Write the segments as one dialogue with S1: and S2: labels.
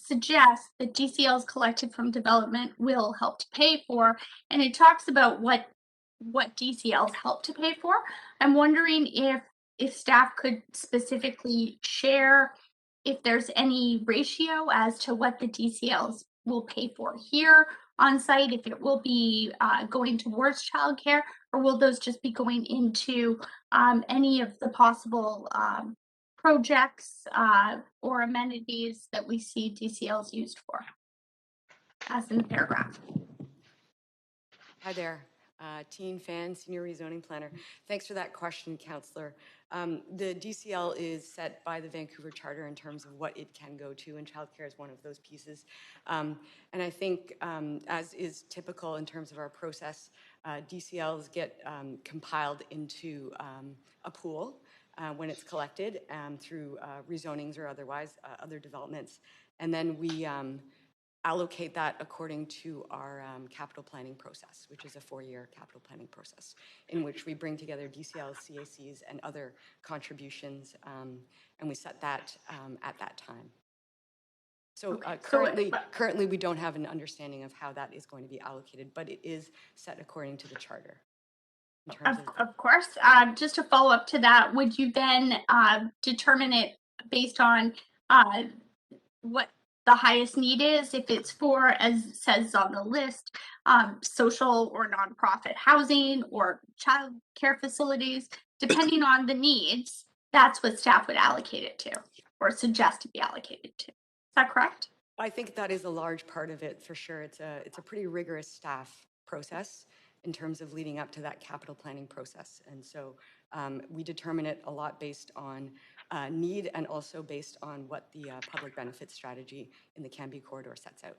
S1: suggests that DCLs collected from development will help to pay for, and it talks about what DCLs help to pay for. I'm wondering if staff could specifically share if there's any ratio as to what the DCLs will pay for here on site, if it will be going towards childcare, or will those just be going into any of the possible projects or amenities that we see DCLs used for, as in the paragraph.
S2: Hi there, teen fan, senior rezoning planner. Thanks for that question, Councillor. The DCL is set by the Vancouver Charter in terms of what it can go to, and childcare is one of those pieces. And I think, as is typical in terms of our process, DCLs get compiled into a pool when it's collected through rezonings or otherwise, other developments. And then we allocate that according to our capital planning process, which is a 4-year capital planning process, in which we bring together DCLs, CACs, and other contributions, and we set that at that time. So currently we don't have an understanding of how that is going to be allocated, but it is set according to the charter.
S1: Of course. Just to follow up to that, would you then determine it based on what the highest need is, if it's for, as it says on the list, social or nonprofit housing or child care facilities, depending on the needs, that's what staff would allocate it to or suggest to be allocated to. Is that correct?
S2: I think that is a large part of it, for sure. It's a pretty rigorous staff process in terms of leading up to that capital planning process. And so we determine it a lot based on need, and also based on what the public benefit strategy in the Cambie corridor sets out.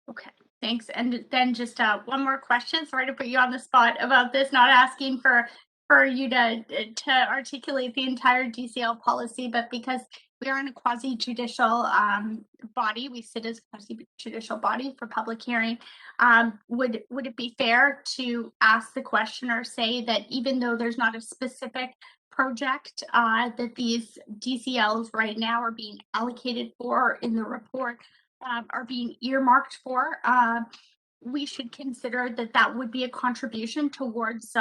S1: Okay, thanks. And then just one more question. Sorry to put you on the spot about this, not asking for you to articulate the entire DCL policy, but because we are in a quasi-judicial body, we sit as a quasi-judicial body for public hearing. Would it be fair to ask the question or say that even though there's not a specific project that these DCLs right now are being allocated for in the report, are being earmarked for, we should consider that would be a contribution towards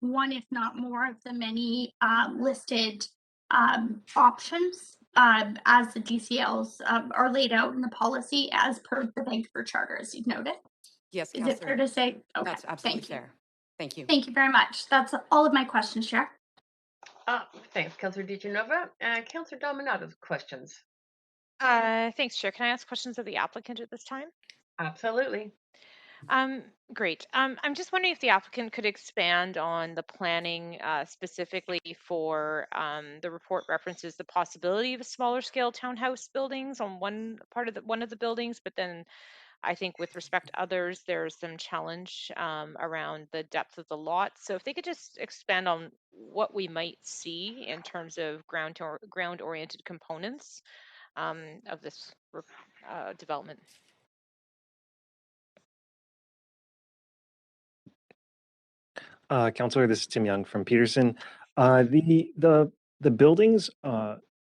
S1: one, if not more, of the many listed options as the DCLs are laid out in the policy as per the Vancouver Charter, as you've noted.
S2: Yes,
S1: Councillor. Is it fair to say? Okay,
S2: that's absolutely fair. Thank you.
S1: Thank you very much. That's all of my questions, Chair.
S3: Thanks, Councillor DiGenova. Councillor Dominato's questions.
S4: Thanks, Chair. Can I ask questions of the applicant at this time?
S3: Absolutely.
S4: Great. I'm just wondering if the applicant could expand on the planning specifically for the report references the possibility of smaller scale townhouse buildings on one of the buildings, but then I think with respect to others, there's some challenge around the depth of the lot. So if they could just expand on what we might see in terms of ground-oriented components of this development.
S5: Councillor, this is Tim Young from Peterson. The buildings,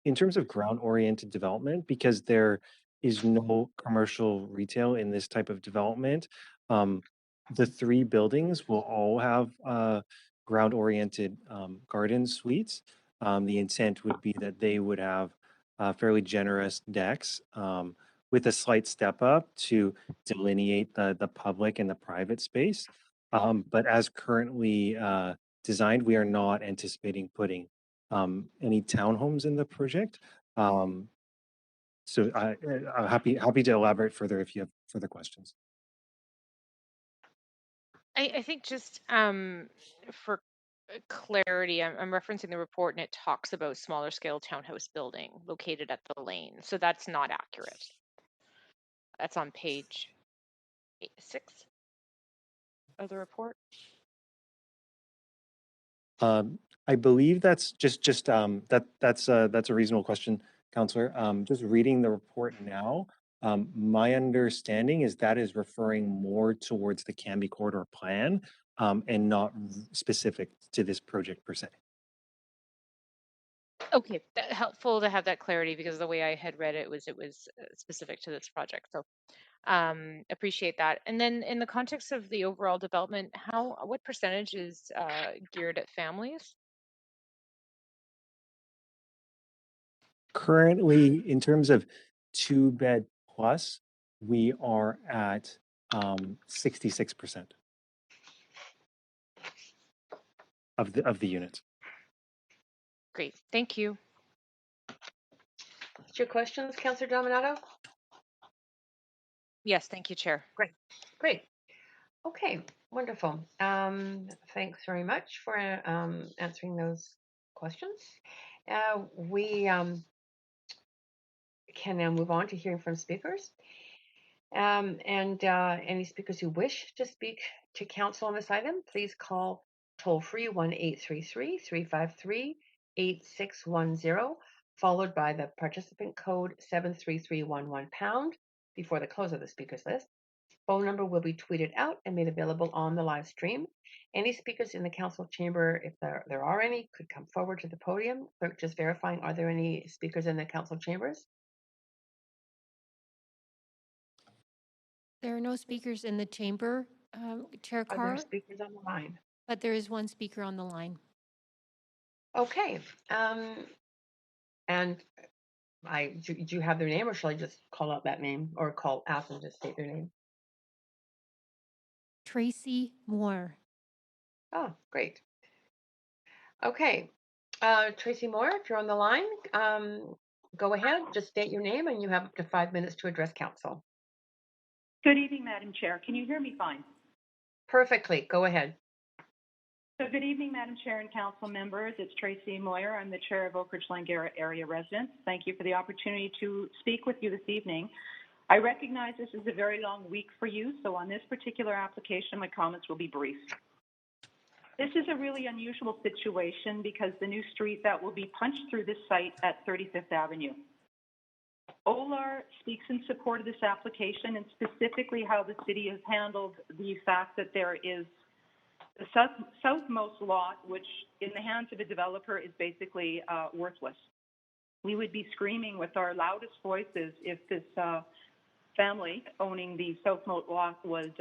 S5: in terms of ground-oriented development, because there is no commercial retail in this type of development, the 3 buildings will all have ground-oriented garden suites. The intent would be that they would have fairly generous decks with a slight step up to delineate the public and the private space. But as currently designed, we are not anticipating putting any townhomes in the project. So I'm happy to elaborate further if you have further questions.
S4: I think just for clarity, I'm referencing the report, and it talks about smaller scale townhouse building located at the lane. So that's not accurate. That's on page 6 of the report.
S5: I believe that's that's a reasonable question, Councillor. Just reading the report now, my understanding is that is referring more towards the Cambie corridor plan and not specific to this project per se.
S4: Okay, that helpful to have that clarity because the way I had read it was specific to this project. So appreciate that. And then in the context of the overall development, what percentage is geared at families?
S5: Currently, in terms of 2-bed plus, we are at 66% of the units.
S4: Great, thank you.
S3: What's your questions, Councillor Dominato?
S4: Yes, thank you, Chair.
S3: Great, great. Okay, wonderful. Thanks very much for answering those questions. We can now move on to hearing from speakers. Any speakers who wish to speak to council on this item, please call toll-free 1-833-353-8610, followed by the participant code 73311# before the close of the speakers list. Phone number will be tweeted out and made available on the live stream. Any speakers in the council chamber, if there are any, could come forward to the podium. Clerk just verifying, are there any speakers in the council chambers?
S6: There are no speakers in the chamber, Chair
S3: Are there
S6: Carr,
S3: speakers on the line?
S6: but there is one speaker on the line.
S3: Okay. And do you have their name, or shall I just call out that name, or ask them to state their name?
S6: Tracy Moore.
S3: Oh, great. Okay. Tracy Moore, if you're on the line, go ahead, just state your name, and you have up to 5 minutes to address council.
S7: Good evening, Madam Chair. Can you hear me fine?
S3: Perfectly. Go ahead.
S7: So good evening, Madam Chair and council members. It's Tracy Moyer. I'm the chair of Oak Ridge Langara Area Residents. Thank you for the opportunity to speak with you this evening. I recognize this is a very long week for you, so on this particular application, my comments will be brief. This is a really unusual situation because the new street that will be punched through this site at 35th Avenue. OLAR speaks in support of this application and specifically how the city has handled the fact that there is the southmost lot, which in the hands of a developer is basically worthless. We would be screaming with our loudest voices if this family owning the southmost lot would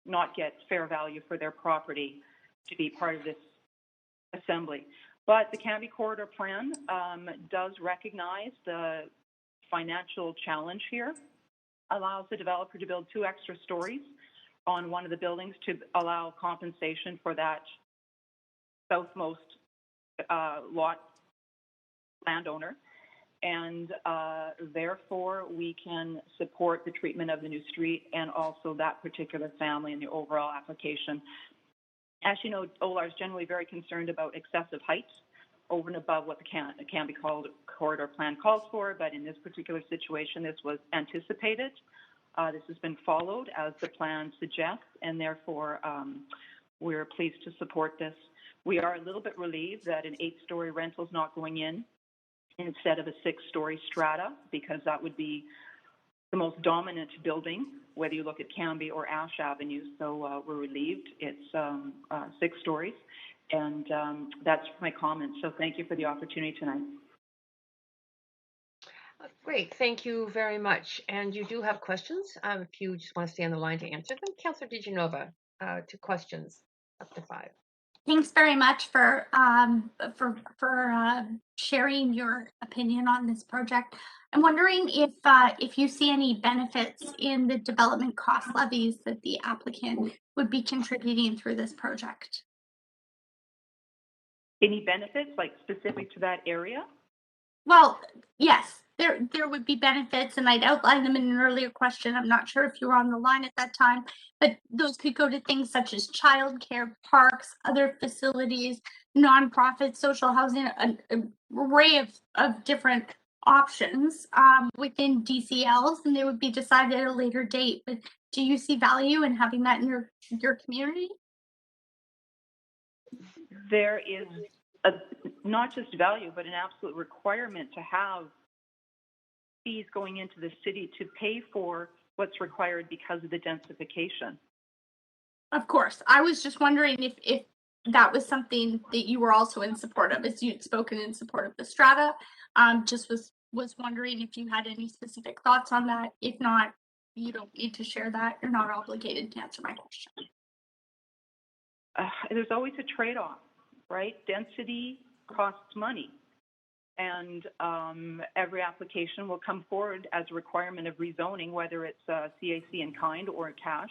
S7: not get fair value for their property to be part of this assembly. But the Canby Corridor Plan does recognize the financial challenge here, allows the developer to build 2 extra stories on one of the buildings to allow compensation for that southmost lot landowner. And therefore, we can support the treatment of the new street and also that particular family in the overall application. As you know, OLAR is generally very concerned about excessive heights over and above what the Canby Corridor Plan calls for, but in this particular situation, this was anticipated. This has been followed as the plan suggests, and therefore we're pleased to support this. We are a little bit relieved that an 8-story rental is not going in instead of a 6-story strata, because that would be the most dominant building, whether you look at Canby or Ash Avenue. So we're relieved it's 6 stories. And that's my comments. So thank you for the opportunity tonight.
S3: Great, thank you very much. And you do have questions. If you just want to stay on the line to answer them. Councillor DiGenova, 2 questions, up to 5.
S1: Thanks very much for sharing your opinion on this project. I'm wondering if you see any benefits in the development cost levies that the applicant would be contributing through this project.
S7: Any benefits, like specific to that area?
S1: Well, yes, there would be benefits, and I'd outlined them in an earlier question. I'm not sure if you were on the line at that time, but those could go to things such as childcare, parks, other facilities, nonprofits, social housing, an array of different options within DCLs, and they would be decided at a later date. But do you see value in having that in your community?
S7: There is not just value, but an absolute requirement to have fees going into the city to pay for what's required because of the densification.
S1: Of course. I was just wondering if that was something that you were also in support of, as you'd spoken in support of the strata. Just was wondering if you had any specific thoughts on that. If not, you don't need to share that. You're not obligated to answer my question.
S7: There's always a trade-off, right? Density costs money. And every application will come forward as a requirement of rezoning, whether it's CAC in kind or cash.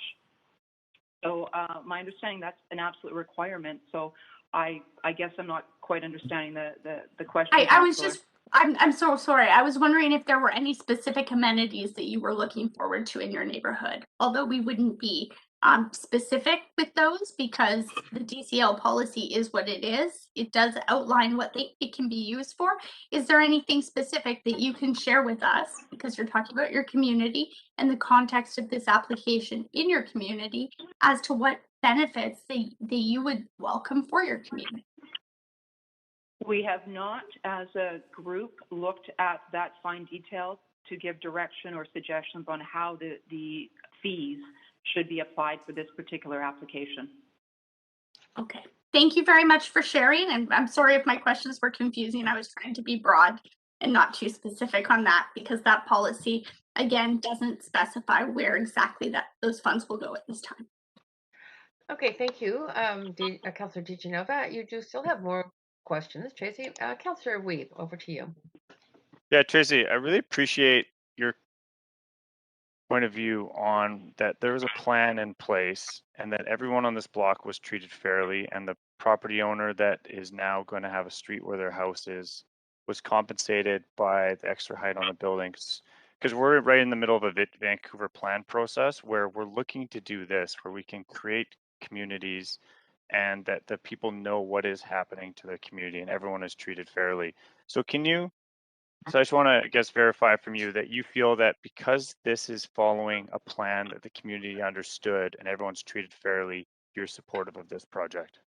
S7: So my understanding, that's an absolute requirement. So I guess I'm not quite understanding the question.
S1: I was just, I'm so sorry. I was wondering if there were any specific amenities that you were looking forward to in your neighborhood, although we wouldn't be specific with those because the DCL policy is what it is. It does outline what it can be used for. Is there anything specific that you can share with us, because you're talking about your community and the context of this application in your community, as to what benefits that you would welcome for your community?
S7: We have not, as a group, looked at that fine detail to give direction or suggestions on how the fees should be applied for this particular application.
S1: Okay. Thank you very much for sharing. And I'm sorry if my questions were confusing. I was trying to be broad and not too specific on that, because that policy, again, doesn't specify where exactly that those funds will go at this time.
S3: Okay, thank you, Councillor DiGenova. You do still have more questions, Tracy. Councillor Weeb, over to you.
S8: Yeah, Tracy, I really appreciate your point of view on that there was a plan in place and that everyone on this block was treated fairly, and the property owner that is now going to have a street where their house is was compensated by the extra height on the buildings. Because we're right in the middle of a Vancouver plan process where we're looking to do this, where we can create communities and that the people know what is happening to the community and everyone is treated fairly. So I just want to, I guess, verify from you that you feel that because this is following a plan that the community understood and everyone's treated fairly, you're supportive of this project.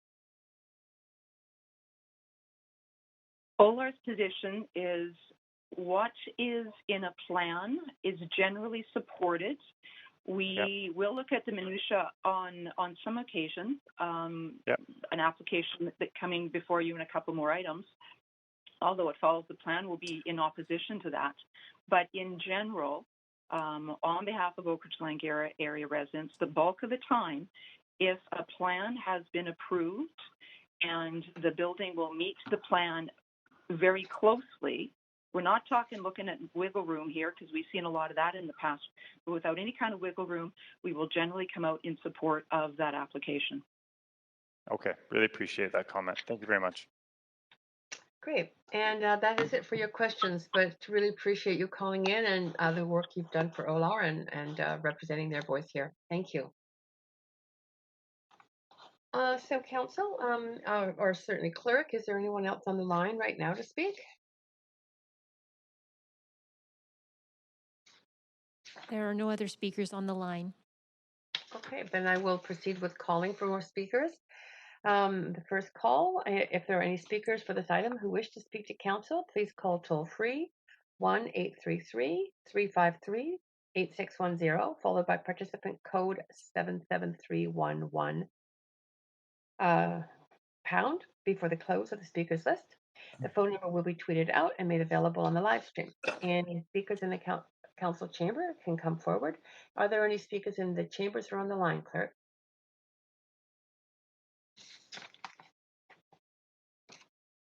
S7: OLAR's position is what is in a plan is generally supported. We will look at the minutia on some occasions, an application that coming before you and a couple more items. Although it follows the plan, will be in opposition to that. But in general, on behalf of Oak Ridge area residents, the bulk of the time, if a plan has been approved and the building will meet the plan very closely, we're not looking at wiggle room here, because we've seen a lot of that in the past, but without any kind of wiggle room, we will generally come out in support of that application.
S8: Okay, really appreciate that comment. Thank you very much.
S3: Great. And that is it for your questions, but really appreciate you calling in and the work you've done for OLAR and representing their voice here. Thank you. So council, or certainly clerk, is there anyone else on the line right now to speak?
S6: There are no other speakers on the line.
S3: Okay, then I will proceed with calling for more speakers. The first call, if there are any speakers for this item who wish to speak to council, please call toll free 1-833-353-8610, followed by participant code 77311 pound before the close of the speakers list. The phone number will be tweeted out and made available on the live stream. Any speakers in the council chamber can come forward. Are there any speakers in the chambers or on the line, clerk?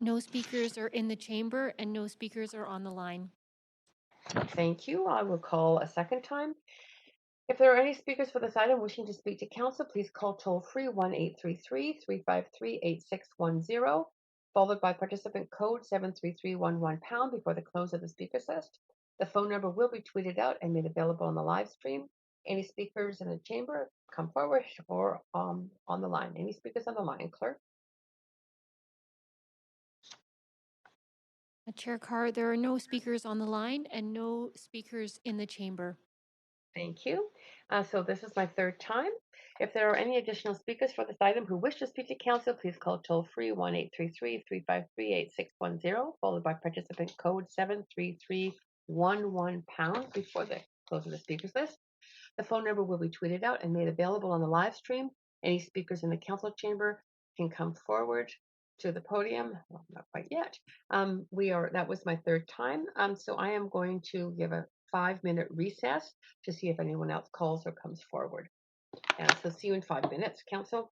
S6: No speakers are in the chamber and no speakers are on the line.
S3: Thank you. I will call a second time. If there are any speakers for this item wishing to speak to council, please call toll free 1-833-353-8610, followed by participant code 73311 pound before the close of the speakers list. The phone number will be tweeted out and made available on the live stream. Any speakers in the chamber, come forward, or on the line. Any speakers on the line, clerk?
S6: Chair Carr, there are no speakers on the line and no speakers in the chamber.
S3: Thank you. So this is my third time. If there are any additional speakers for this item who wish to speak to council, please call toll free 1-833-353-8610, followed by participant code 73311 pound before the close of the speakers list. The phone number will be tweeted out and made available on the live stream. Any speakers in the council chamber, can come forward to the podium. Well, not quite yet. That was my third time. So I am going to give a 5-minute recess to see if anyone else calls or comes forward. And so see you in 5 minutes, Council.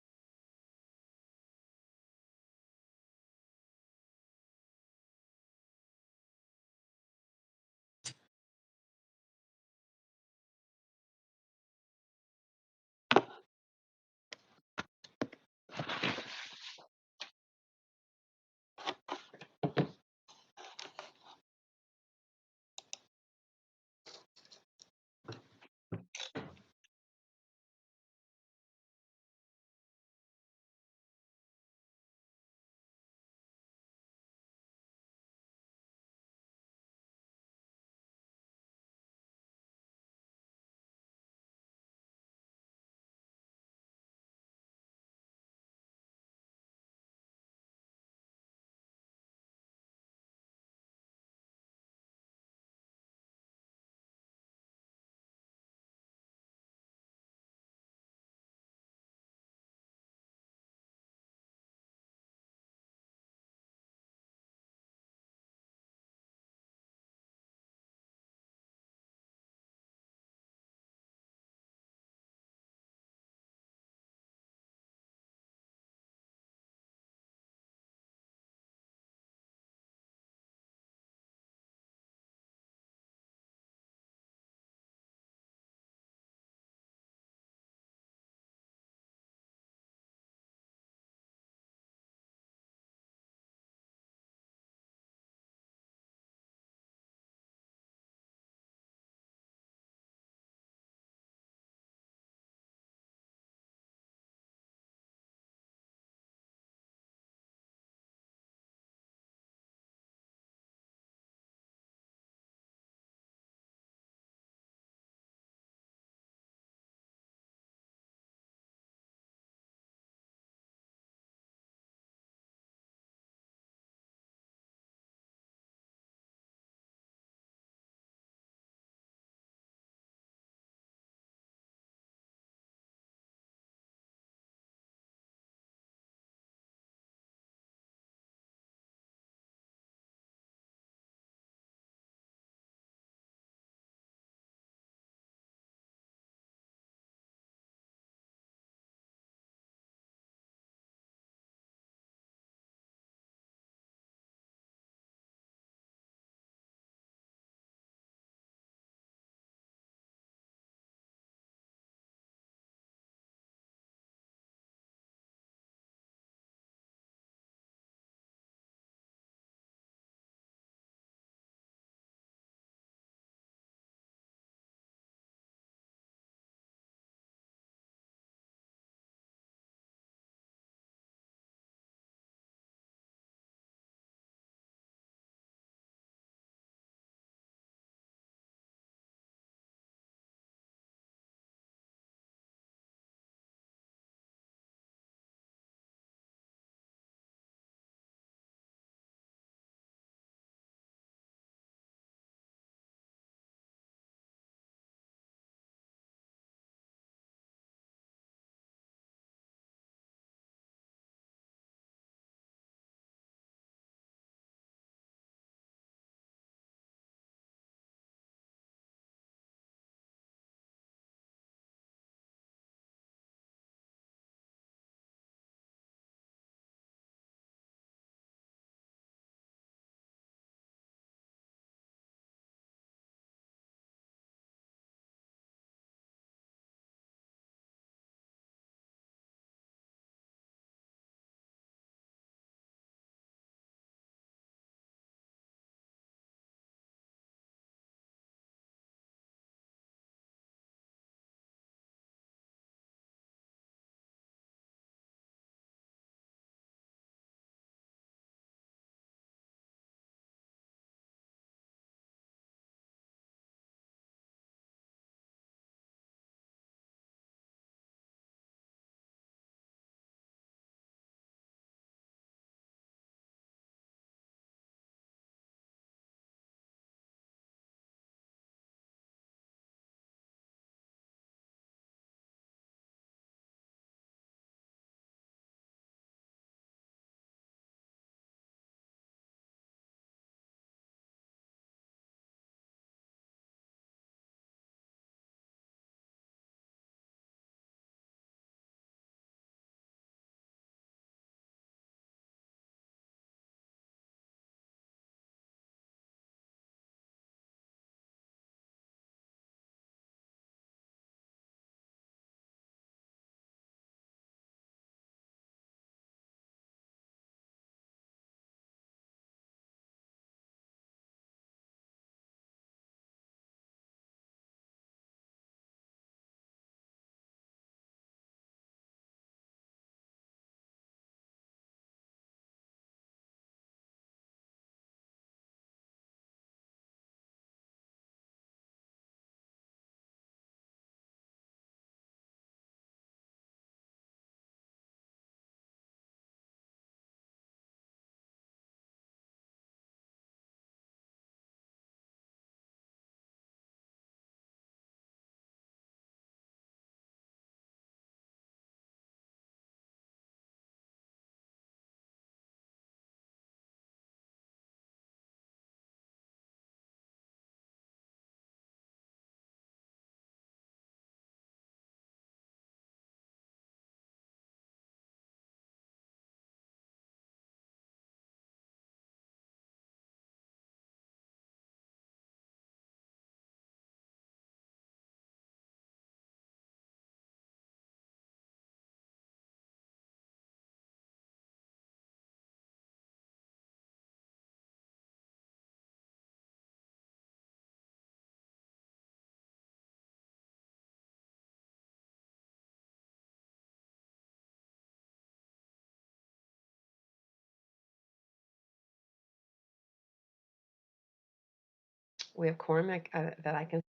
S3: We have quorum that I can.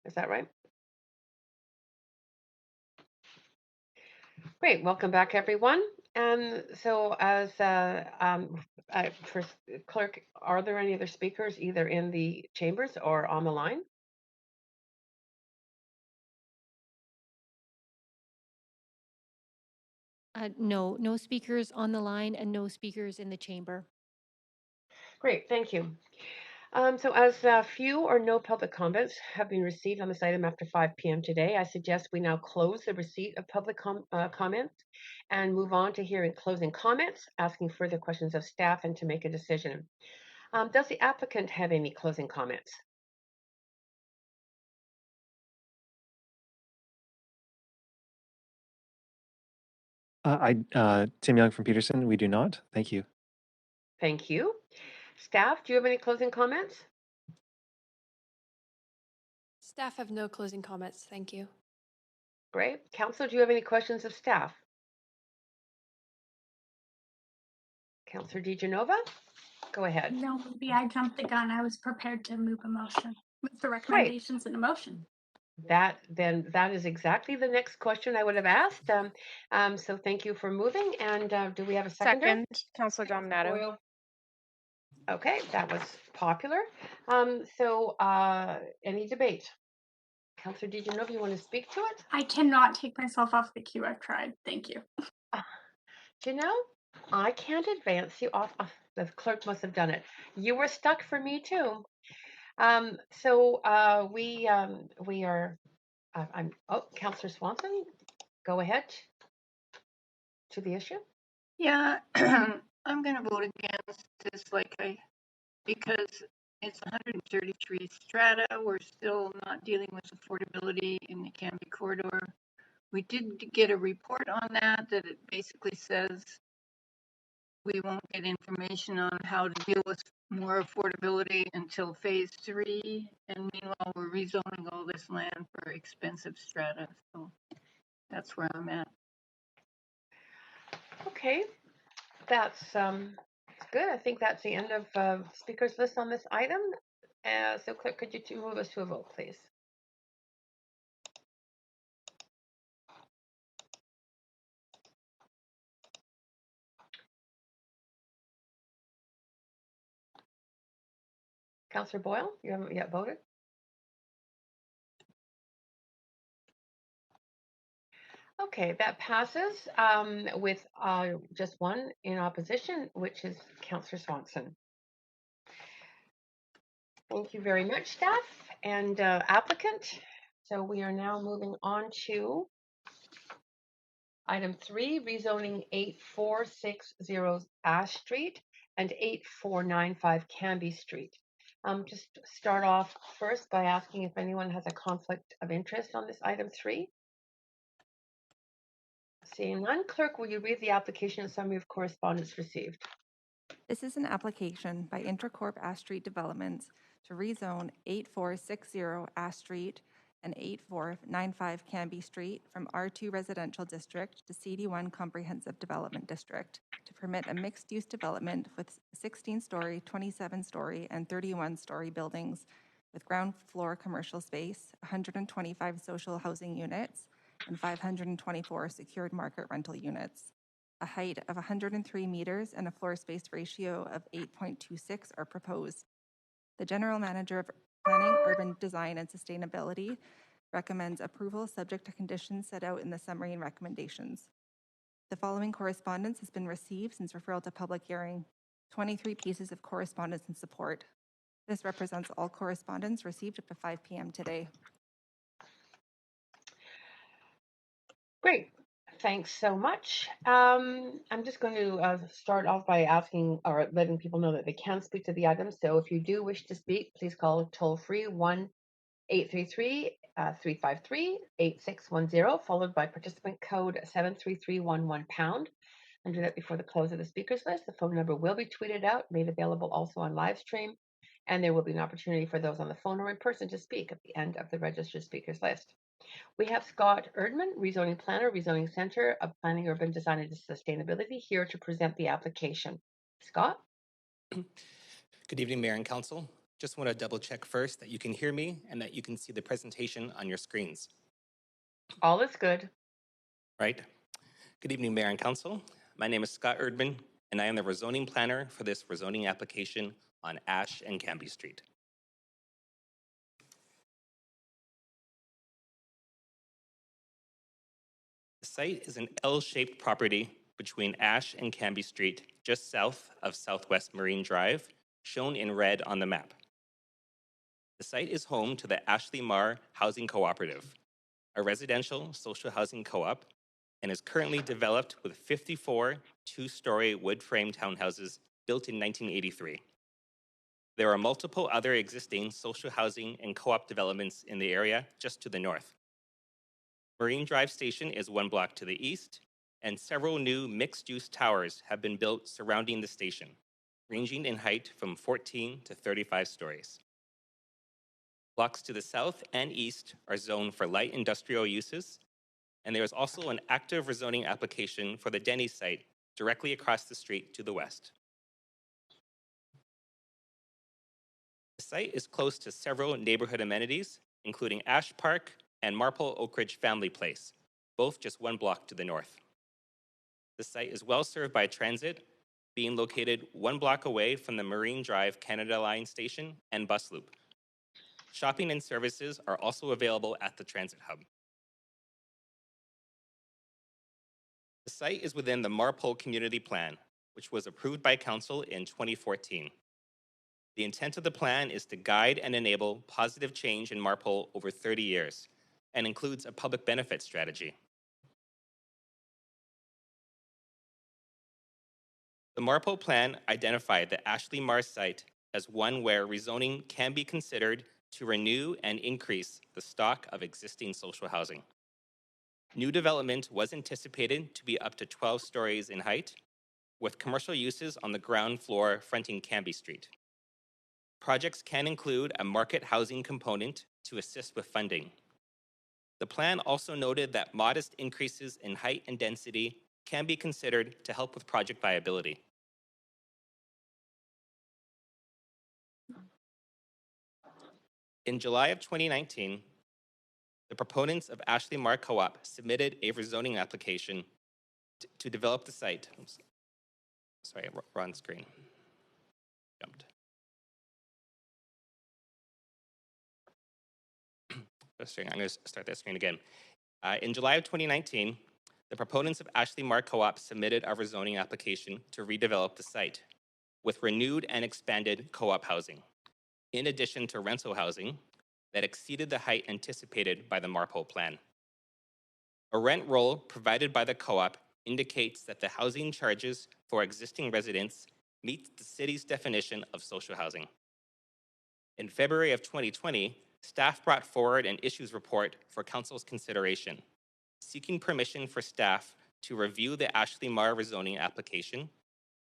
S3: Is that right? Great. Welcome back, everyone. So, as first, clerk, are there any other speakers either in the chambers or on the line?
S6: No, no speakers on the line and no speakers in the chamber.
S3: Great. Thank you. So as few or no public comments have been received on this item after 5 p.m. today, I suggest we now close the receipt of public comments and move on to hearing closing comments, asking further questions of staff, and to make a decision. Does the applicant have any closing comments?
S5: Tim Young from Peterson. We do not. Thank you.
S3: Thank you. Staff, do you have any closing comments?
S9: Staff have no closing comments. Thank you.
S3: Great. Council, do you have any questions of staff? Councillor DiGenova, go ahead.
S1: No, maybe I jumped the gun. I was prepared to move a motion with the
S3: Great.
S1: recommendations in a motion.
S3: That is exactly the next question I would have asked. So thank you for moving. And do we have a seconder?
S4: Second, Councillor Dominato.
S3: Boyle. Okay, that was popular. Any debate? Councillor DiGenova, you want to speak to it?
S1: I cannot take myself off the queue. I've tried. Thank you.
S3: Janelle, I can't advance you off. The clerk must have done it. You were stuck for me too. We are. Councillor Swanson, go ahead to the issue.
S10: Yeah, I'm going to vote against this, because it's 133 strata. We're still not dealing with affordability in the Canby corridor. We did get a report on that it basically says we won't get information on how to deal with more affordability until phase 3. And meanwhile, we're rezoning all this land for expensive strata. So that's where I'm at.
S3: Okay, that's good. I think that's the end of speakers list on this item. So clerk, could you move us to a vote, please? Councillor Boyle, you haven't yet voted? Okay, that passes with just one in opposition, which is Councillor Swanson. Thank you very much, staff and applicant. So we are now moving on to item 3, rezoning 8460 Ash Street and 8495 Canby Street. Just start off first by asking if anyone has a conflict of interest on this item 3. Seeing none, clerk, will you read the application and summary of correspondence received?
S11: This is an application by Intracorp Ash Street Developments to rezone 8460 Ash Street and 8495 Canby Street from R2 Residential District to CD1 Comprehensive Development District to permit a mixed-use development with 16-story, 27-story, and 31-story buildings with ground floor commercial space, 125 social housing units, and 524 secured market rental units. A height of 103 meters and a floor space ratio of 8.26 are proposed. The General Manager of Planning, Urban Design and Sustainability recommends approval subject to conditions set out in the summary and recommendations. The following correspondence has been received since referral to public hearing. 23 pieces of correspondence in support. This represents all correspondence received up to 5 p.m. today.
S3: Great. Thanks so much. I'm just going to start off by asking or letting people know that they can speak to the item. So if you do wish to speak, please call toll-free 1-833-353-8610, followed by participant code 73311#. And do that before the close of the speakers list. The phone number will be tweeted out, made available also on live stream, and there will be an opportunity for those on the phone or in person to speak at the end of the registered speakers list. We have Scott Erdman, Rezoning Planner, Rezoning Center of Planning, Urban Design and Sustainability, here to present the application. Scott?
S12: Good evening, Mayor and Council. Just want to double check first that you can hear me and that you can see the presentation on your screens.
S3: All is good.
S12: Right? Good evening, Mayor and Council. My name is Scott Erdman, and I am the rezoning planner for this rezoning application on Ash and Cambie Street. The site is an L-shaped property between Ash and Cambie Street, just south of Southwest Marine Drive, shown in red on the map. The site is home to the Ashley Marr Housing Cooperative, a residential social housing co-op, and is currently developed with 54 two-story wood-frame townhouses built in 1983. There are multiple other existing social housing and co-op developments in the area just to the north. Marine Drive Station is 1 block to the east, and several new mixed-use towers have been built surrounding the station, ranging in height from 14 to 35 stories. Blocks to the south and east are zoned for light industrial uses, and there is also an active rezoning application for the Denny site directly across the street to the west. The site is close to several neighborhood amenities, including Ash Park and Marple Oak Ridge Family Place, both just 1 block to the north. The site is well served by transit, being located 1 block away from the Marine Drive Canada Line station and bus loop. Shopping and services are also available at the transit hub. The site is within the Marpole Community Plan, which was approved by Council in 2014. The intent of the plan is to guide and enable positive change in Marpole over 30 years and includes a public benefit strategy. The Marpole plan identified the Ashley Marr site as one where rezoning can be considered to renew and increase the stock of existing social housing. New development was anticipated to be up to 12 stories in height, with commercial uses on the ground floor fronting Cambie Street. Projects can include a market housing component to assist with funding. The plan also noted that modest increases in height and density can be considered to help with project viability. In July of 2019, the proponents of Ashley Marr Co-op submitted a rezoning application to develop the site. Oops. Sorry, wrong screen. Jumped. I'm going to start that screen again. In July of 2019, the proponents of Ashley Marr Co-op submitted a rezoning application to redevelop the site with renewed and expanded co-op housing, in addition to rental housing that exceeded the height anticipated by the Marpole plan. A rent roll provided by the co-op indicates that the housing charges for existing residents meet the city's definition of social housing. In February of 2020, staff brought forward an issues report for Council's consideration, seeking permission for staff to review the Ashley Marr rezoning application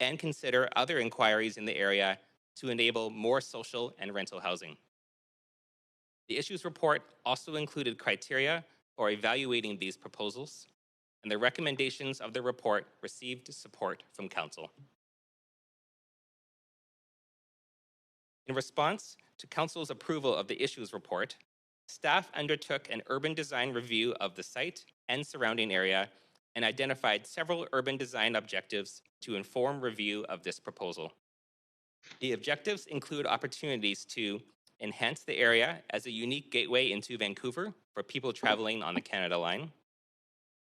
S12: and consider other inquiries in the area to enable more social and rental housing. The issues report also included criteria for evaluating these proposals, and the recommendations of the report received support from Council. In response to Council's approval of the issues report, staff undertook an urban design review of the site and surrounding area and identified several urban design objectives to inform review of this proposal. The objectives include opportunities to enhance the area as a unique gateway into Vancouver for people traveling on the Canada Line,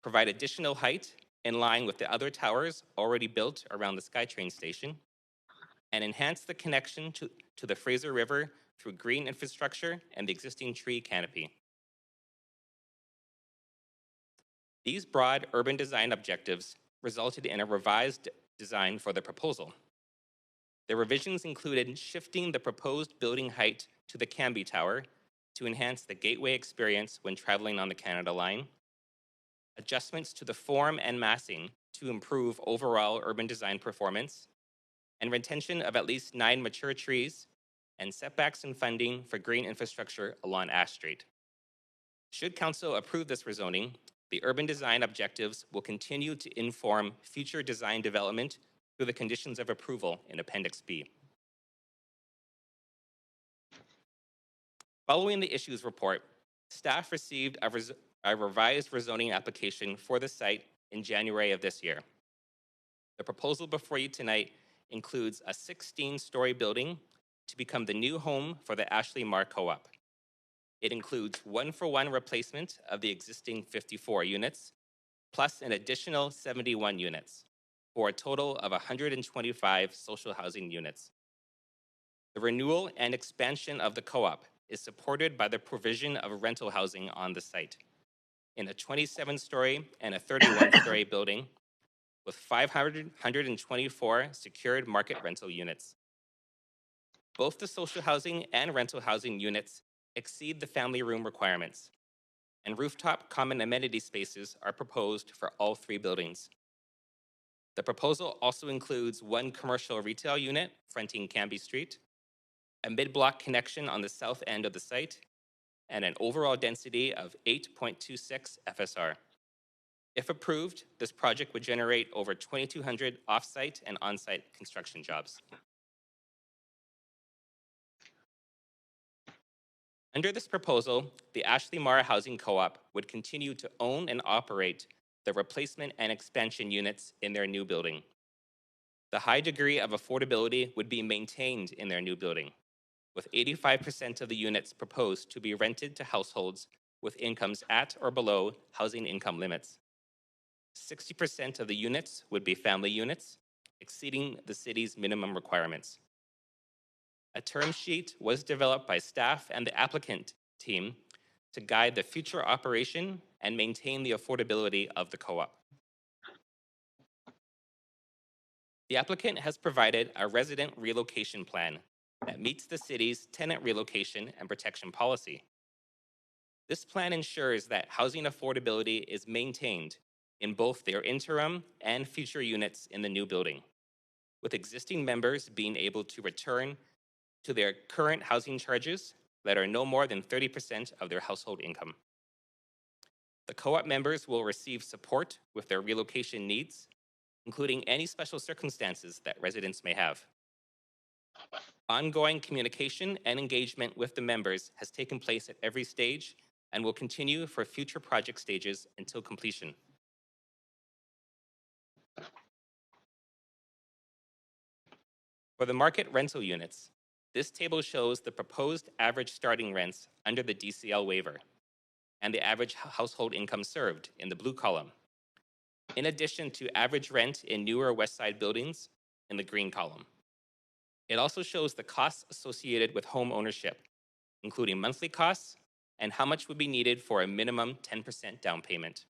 S12: provide additional height in line with the other towers already built around the SkyTrain station, and enhance the connection to the Fraser River through green infrastructure and the existing tree canopy. These broad urban design objectives resulted in a revised design for the proposal. The revisions included shifting the proposed building height to the Cambie Tower to enhance the gateway experience when traveling on the Canada Line, adjustments to the form and massing to improve overall urban design performance, and retention of at least 9 mature trees, and setbacks and funding for green infrastructure along Ash Street. Should Council approve this rezoning, the urban design objectives will continue to inform future design development through the conditions of approval in Appendix B. Following the issues report, staff received a revised rezoning application for the site in January of this year. The proposal before you tonight includes a 16-story building to become the new home for the Ashley Marr Co-op. It includes one-for-one replacement of the existing 54 units, plus an additional 71 units, for a total of 125 social housing units. The renewal and expansion of the co-op is supported by the provision of rental housing on the site in a 27-story and a 31-story building with 524 secured market rental units. Both the social housing and rental housing units exceed the family room requirements, and rooftop common amenity spaces are proposed for all 3 buildings. The proposal also includes 1 commercial retail unit fronting Cambie Street, a mid-block connection on the south end of the site, and an overall density of 8.26 FSR. If approved, this project would generate over 2,200 off-site and on-site construction jobs. Under this proposal, the Ashley Marr Housing Co-op would continue to own and operate the replacement and expansion units in their new building. The high degree of affordability would be maintained in their new building, with 85% of the units proposed to be rented to households with incomes at or below housing income limits. 60% of the units would be family units, exceeding the city's minimum requirements. A term sheet was developed by staff and the applicant team to guide the future operation and maintain the affordability of the co-op. The applicant has provided a resident relocation plan that meets the city's tenant relocation and protection policy. This plan ensures that housing affordability is maintained in both their interim and future units in the new building, with existing members being able to return to their current housing charges that are no more than 30% of their household income. The co-op members will receive support with their relocation needs, including any special circumstances that residents may have. Ongoing communication and engagement with the members has taken place at every stage and will continue for future project stages until completion. For the market rental units, this table shows the proposed average starting rents under the DCL waiver and the average household income served in the blue column, in addition to average rent in newer West Side buildings in the green column. It also shows the costs associated with home ownership, including monthly costs and how much would be needed for a minimum 10% down payment.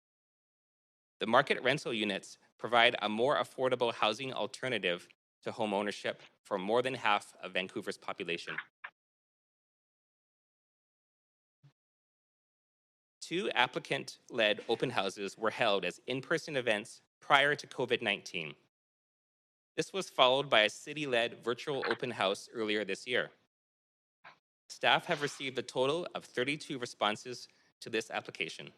S12: The market rental units provide a more affordable housing alternative to home ownership for more than half of Vancouver's population. 2 applicant-led open houses were held as in-person events prior to COVID-19. This was followed by a city-led virtual open house earlier this year. Staff have received a total of 32 responses to this application.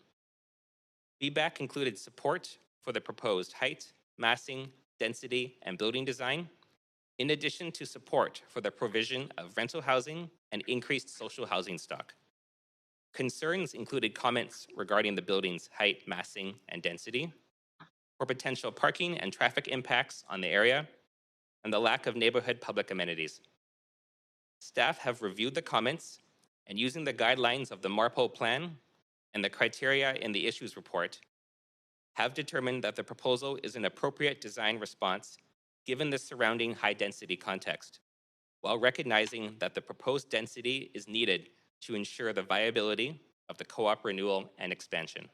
S12: Feedback included support for the proposed height, massing, density, and building design, in addition to support for the provision of rental housing and increased social housing stock. Concerns included comments regarding the building's height, massing, and density, for potential parking and traffic impacts on the area, and the lack of neighborhood public amenities. Staff have reviewed the comments and, using the guidelines of the MARPO plan and the criteria in the issues report, have determined that the proposal is an appropriate design response given the surrounding high-density context, while recognizing that the proposed density is needed to ensure the viability of the co-op renewal and expansion.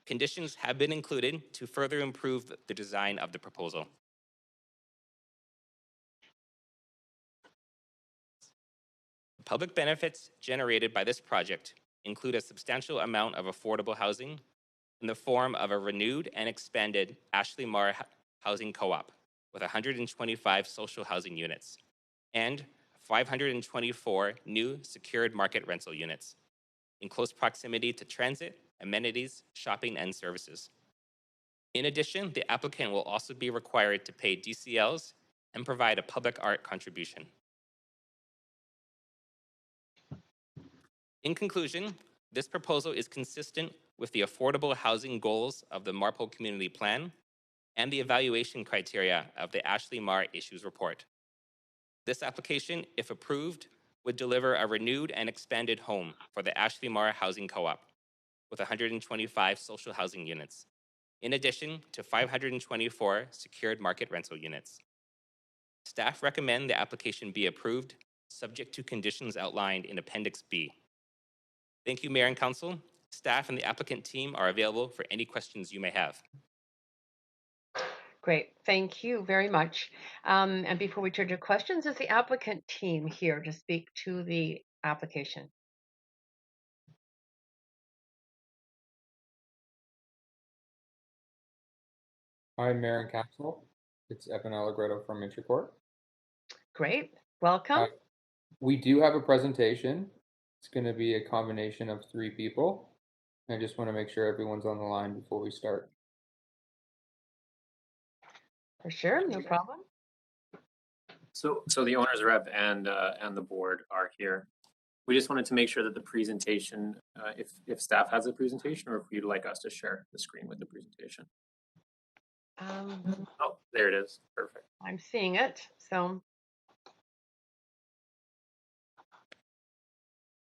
S12: Conditions have been included to further improve the design of the proposal. The public benefits generated by this project include a substantial amount of affordable housing in the form of a renewed and expanded Ashley Marr Housing Co-op with 125 social housing units and 524 new secured market rental units in close proximity to transit, amenities, shopping, and services. In addition, the applicant will also be required to pay DCLs and provide a public art contribution. In conclusion, this proposal is consistent with the affordable housing goals of the Marpole Community Plan and the evaluation criteria of the Ashley Marr Issues Report. This application, if approved, would deliver a renewed and expanded home for the Ashley Marr Housing Co-op with 125 social housing units, in addition to 524 secured market rental units. Staff recommend the application be approved, subject to conditions outlined in Appendix B. Thank you, Mayor and Council. Staff and the applicant team are available for any questions you may have.
S3: Great, thank you very much. And before we turn to questions, is the applicant team here to speak to the application?
S13: Hi, Mayor and Council. It's Evan Allegretto from Intercorp.
S3: Great, welcome.
S13: We do have a presentation. It's going to be a combination of 3 people. I just want to make sure everyone's on the line before we start.
S3: For sure, no problem.
S14: So the owner's rep and the board are here. We just wanted to make sure that the presentation, if staff has a presentation, or if you'd like us to share the screen with the presentation. Oh, there it is. Perfect.
S3: I'm seeing it. So.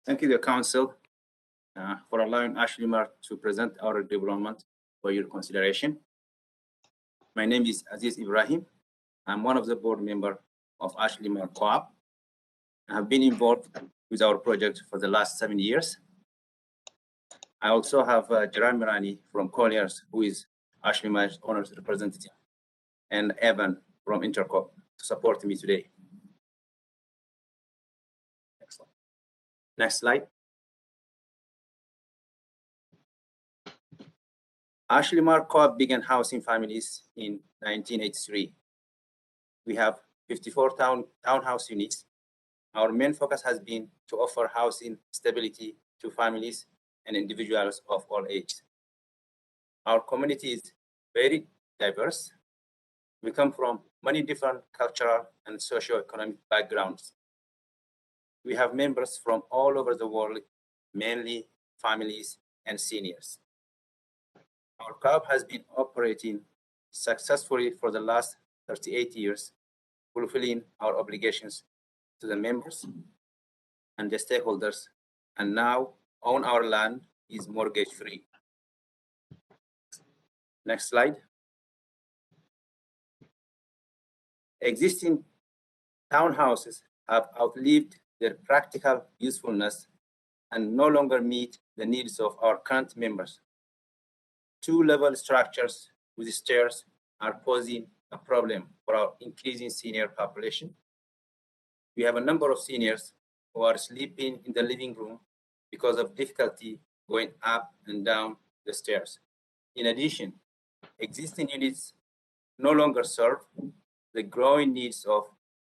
S15: Thank you, the council, for allowing Ashley Marr to present our development for your consideration. My name is Aziz Ibrahim. I'm one of the board members of Ashley Marr Co-op. I have been involved with our project for the last 7 years. I also have Jaran Mirani from Colliers, who is Ashley Marr's owner's representative, and Evan from Intercorp to support me today. Next slide. Ashley Marr Co-op began housing families in 1983. We have 54 townhouse units. Our main focus has been to offer housing stability to families and individuals of all ages. Our community is very diverse. We come from many different cultural and socio-economic backgrounds. We have members from all over the world, mainly families and seniors. Our co-op has been operating successfully for the last 38 years, fulfilling our obligations to the members and the stakeholders, and now own our land is mortgage-free. Next slide. Existing townhouses have outlived their practical usefulness and no longer meet the needs of our current members. 2-level structures with stairs are posing a problem for our increasing senior population. We have a number of seniors who are sleeping in the living room because of difficulty going up and down the stairs. In addition, existing units no longer serve the growing needs of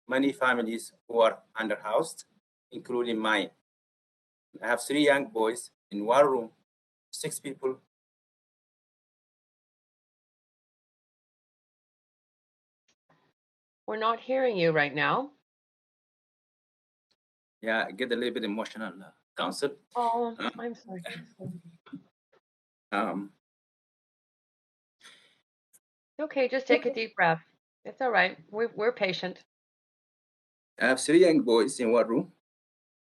S15: many families who are underhoused, including mine. I have 3 young boys in 1 room, 6 people.
S3: We're not hearing you right now.
S15: Yeah, I get a little bit emotional, council.
S3: Oh, I'm sorry. Okay, just take a deep breath. It's all right. We're patient.
S15: I have 3 young boys in 1 room,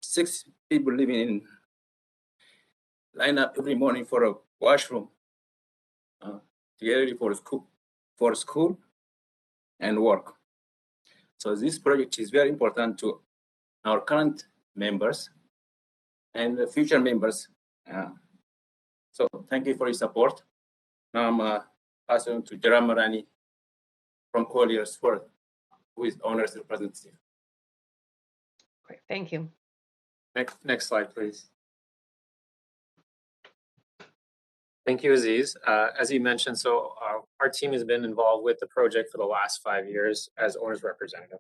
S15: 6 people living in, line up every morning for a washroom, to get ready for school and work. So this project is very important to our current members and the future members. So thank you for your support. Now I'm passing to Jaran Mirani from Colliers, who is owner's representative.
S3: Great, thank you.
S14: Next slide, please. Thank you, Aziz. As you mentioned, so our team has been involved with the project for the last 5 years as owner's representative.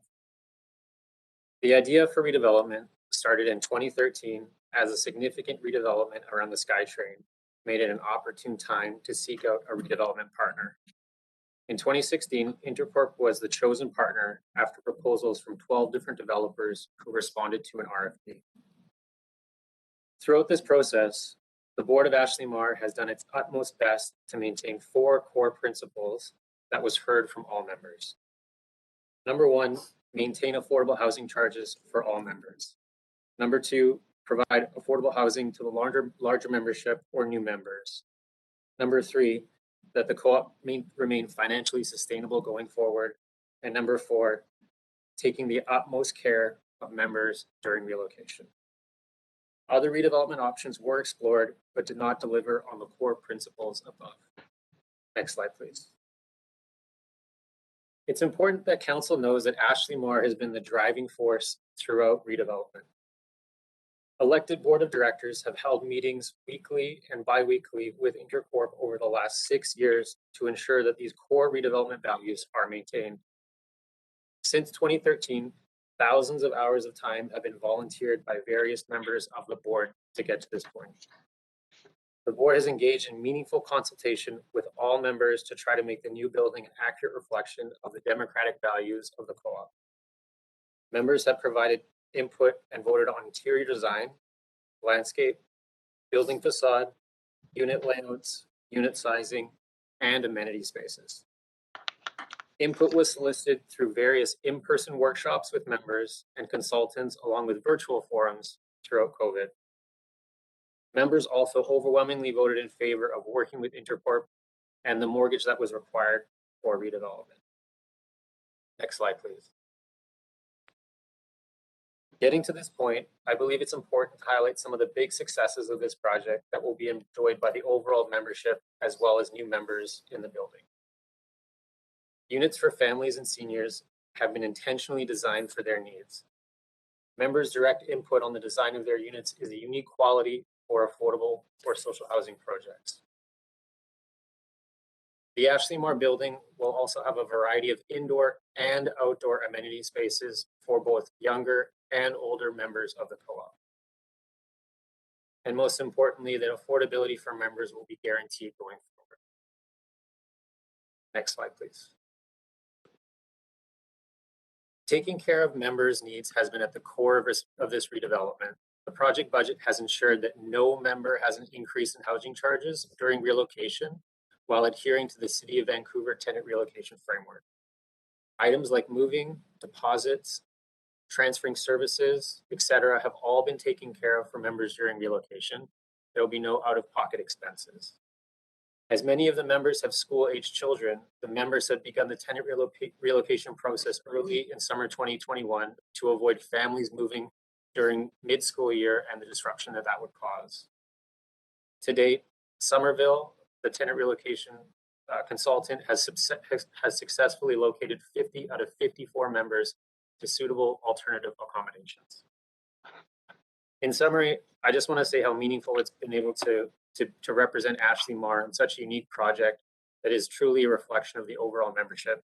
S14: The idea for redevelopment started in 2013 as a significant redevelopment around the SkyTrain made it an opportune time to seek out a redevelopment partner. In 2016, Intercorp was the chosen partner after proposals from 12 different developers who responded to an RFP. Throughout this process, the Board of Ashley Marr has done its utmost best to maintain 4 core principles that was heard from all members. Number 1, maintain affordable housing charges for all members. Number 2, provide affordable housing to the larger membership or new members. Number 3, that the co-op remain financially sustainable going forward. And number 4, taking the utmost care of members during relocation. Other redevelopment options were explored, but did not deliver on the core principles above. Next slide, please. It's important that Council knows that Ashley Marr has been the driving force throughout redevelopment. Elected Board of Directors have held meetings weekly and bi-weekly with Intercorp over the last 6 years to ensure that these core redevelopment values are maintained. Since 2013, thousands of hours of time have been volunteered by various members of the board to get to this point. The board has engaged in meaningful consultation with all members to try to make the new building an accurate reflection of the democratic values of the co-op. Members have provided input and voted on interior design, landscape, building facade, unit layouts, unit sizing, and amenity spaces. Input was solicited through various in-person workshops with members and consultants, along with virtual forums throughout COVID. Members also overwhelmingly voted in favor of working with Intercorp and the mortgage that was required for redevelopment. Next slide, please. Getting to this point, I believe it's important to highlight some of the big successes of this project that will be enjoyed by the overall membership as well as new members in the building. Units for families and seniors have been intentionally designed for their needs. Members' direct input on the design of their units is a unique quality for affordable or social housing projects. The Ashley Marr building will also have a variety of indoor and outdoor amenity spaces for both younger and older members of the co-op. And most importantly, that affordability for members will be guaranteed going forward. Next slide, please. Taking care of members' needs has been at the core of this redevelopment. The project budget has ensured that no member has an increase in housing charges during relocation while adhering to the City of Vancouver tenant relocation framework. Items like moving, deposits, transferring services, etc., have all been taken care of for members during relocation. There will be no out-of-pocket expenses. As many of the members have school-aged children, the members have begun the tenant relocation process early in summer 2021 to avoid families moving during mid-school year and the disruption that would cause. To date, Somerville, the tenant relocation consultant, has successfully located 50 out of 54 members to suitable alternative accommodations. In summary, I just want to say how meaningful it's been able to represent Ashley Marr in such a unique project that is truly a reflection of the overall membership.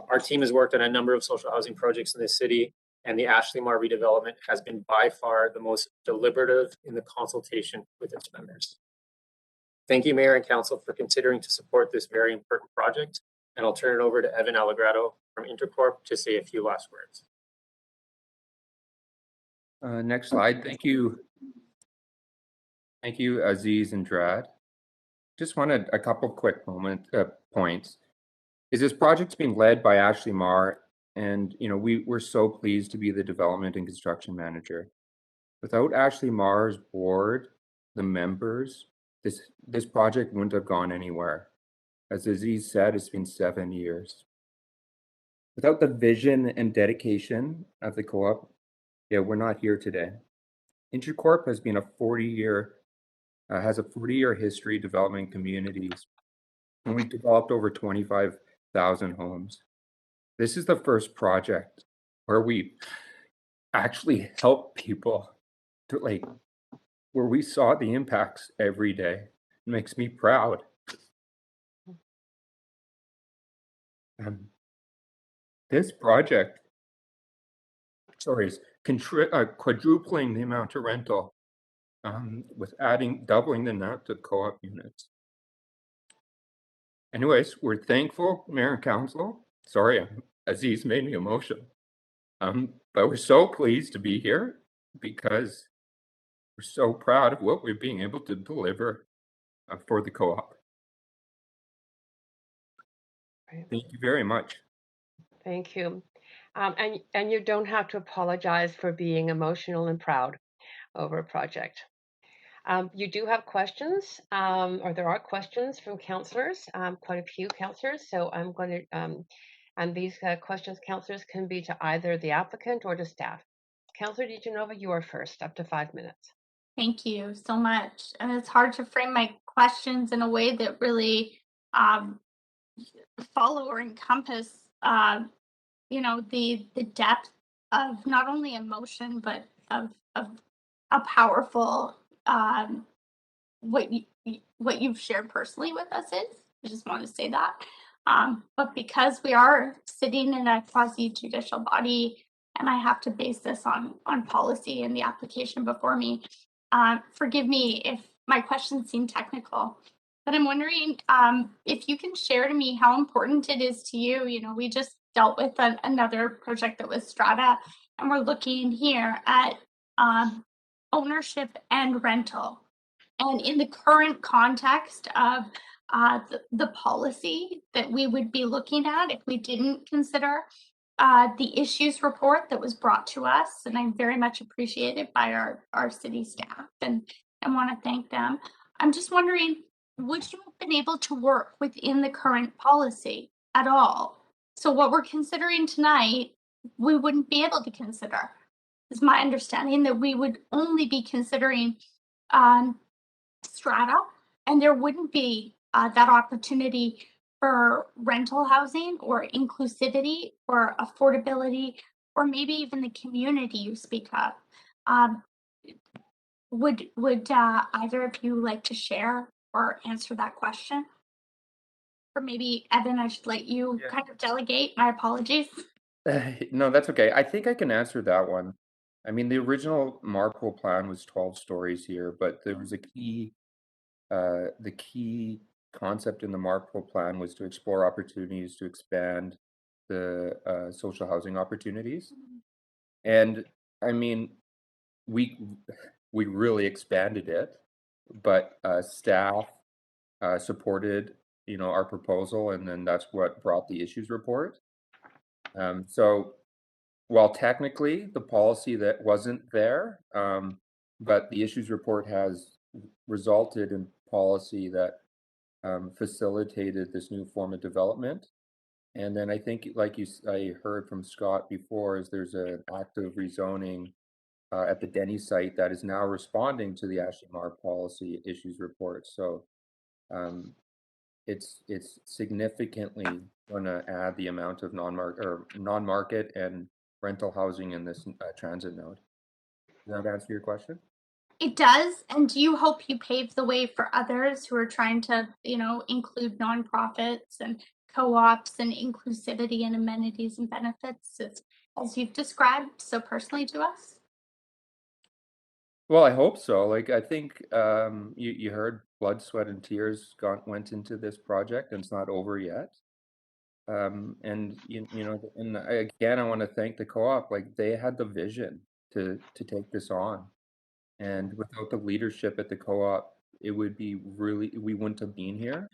S14: Our team has worked on a number of social housing projects in this city, and the Ashley Marr redevelopment has been by far the most deliberative in the consultation with its members. Thank you, Mayor and Council, for considering to support this very important project, and I'll turn it over to Evan Allegrado from Intercorp to say a few last words.
S13: Next slide. Thank you. Thank you, Aziz and Drad. Just wanted a couple quick points. Is this project's being led by Ashley Marr, and we're so pleased to be the development and construction manager. Without Ashley Marr's board, the members, this project wouldn't have gone anywhere. As Aziz said, it's been 7 years. Without the vision and dedication of the co-op, we're not here today. Intercorp has been has a 40-year history developing communities, and we've developed over 25,000 homes. This is the first project where we actually help people where we saw the impacts every day. It makes me proud. This project, is quadrupling the amount of rental with doubling the amount of co-op units. Anyways, we're thankful, Mayor and Council. Sorry, Aziz made me emotional. But we're so pleased to be here because We're so proud of what we're being able to deliver for the co-op.
S3: Right.
S13: Thank you very much.
S3: Thank you. And you don't have to apologize for being emotional and proud over a project. You do have questions, or there are questions from councillors, quite a few councillors. So I'm going to, and these questions, councillors, can be to either the applicant or to staff. Councillor DiGenova, you are first, up to 5 minutes.
S1: Thank you so much. And it's hard to frame my questions in a way that really follow or encompass, the depth of not only emotion but of a powerful what you've shared personally with us is. I just want to say that. But because we are sitting in a quasi judicial body, and I have to base this on policy and the application before me, forgive me if my questions seem technical. But I'm wondering if you can share to me how important it is to you. You know, we just dealt with another project that was Strata, and we're looking here at ownership and rental. And in the current context of the policy that we would be looking at if we didn't consider the issues report that was brought to us, and I'm very much appreciated by our city staff and want to thank them. I'm just wondering, would you have been able to work within the current policy at all? So what we're considering tonight, we wouldn't be able to consider. Is my understanding that we would only be considering strata, and there wouldn't be that opportunity for rental housing or inclusivity or affordability, or maybe even the community you speak of. Would either of you like to share or answer that question? Or maybe Evan, I should let you kind of delegate. My apologies.
S13: No, that's okay. I think I can answer that one. I mean, the original Marpole plan was 12 stories here, but there was a key, the key concept in the Marpole plan was to explore opportunities to expand the social housing opportunities. And I mean, we really expanded it, but staff supported, our proposal, and then that's what brought the issues report. So while technically the policy that wasn't there, but the issues report has resulted in policy that facilitated this new form of development. And then I think, like I heard from Scott before, is there's an active rezoning at the Denny site that is now responding to the Ashley Mar policy issues report. So it's significantly going to add the amount of non-market and rental housing in this transit node. Does that answer your question?
S1: It does. And do you hope you pave the way for others who are trying to, include nonprofits and co-ops and inclusivity and amenities and benefits as you've described so personally to us?
S13: Well, I hope so. Like, I think you heard blood, sweat, and tears went into this project, and it's not over yet. And and again, I want to thank the co-op. Like, they had the vision to take this on, and without the leadership at the co-op, it would be we wouldn't have been here.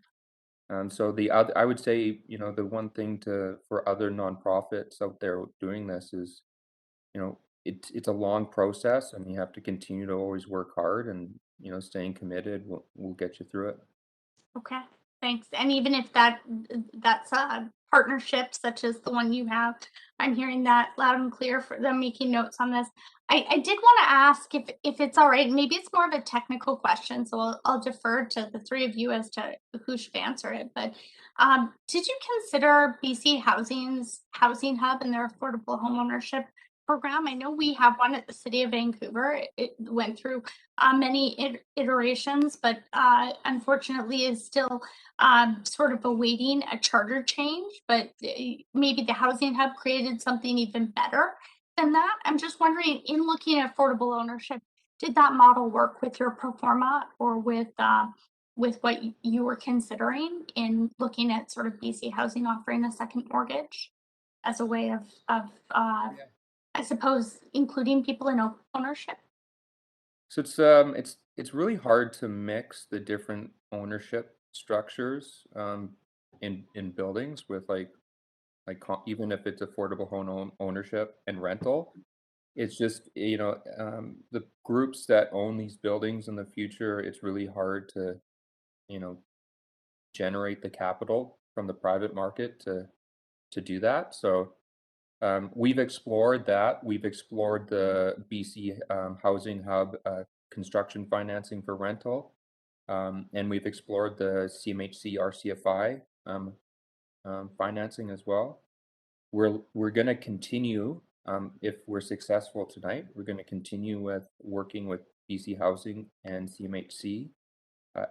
S13: So I would say, the one thing for other nonprofits out there doing this is, it's a long process, and you have to continue to always work hard, and staying committed will get you through it.
S1: Okay, thanks. And even if that's a partnership such as the one you have, I'm hearing that loud and clear for them making notes on this. I did want to ask if it's all right. Maybe it's more of a technical question, so I'll defer to the three of you as to who should answer it. But did you consider BC Housing's Housing Hub and their affordable homeownership program? I know we have one at the City of Vancouver. It went through many iterations, but unfortunately is still sort of awaiting a charter change. But maybe the Housing Hub created something even better than that. I'm just wondering, in looking at affordable ownership, did that model work with your pro forma or with what you were considering in looking at sort of BC Housing offering a second mortgage as a way of I suppose including people in ownership?
S13: So it's really hard to mix the different ownership structures in buildings with even if it's affordable home ownership and rental. It's just, the groups that own these buildings in the future, it's really hard to, you know, generate the capital from the private market to do that. So we've explored that. We've explored the BC Housing Hub construction financing for rental, and we've explored the CMHC RCFI financing as well. We're going to continue, if we're successful tonight, we're going to continue with working with BC Housing and CMHC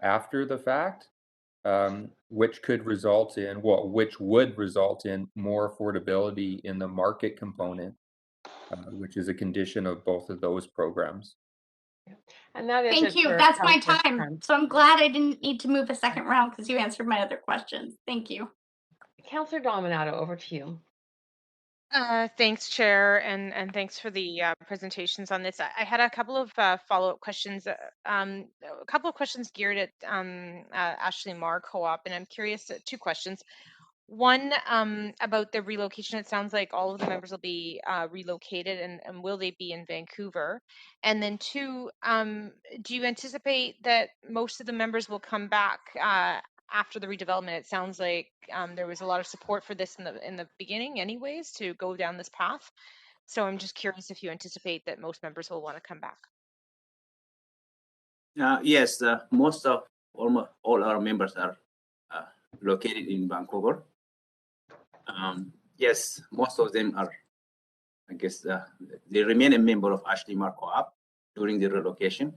S13: after the fact, which would result in more affordability in the market component, which is a condition of both of those programs.
S3: And that is
S1: Thank
S3: it
S1: you.
S3: for
S1: That's my
S3: Councillor
S1: time.
S3: Trent.
S1: So I'm glad I didn't need to move a second round because you answered my other questions. Thank you.
S3: Councillor Dominato, over to you.
S4: Thanks, Chair, and thanks for the presentations on this. I had a couple of follow-up questions. A couple of questions geared at Ashley Marr Co-op, and I'm curious. Two questions. One, about the relocation. It sounds like all of the members will be relocated, and will they be in Vancouver? And then two, do you anticipate that most of the members will come back after the redevelopment? It sounds like there was a lot of support for this in the beginning, anyways, to go down this path. So I'm just curious if you anticipate that most members will want to come back.
S15: Yes, most of all our members are located in Vancouver. Yes, most of them are, I guess, they remain a member of Ashley Marr Co-op during the relocation,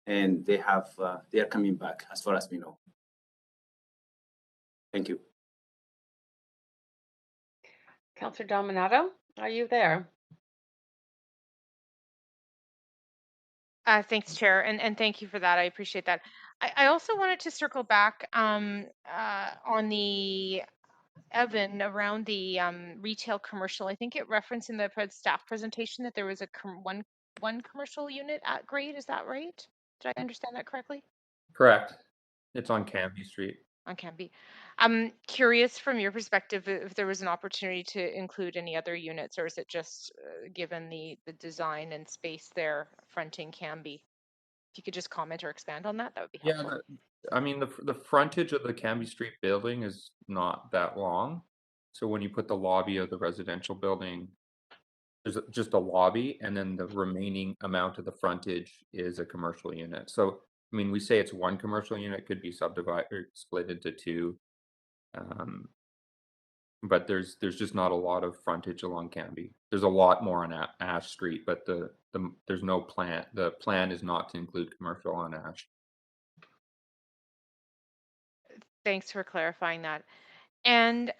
S15: and they are coming back as far as we know. Thank you.
S3: Councillor Dominato, are you there?
S4: Thanks, Chair, and thank you for that. I appreciate that. I also wanted to circle back on the Evan around the retail commercial. I think it referenced in the staff presentation that there was one commercial unit at grade. Is that right? Did I understand that correctly?
S13: Correct. It's on Canby Street.
S4: On Canby. I'm curious from your perspective if there was an opportunity to include any other units, or is it just given the design and space there fronting Canby? If you could just comment or expand on that, that would be helpful.
S13: Yeah, I mean, the frontage of the Canby Street building is not that long. So when you put the lobby of the residential building, there's just a lobby, and then the remaining amount of the frontage is a commercial unit. So, I mean, we say it's one commercial unit, could be subdivided or split into two. But there's just not a lot of frontage along Canby. There's a lot more on Ash Street, but there's no plan. The plan is not to include commercial on Ash.
S4: Thanks for clarifying that. And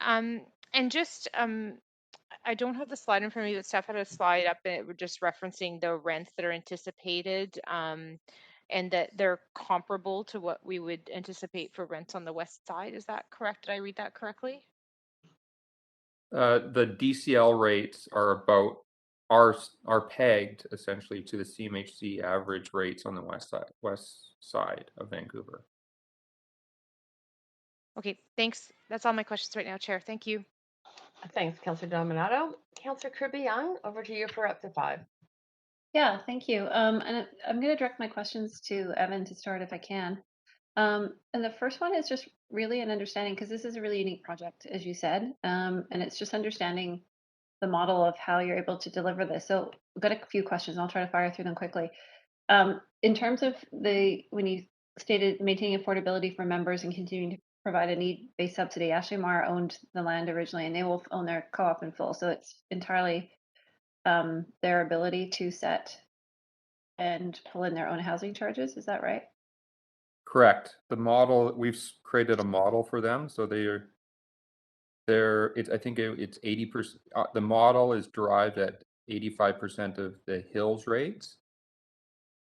S4: just I don't have the slide in front of me, but Steph had a slide up and it was just referencing the rents that are anticipated, and that they're comparable to what we would anticipate for rents on the west side. Is that correct? Did I read that correctly?
S13: The DCL rates are are pegged essentially to the CMHC average rates on the west side of Vancouver.
S4: Okay, thanks. That's all my questions right now, Chair. Thank you.
S3: Thanks, Councillor Dominato. Councillor Kirby-Young, over to you for up to 5.
S16: Yeah, thank you. And I'm going to direct my questions to Evan to start if I can. And the first one is just really an understanding, because this is a really unique project, as you said, and it's just understanding the model of how you're able to deliver this. So I've got a few questions. I'll try to fire through them quickly. In terms of when you stated maintaining affordability for members and continuing to provide a need-based subsidy, Ashley Marr owned the land originally, and they will own their co-op in full. So it's entirely their ability to set and pull in their own housing charges. Is that right?
S13: Correct. The model, we've created a model for them, so I think it's 80%. The model is derived at 85% of the Hills rates,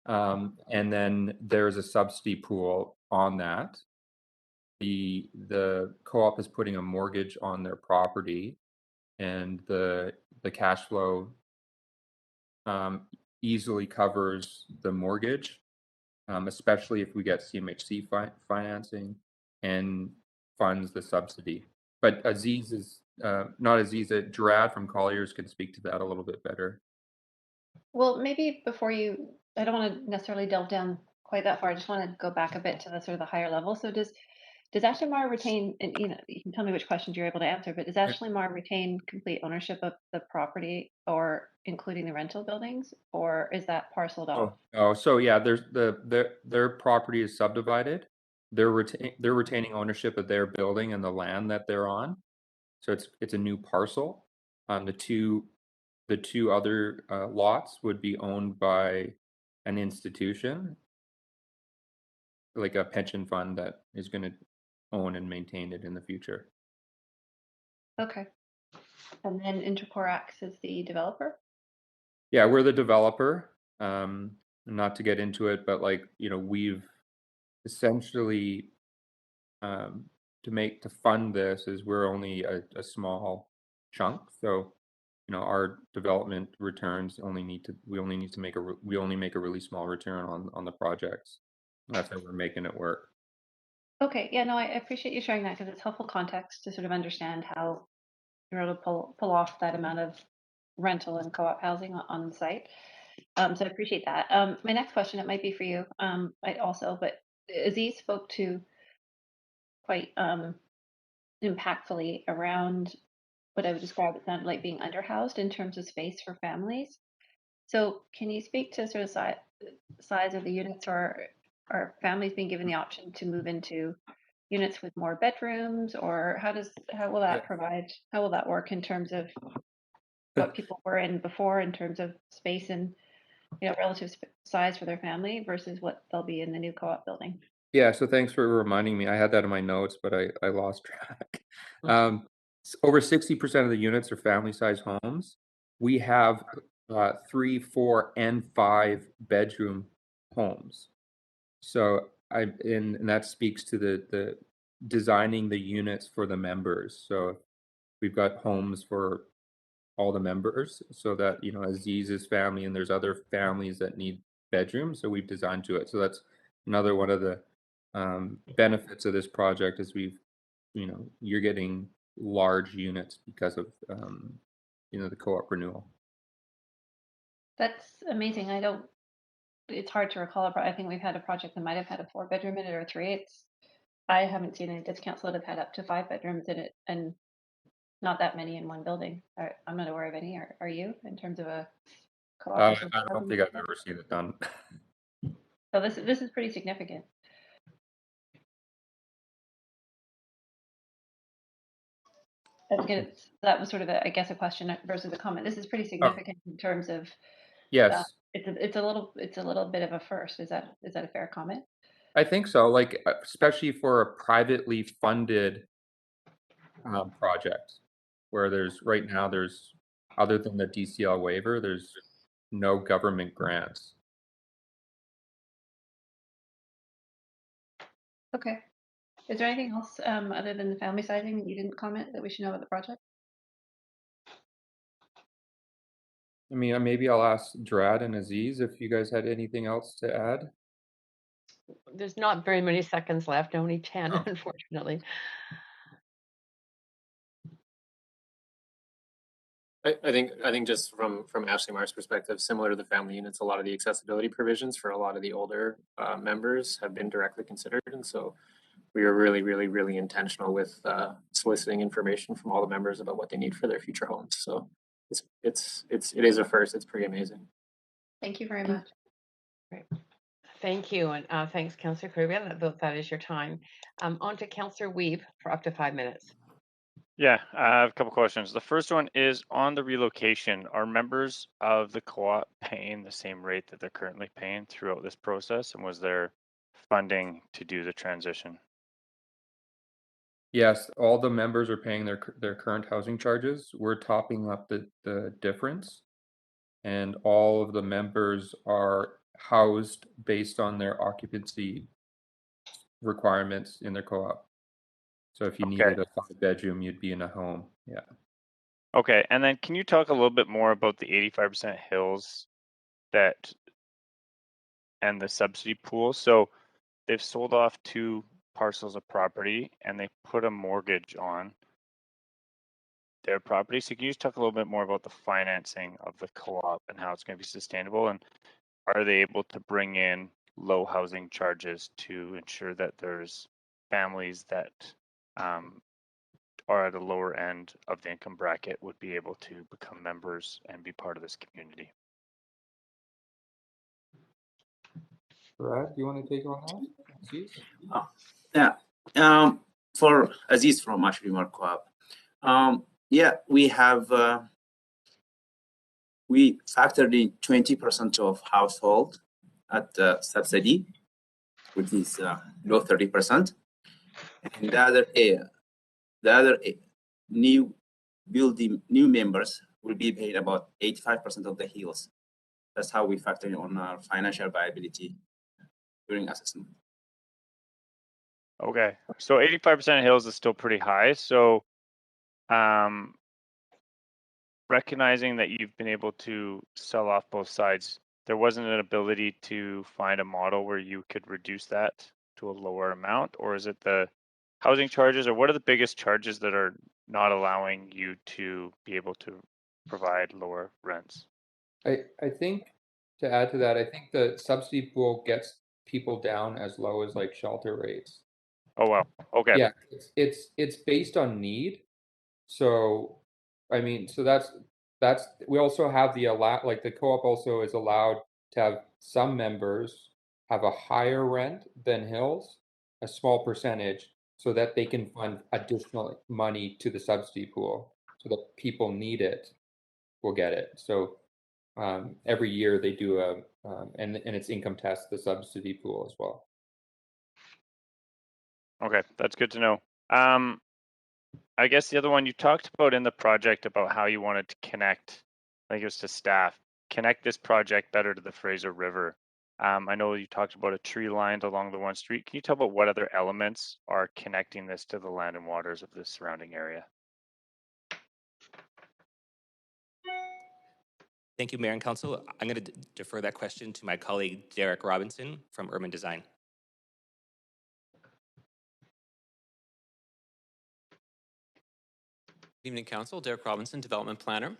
S13: and then there's a subsidy pool on that. The co-op is putting a mortgage on their property, and the cash flow easily covers the mortgage, especially if we get CMHC financing and funds the subsidy. But Aziz is not Aziz, Gerard from Colliers can speak to that a little bit better.
S16: Well, maybe before I don't want to necessarily delve down quite that far. I just want to go back a bit to the sort of the higher level. So does Ashley Mar retain, and you can tell me which questions you're able to answer, but does Ashley Mar retain complete ownership of the property, or including the rental buildings, or is that parceled off?
S13: Oh, so yeah, there's their property is subdivided. They're retaining ownership of their building and the land that they're on. So it's a new parcel. The two other lots would be owned by an institution, like a pension fund that is going to own and maintain it in the future.
S16: Okay. And then Intercore acts as the developer?
S13: Yeah, we're the developer. Not to get into it, but we've essentially to fund this is we're only a small chunk. So, our development returns we only make a really small return on the projects. That's how we're making it work.
S16: Okay, yeah, no, I appreciate you sharing that because it's helpful context to sort of understand how you're able to pull off that amount of rental and co-op housing on the site. So I appreciate that. My next question, it might be for you, but Aziz spoke to quite impactfully around what I would describe it sounded like being underhoused in terms of space for families. So can you speak to sort of size of the units, or are families being given the option to move into units with more bedrooms, or how will that work in terms of what people were in before in terms of space and relative size for their family versus what they'll be in the new co-op building?
S13: Yeah, so thanks for reminding me. I had that in my notes, but I lost track. Over 60% of the units are family-sized homes. We have 3, 4, and 5 bedroom homes. So and that speaks to the designing the units for the members. So we've got homes for all the members, so that Aziz's family, and there's other families that need bedrooms, so we've designed to it. So that's another one of the benefits of this project is you're getting large units because of the co-op renewal.
S16: That's amazing. It's hard to recall. I think we've had a project that might have had a 4-bedroom in it or 3. I haven't seen any discounts that have had up to 5 bedrooms in it, and not that many in one building. I'm not aware of any. Are you, in terms of a co-op?
S13: I don't think I've ever seen it done.
S16: So this is pretty significant. That was sort of I guess a question versus a comment. This is pretty significant in terms of
S13: Yes.
S16: It's a little bit of a first. Is that a fair comment?
S13: I think so. Especially for a privately funded project, where right now there's other than the DCL waiver, there's no government grants.
S16: Okay. Is there anything else other than the family sizing that you didn't comment that we should know about the project?
S13: I mean, maybe I'll ask Gerard and Aziz if you guys had anything else to add.
S3: There's not very many seconds left, only 10, unfortunately.
S14: I think just from Ashley Mar's perspective, similar to the family units, a lot of the accessibility provisions for a lot of the older members have been directly considered, and so we are really, really, really intentional with soliciting information from all the members about what they need for their future homes. So it is a first. It's pretty amazing.
S16: Thank you very much.
S3: Great. Thank you, and thanks, Councillor Caribbean. That is your time. On to Councillor Weeb for up to 5 minutes.
S8: Yeah, I have a couple questions. The first one is on the relocation. Are members of the co-op paying the same rate that they're currently paying throughout this process? And was there funding to do the transition?
S13: Yes, all the members are paying their current housing charges. We're topping up the difference, and all of the members are housed based on their occupancy requirements in their co-op. So if you needed a 5-bedroom, you'd be in a home. Yeah.
S8: Okay, and then can you talk a little bit more about the 85% hills that and the subsidy pool. So they've sold off 2 parcels of property and they put a mortgage on their property. So can you just talk a little bit more about the financing of the co-op and how it's going to be sustainable? And are they able to bring in low housing charges to ensure that there's families that are at a lower end of the income bracket would be able to become members and be part of this community?
S13: Brad, do you want to take on that? Aziz?
S15: Yeah. For Aziz from Ashley Mark Co-op. Yeah, we have we factored in 20% of household at subsidy, which is below 30%, and the other new members will be paid about 85% of the hills. That's how we factor in on our financial viability during assessment.
S8: Okay, so 85% of hills is still pretty high. So recognizing that you've been able to sell off both sides, there wasn't an ability to find a model where you could reduce that to a lower amount, or is it the housing charges, or what are the biggest charges that are not allowing you to be able to provide lower rents?
S13: I think to add to that, I think the subsidy pool gets people down as low as like shelter rates.
S8: Oh wow. Okay.
S13: Yeah, it's based on need. So I mean, so that's we also have the like the co-op also is allowed to have some members have a higher rent than Hills, a small percentage, so that they can fund additional money to the subsidy pool, so that people need it will get it. So every year they do a and it's income test the subsidy pool as well.
S8: Okay, that's good to know. I guess the other one you talked about in the project about how you wanted to connect, I think it was to staff, connect this project better to the Fraser River. I know you talked about a tree lined along the one street. Can you tell about what other elements are connecting this to the land and waters of the surrounding area?
S12: Thank you, Mayor and Council. I'm going to defer that question to my colleague, Derek Robinson from Urban Design.
S17: Good evening, Council. Derek Robinson, Development Planner.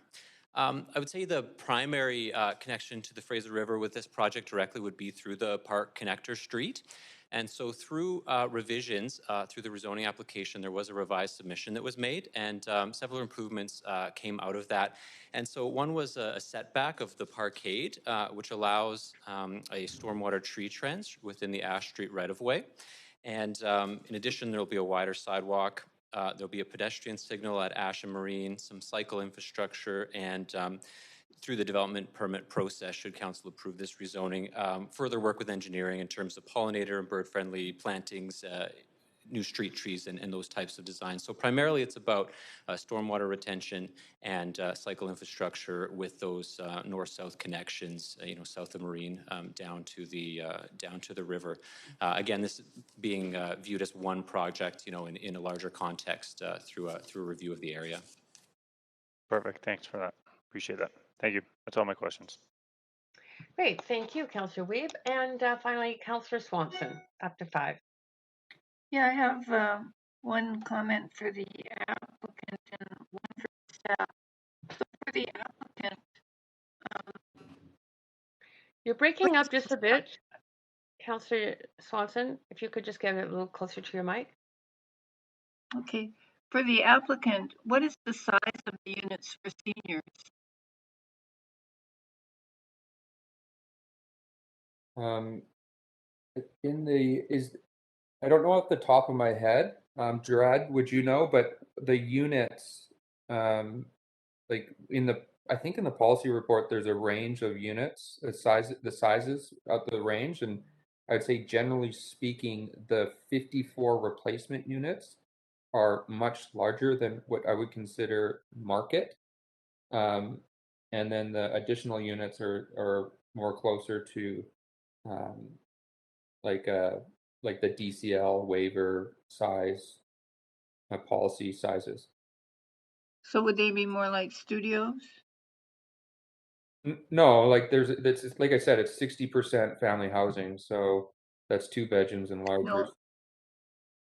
S17: I would say the primary connection to the Fraser River with this project directly would be through the Park Connector Street. And so through revisions, through the rezoning application, there was a revised submission that was made, and several improvements came out of that. And so one was a setback of the parkade, which allows a stormwater tree trench within the Ash Street right-of-way. And in addition, there will be a wider sidewalk. There'll be a pedestrian signal at Ash and Marine, some cycle infrastructure, and through the development permit process, should council approve this rezoning, further work with engineering in terms of pollinator and bird-friendly plantings, new street trees, and those types of designs. So primarily it's about stormwater retention and cycle infrastructure with those north-south connections, south of Marine down to the river. Again, this being viewed as one project, in a larger context through a review of the area.
S8: Perfect. Thanks for that. Appreciate that. Thank you. That's all my questions.
S3: Great. Thank you, Councillor Weeb. And finally, Councillor Swanson, up to 5.
S10: Yeah, I have one comment for the applicant and one for staff. So for the applicant,
S3: you're breaking up just a bit, Councillor Swanson. If you could just get a little closer to your mic.
S10: Okay. For the applicant, what is the size of the units for seniors?
S13: I don't know off the top of my head. Gerard, would you know? But the units, like I think in the policy report, there's a range of units, the sizes of the range, and I'd say generally speaking, the 54 replacement units are much larger than what I would consider market. And then the additional units are more closer to like the DCL waiver size policy sizes.
S10: So would they be more like studios?
S13: No, like that's like I said, it's 60% family housing, so that's 2 bedrooms and larger.
S10: No,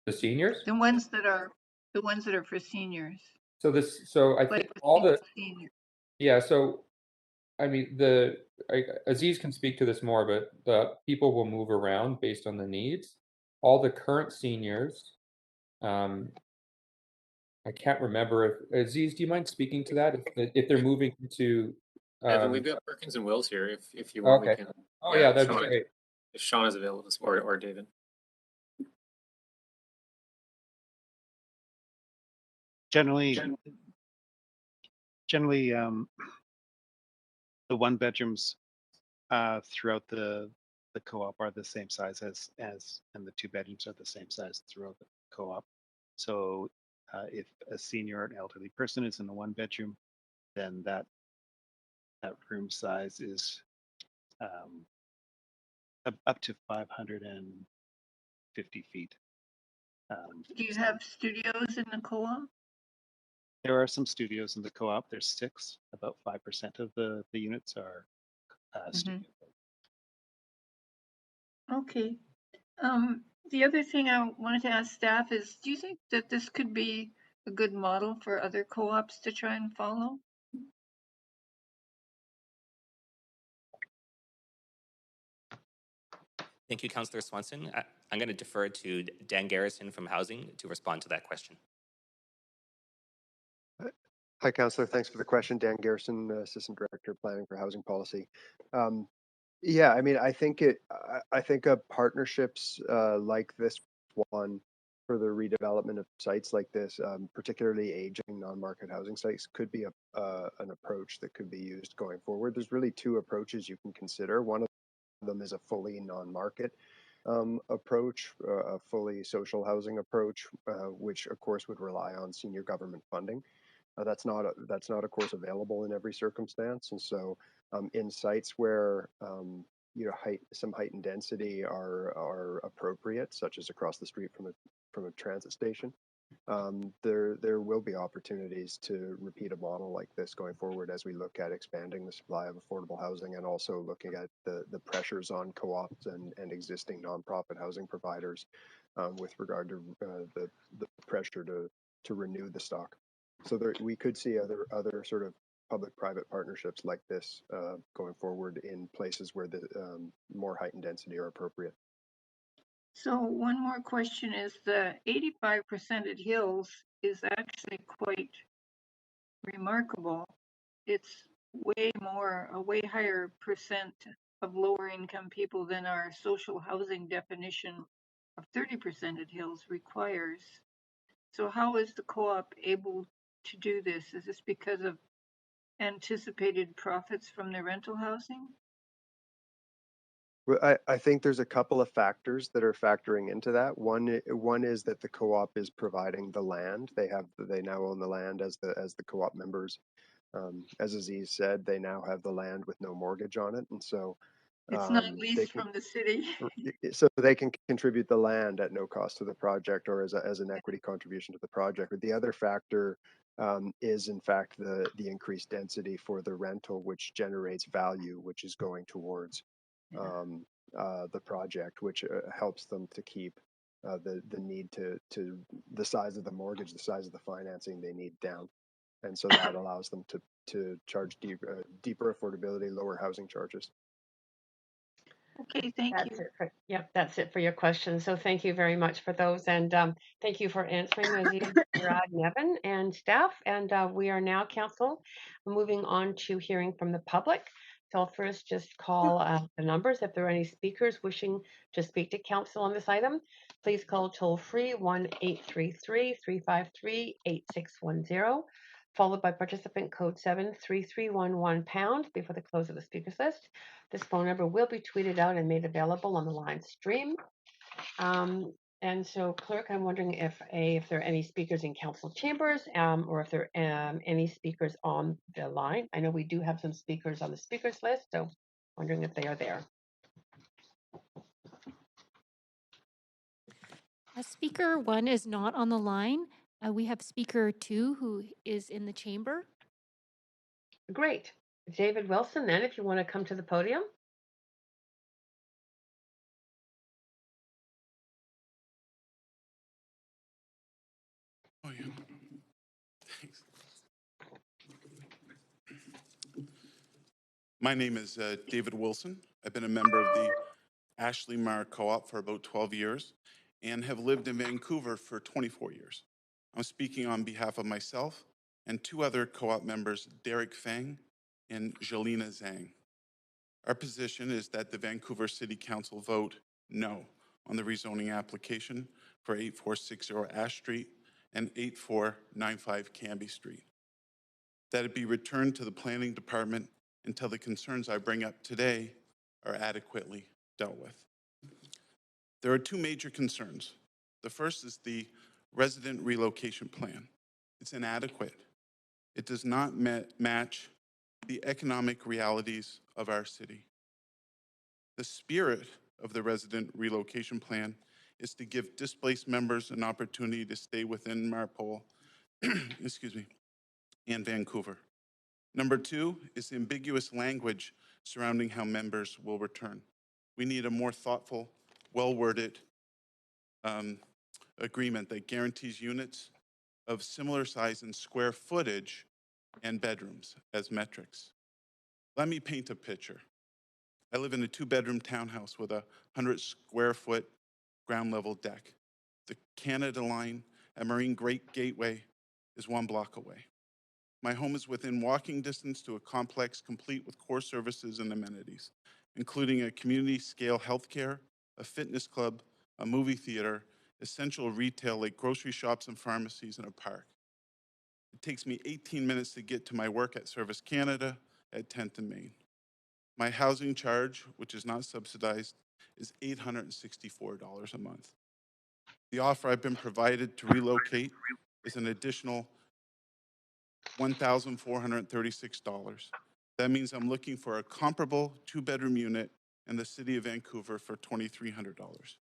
S13: The seniors?
S10: the ones that are for seniors,
S13: So I think
S10: like the
S13: all
S10: single
S13: the
S10: senior.
S13: yeah. So I mean Aziz can speak to this more, but the people will move around based on the needs. All the current seniors, um, I can't remember if Aziz, do you mind speaking to that? If they're moving to
S14: Evan, we've got Perkins and Wills here. If you want, we
S13: okay.
S14: can.
S13: Oh yeah, that'd be
S14: Sean,
S13: great.
S14: if Sean is available, or David.
S18: Generally, the one bedrooms throughout the co-op are the same size as and the two bedrooms are the same size throughout the co-op. So if a senior or an elderly person is in the one bedroom, then that room size is up to 550 feet.
S10: Do you have studios in the co-op?
S18: There are some studios in the co-op. There's 6. About 5% of the units are studio.
S10: Okay. The other thing I wanted to ask staff is, do you think that this could be a good model for other co-ops to try and follow?
S12: Thank you, Councillor Swanson. I'm going to defer to Dan Garrison from Housing to respond to that question.
S19: Hi, Councillor. Thanks for the question. Dan Garrison, Assistant Director of Planning for Housing Policy. Yeah, I mean, I think partnerships like this one for the redevelopment of sites like this, particularly aging non-market housing sites, could be an approach that could be used going forward. There's really 2 approaches you can consider. One of them is a fully non-market approach, a fully social housing approach, which of course would rely on senior government funding. That's not of course available in every circumstance, and so in sites where some heightened density are appropriate, such as across the street from a transit station, there will be opportunities to repeat a model like this going forward as we look at expanding the supply of affordable housing and also looking at the pressures on co-ops and existing nonprofit housing providers with regard to the pressure to renew the stock. So we could see other sort of public-private partnerships like this going forward in places where the more heightened density are appropriate.
S10: So one more question is, the 85% at Hills is actually quite remarkable. It's a way higher percent of lower income people than our social housing definition of 30% at Hills requires. So how is the co-op able to do this? Is this because of anticipated profits from the rental housing?
S19: Well, I think there's a couple of factors that are factoring into that. One is that the co-op is providing the land. They now own the land as the co-op members. As Aziz said, they now have the land with no mortgage on it, and so
S10: It's not leased from the city.
S19: so they can contribute the land at no cost to the project or as an equity contribution to the project. But the other factor is in fact the increased density for the rental, which generates value, which is going towards the project, which helps them to keep the need to the size of the mortgage, the size of the financing they need down, and so that allows them to charge deeper affordability, lower housing charges.
S10: Okay, thank you.
S3: Yep, that's it for your questions. So thank you very much for those, and thank you for answering, Aziz, Brad, Nevin, and staff. And we are now, Council, moving on to hearing from the public. So I'll first just call the numbers. If there are any speakers wishing to speak to Council on this item, please call toll-free 1-833-353-8610, followed by participant code 73311# before the close of the speakers list. This phone number will be tweeted out and made available on the live stream. And so, Clerk, I'm wondering if there are any speakers in council chambers or if there are any speakers on the line. I know we do have some speakers on the speakers list, so wondering if they are there.
S6: Speaker 1 is not on the line. We have speaker 2 who is in the chamber.
S3: Great. David Wilson, then, if you want to come to the podium.
S20: Oh, yeah. Thanks. My name is David Wilson. I've been a member of the Ashley Mar Co-op for about 12 years and have lived in Vancouver for 24 years. I'm speaking on behalf of myself and two other co-op members, Derek Fang and Jelena Zhang. Our position is that the Vancouver City Council vote no on the rezoning application for 8460 Ash Street and 8495 Cambie Street. That it be returned to the planning department until the concerns I bring up today are adequately dealt with. There are two major concerns. The first is the resident relocation plan. It's inadequate. It does not match the economic realities of our city. The spirit of the resident relocation plan is to give displaced members an opportunity to stay within Marpole, excuse me, and Vancouver. Number two is ambiguous language surrounding how members will return. We need a more thoughtful, well-worded agreement that guarantees units of similar size and square footage and bedrooms as metrics. Let me paint a picture. I live in a 2-bedroom townhouse with a 100 square foot ground level deck. The Canada line at Marine Great Gateway is 1 block away. My home is within walking distance to a complex complete with core services and amenities, including a community scale healthcare, a fitness club, a movie theater, essential retail like grocery shops and pharmacies, and a park. It takes me 18 minutes to get to my work at Service Canada at 10th and Main. My housing charge, which is not subsidized, is $864 a month. The offer I've been provided to relocate is an additional $1,436. That means I'm looking for a comparable 2-bedroom unit in the city of Vancouver for $2,300.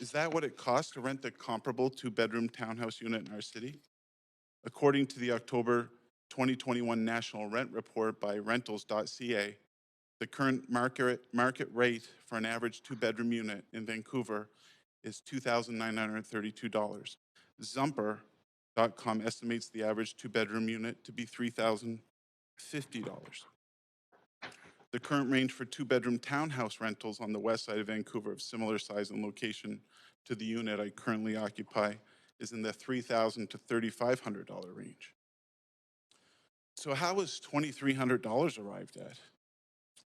S20: Is that what it costs to rent a comparable 2-bedroom townhouse unit in our city? According to the October 2021 National Rent Report by rentals.ca, the current market rate for an average 2-bedroom unit in Vancouver is $2,932. Zumper.com estimates the average 2-bedroom unit to be $3,050. The current range for 2-bedroom townhouse rentals on the west side of Vancouver of similar size and location to the unit I currently occupy is in the $3,000 to $3,500 range. So how is $2,300 arrived at?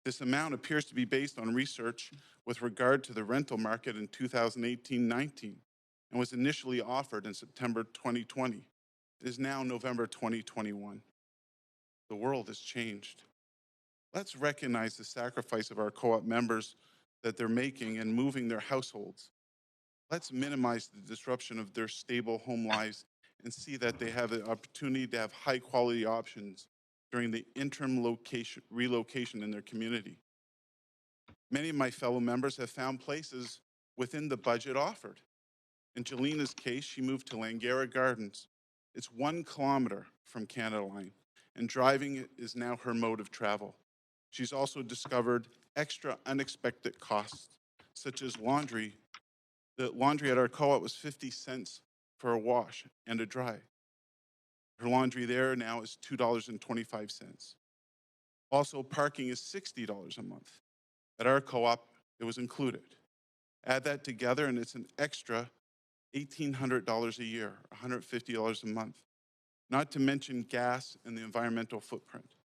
S20: This amount appears to be based on research with regard to the rental market in 2018-19 and was initially offered in September 2020. It is now November 2021. The world has changed. Let's recognize the sacrifice of our co-op members that they're making in moving their households. Let's minimize the disruption of their stable home lives and see that they have the opportunity to have high quality options during the interim relocation in their community. Many of my fellow members have found places within the budget offered. In Jelena's case, she moved to Langara Gardens. It's 1 kilometer from Canada Line, and driving is now her mode of travel. She's also discovered extra unexpected costs, such as laundry. The laundry at our co-op was 50 cents for a wash and a dry. Her laundry there now is $2.25. Also, parking is $60 a month. At our co-op, it was included. Add that together and it's an extra $1,800 a year, $150 a month, not to mention gas and the environmental footprint.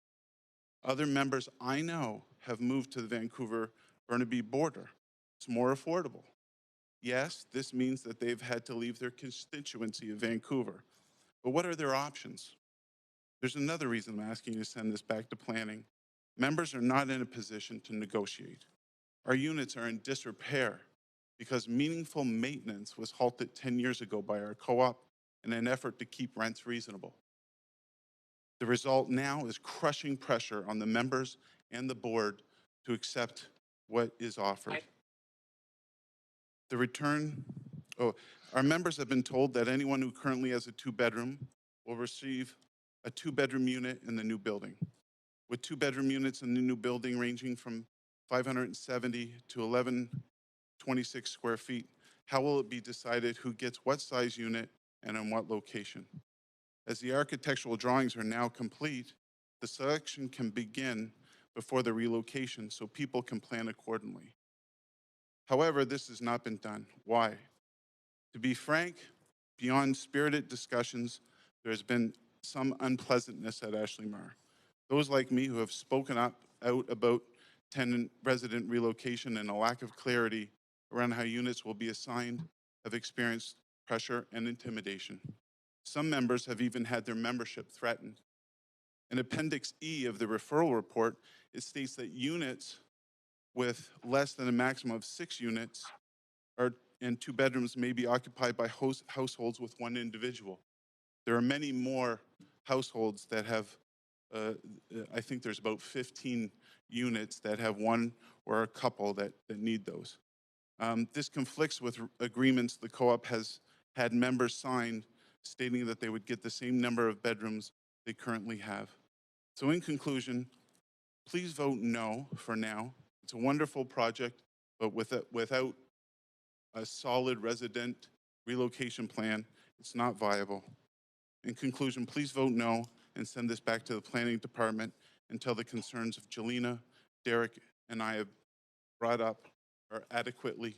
S20: Other members I know have moved to the Vancouver-Burnaby border. It's more affordable. Yes, this means that they've had to leave their constituency of Vancouver. But what are their options? There's another reason I'm asking you to send this back to planning. Members are not in a position to negotiate. Our units are in disrepair because meaningful maintenance was halted 10 years ago by our co-op in an effort to keep rents reasonable. The result now is crushing pressure on the members and the board to accept what is offered. Our members have been told that anyone who currently has a 2-bedroom will receive a 2-bedroom unit in the new building. with 2-bedroom units in the new building ranging from 570 to 1126 square feet, how will it be decided who gets what size unit and in what location? As the architectural drawings are now complete, the selection can begin before the relocation so people can plan accordingly. However, this has not been done. Why? To be frank, beyond spirited discussions, there has been some unpleasantness at Ashley Mar. Those like me who have spoken out about tenant resident relocation and a lack of clarity around how units will be assigned have experienced pressure and intimidation. Some members have even had their membership threatened. In Appendix E of the referral report, it states that units with less than a maximum of 6 units and 2 bedrooms may be occupied by households with 1 individual. There are many more households that have, I think there's about 15 units that have 1 or a couple that need those. This conflicts with agreements the co-op has had members sign stating that they would get the same number of bedrooms they currently have. So in conclusion, please vote no for now. It's a wonderful project, but without a solid resident relocation plan, it's not viable. In conclusion, please vote no and send this back to the planning department until the concerns of Jelena, Derek, and I have brought up are adequately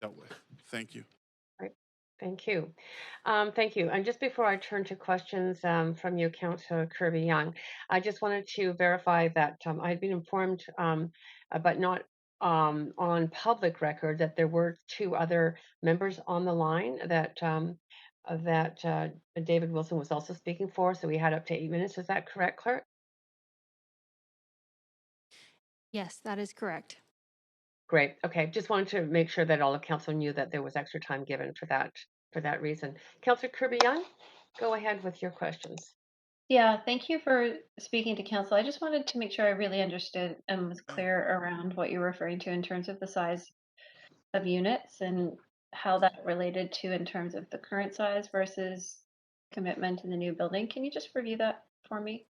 S20: dealt with. Thank you.
S3: Right. Thank you. Thank you. And just before I turn to questions from you, Councillor Kirby-Young, I just wanted to verify that I had been informed, but not on public record, that there were 2 other members on the line that David Wilson was also speaking for. So we had up to 8 minutes. Is that correct, Clerk?
S6: Yes, that is correct.
S3: Great. Okay. Just wanted to make sure that all of council knew that there was extra time given for that reason. Councillor Kirby-Young, go ahead with your questions.
S16: Yeah, thank you for speaking to council. I just wanted to make sure I really understood and was clear around what you're referring to in terms of the size of units and how that related to in terms of the current size versus commitment in the new building. Can you just review that for me?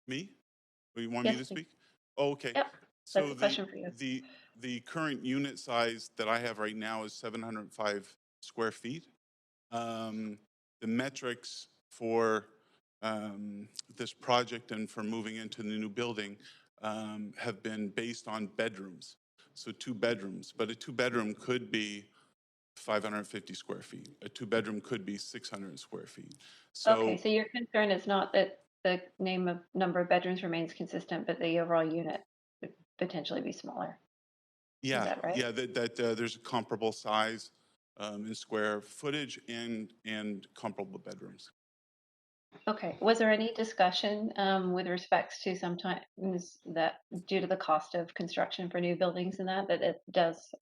S20: Me? Or you want
S16: Yes,
S20: me to
S16: please.
S20: speak? Oh, okay.
S16: Yep,
S20: So
S16: that's a question for you.
S20: the current unit size that I have right now is 705 square feet. The metrics for this project and for moving into the new building have been based on bedrooms. So 2 bedrooms, but a 2-bedroom could be 550 square feet. A 2-bedroom could be 600 square feet. So,
S16: okay, so your concern is not that the number of bedrooms remains consistent, but the overall unit would potentially be smaller.
S20: yeah,
S16: Is that right?
S20: yeah, that there's a comparable size in square footage and comparable bedrooms.
S16: Okay. Was there any discussion with respects to sometimes that due to the cost of construction for new buildings and that it does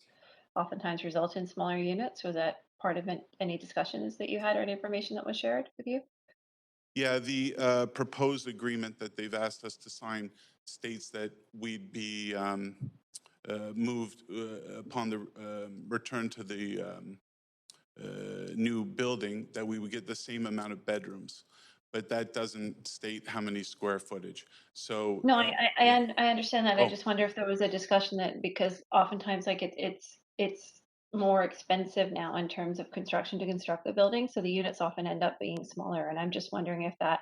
S16: oftentimes result in smaller units? Was that part of any discussions that you had or any information that was shared with you?
S20: Yeah, the proposed agreement that they've asked us to sign states that we'd be moved upon the return to the new building, that we would get the same amount of bedrooms, but that doesn't state how many square footage. So
S16: No,
S20: yeah.
S16: I understand that. I
S20: Oh,
S16: just wonder if there was a discussion that because oftentimes like it's more expensive now in terms of construction to construct the building, so the units often end up being smaller. And I'm just wondering if that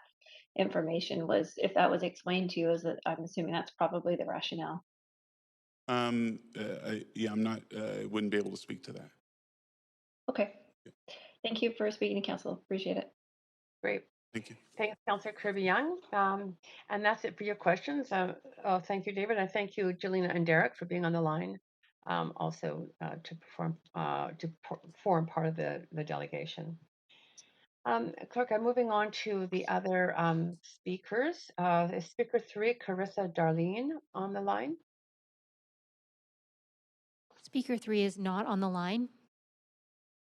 S16: information was if that was explained to you. Is that I'm assuming that's probably the rationale.
S20: yeah, I'm not. I wouldn't be able to speak to that.
S16: Okay. Thank you for speaking to council. Appreciate it.
S3: Great.
S20: Thank you.
S3: Thanks, Councillor Kirby-Young. And that's it for your questions. Thank you, David. I thank you, Jelena and Derek, for being on the line, also to form part of the delegation. Clerk, I'm moving on to the other speakers. Is Speaker 3, Carissa Darlene, on the line?
S6: Speaker 3 is not on the line.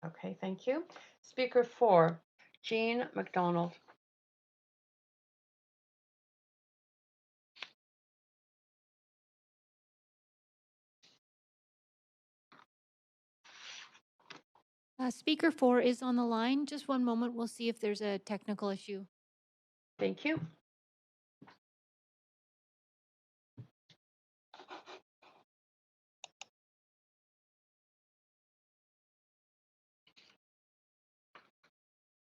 S3: Okay, thank you. Speaker 4, Jean McDonald.
S6: Speaker 4 is on the line. Just one moment. We'll see if there's a technical issue.
S3: Thank you.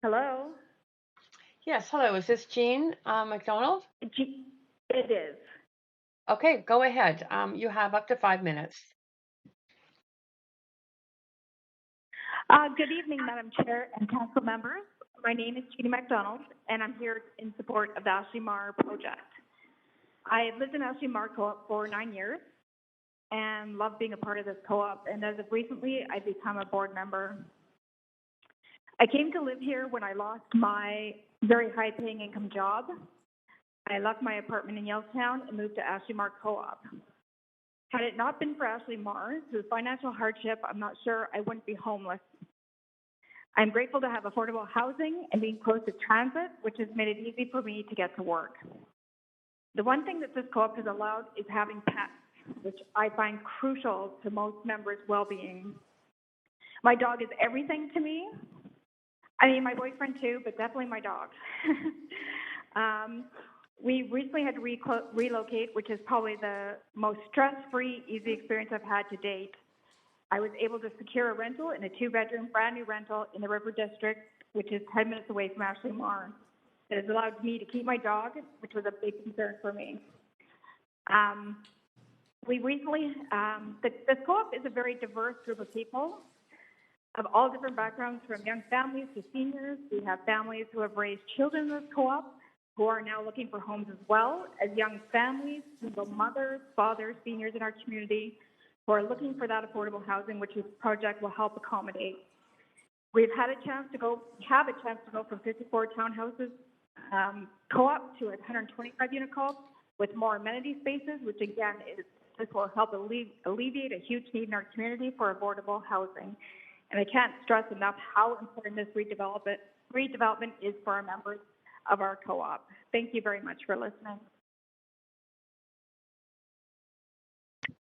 S7: Hello?
S3: Yes, hello. Is this Jean McDonald?
S7: It is.
S3: Okay, go ahead. You have up to 5 minutes.
S7: Good evening, Madam Chair and Council members. My name is Jeannie MacDonald, and I'm here in support of the Ashley Mar project. I have lived in Ashley Mar Co-op for 9 years and love being a part of this co-op, and as of recently, I've become a board member. I came to live here when I lost my very high-paying income job. I left my apartment in Yellowstown and moved to Ashley Mar Co-op. Had it not been for Ashley Mar, through financial hardship, I'm not sure I wouldn't be homeless. I'm grateful to have affordable housing and being close to transit, which has made it easy for me to get to work. The one thing that this co-op has allowed is having pets, which I find crucial to most members' well-being. My dog is everything to me. I mean, my boyfriend too, but definitely my dog. We recently had to relocate, which is probably the most stress-free, easy experience I've had to date. I was able to secure a rental in a 2-bedroom, brand new rental in the River District, which is 10 minutes away from Ashley Mar. It has allowed me to keep my dog, which was a big concern for me. We recently, this co-op is a very diverse group of people of all different backgrounds, from young families to seniors. We have families who have raised children in this co-op, who are now looking for homes as well, as young families, single mothers, fathers, seniors in our community, who are looking for that affordable housing, which this project will help accommodate. We've had a chance to go from 54 townhouses co-op to a 125-unit co-op with more amenity spaces, which again, this will help alleviate a huge need in our community for affordable housing. And I can't stress enough how important this redevelopment is for our members of our co-op. Thank you very much for listening.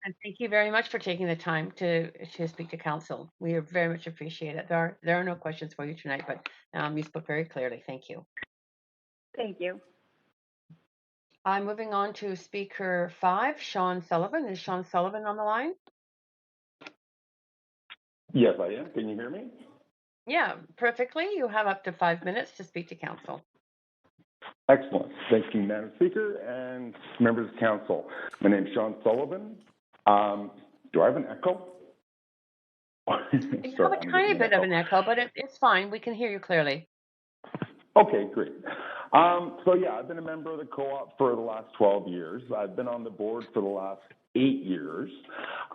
S3: And thank you very much for taking the time to speak to council. We very much appreciate it. There are no questions for you tonight, but you spoke very clearly. Thank you.
S7: Thank you.
S3: I'm moving on to speaker 5, Sean Sullivan. Is Sean Sullivan on the line?
S21: Yes, I am. Can you hear me?
S3: Yeah, perfectly. You have up to 5 minutes to speak to council.
S21: Excellent. Thank you, Madam Speaker and members of council. My name is Sean Sullivan. Do I have an echo?
S3: You have a tiny bit of an echo, but it's fine. We can hear you clearly.
S21: Okay, great. So yeah, I've been a member of the co-op for the last 12 years. I've been on the board for the last 8 years.